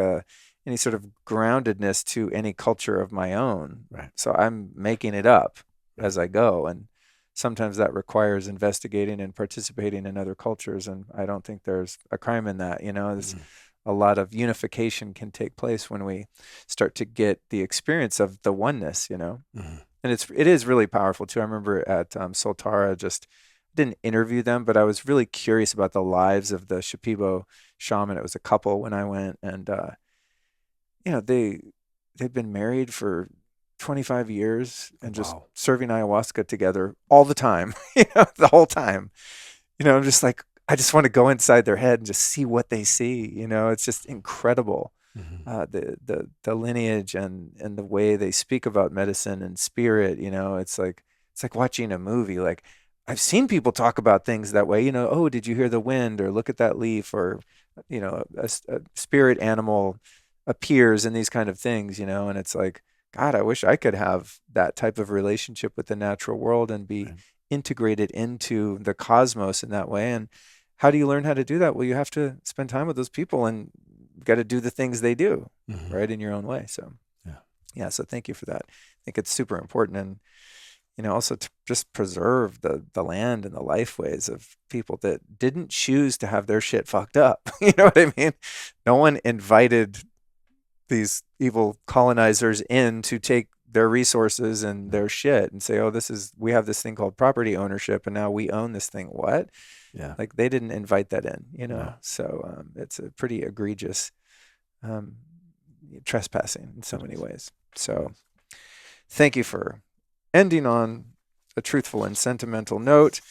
any sort of groundedness to any culture of my own. Right. So I'm making it up as I go, and sometimes that requires investigating and participating in other cultures, and I don't think there's a crime in that. There's a lot of unification can take place when we start to get the experience of the oneness, and it is really powerful too. I remember at Soltara, just didn't interview them, but I was really curious about the lives of the Shipibo shaman. It was a couple when I went, and they'd been married for 25 years and just serving ayahuasca together all the time, the whole time. I'm just like, I just want to go inside their head and just see what they see. It's just incredible. The lineage and the way they speak about medicine and spirit, it's like watching a movie. Like, I've seen people talk about things that way, oh, did you hear the wind, or look at that leaf, or, a spirit animal appears in these kind of things, and it's like, God, I wish I could have that type of relationship with the natural world and be integrated into the cosmos in that way. And how do you learn how to do that? Well, you have to spend time with those people and got to do the things they do, right, in your own way. So, so thank you for that. I think it's super important. And, also to just preserve the land and the life ways of people that didn't choose to have their shit fucked up. You know what I mean? No one invited these evil colonizers in to take their resources and their shit and say, oh, we have this thing called property ownership and now we own this thing. What? Yeah. Like, they didn't invite that in, No. So it's a pretty egregious trespassing in so many ways. So thank you for ending on a truthful and sentimental note.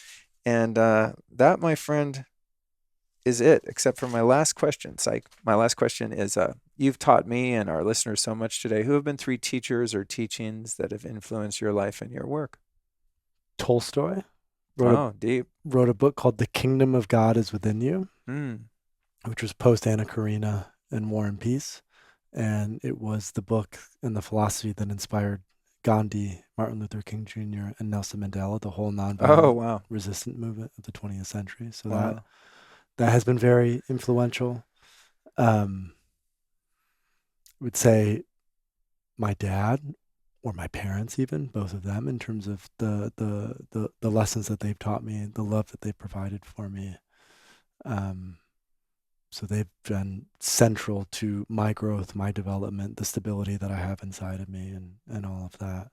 And that, my friend, is it, except for my last question. Psych. My last question is, you've taught me and our listeners so much today. Who have been 3 teachers or teachings that have influenced your life and your work? Tolstoy Deep. wrote a book called The Kingdom of God is Within You, which was post Anna Karenina and War and Peace. And it was the book and the philosophy that inspired Gandhi, Martin Luther King Jr., and Nelson Mandela, the whole nonviolent resistant movement of the 20th century. So that has been very influential. I would say my dad or my parents, even both of them, in terms of the lessons that they've taught me, the love that they've provided for me. So they've been central to my growth, my development, the stability that I have inside of me, and all of that.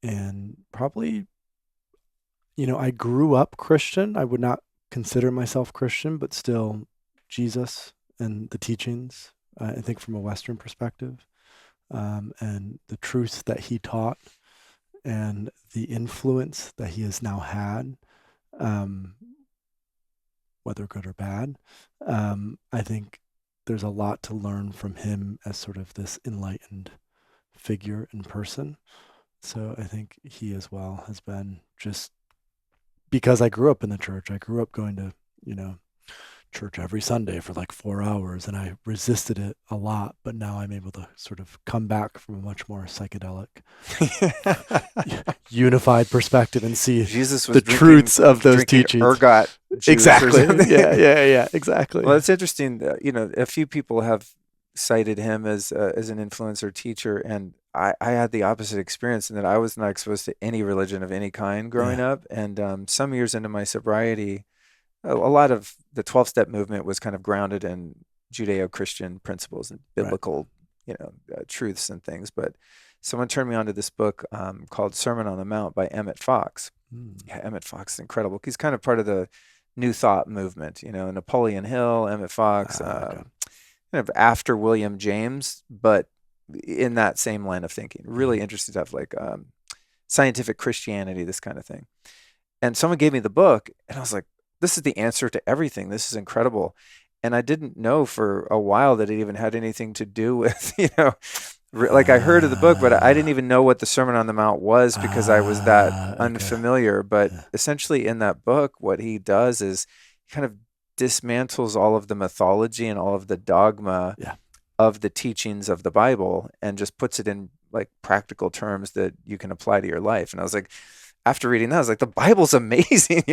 And probably, I grew up Christian. I would not consider myself Christian, but still Jesus and the teachings, I think from a Western perspective, and the truth that he taught and the influence that he has now had, whether good or bad. I think there's a lot to learn from him as sort of this enlightened figure and person. So I think he as well has been, just because I grew up in the church. I grew up going to, church every Sunday for like 4 hours, and I resisted it a lot, but now I'm able to sort of come back from a much more psychedelic, unified perspective and see Jesus was the truths of those teachings. Ergot juice exactly. Yeah, exactly. Well, it's interesting. A few people have cited him as an influencer teacher, and I had the opposite experience in that I was not exposed to any religion of any kind growing up. And some years into my sobriety, a lot of the 12-step movement was kind of grounded in Judeo-Christian principles and biblical, truths and things. But someone turned me on to this book called Sermon on the Mount by Emmett Fox. Yeah, Emmett Fox is incredible. He's kind of part of the New Thought movement, Napoleon Hill, Emmett Fox, kind of after William James, but in that same line of thinking. Really interesting stuff, like scientific Christianity, this kind of thing. And someone gave me the book, and I was like, this is the answer to everything. This is incredible. And I didn't know for a while that it even had anything to do with, like I heard of the book, but I didn't even know what the Sermon on the Mount was because I was that unfamiliar. But essentially in that book, what he does is he kind of dismantles all of the mythology and all of the dogma of the teachings of the Bible and just puts it in like practical terms that you can apply to your life. And I was like, after reading that, I was like, the Bible's amazing,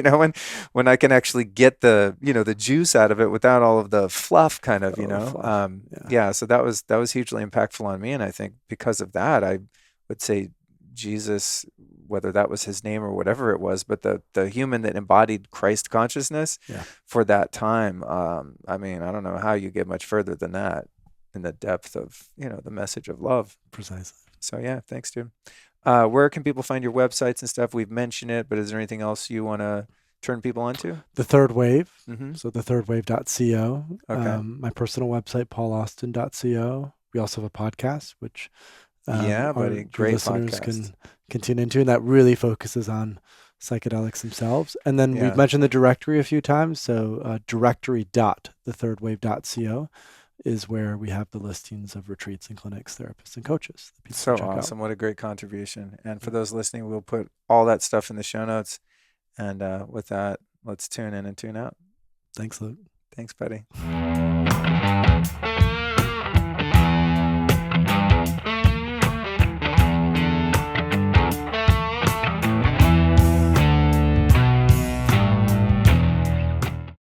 when I can actually get the, the juice out of it without all of the fluff kind of, So that was hugely impactful on me. And I think because of that, I would say Jesus, whether that was his name or whatever it was, but the human that embodied Christ consciousness for that time. I don't know how you get much further than that in the depth of, the message of love. Precisely. So yeah, thanks, dude. Where can people find your websites and stuff? We've mentioned it, but is there anything else you want to turn people onto? The Third Wave. Mm-hmm. So thethirdwave.co. Okay. My personal website, paulaustin.co. We also have a podcast, which buddy, great listeners podcast. can tune into, and that really focuses on psychedelics themselves. And then we've mentioned the directory a few times. So directory.thethirdwave.co is where we have the listings of retreats and clinics, therapists and coaches. So awesome. What a great contribution. And for those listening, we'll put all that stuff in the show notes. And with that, let's tune in and tune out. Thanks, Luke. Thanks, buddy.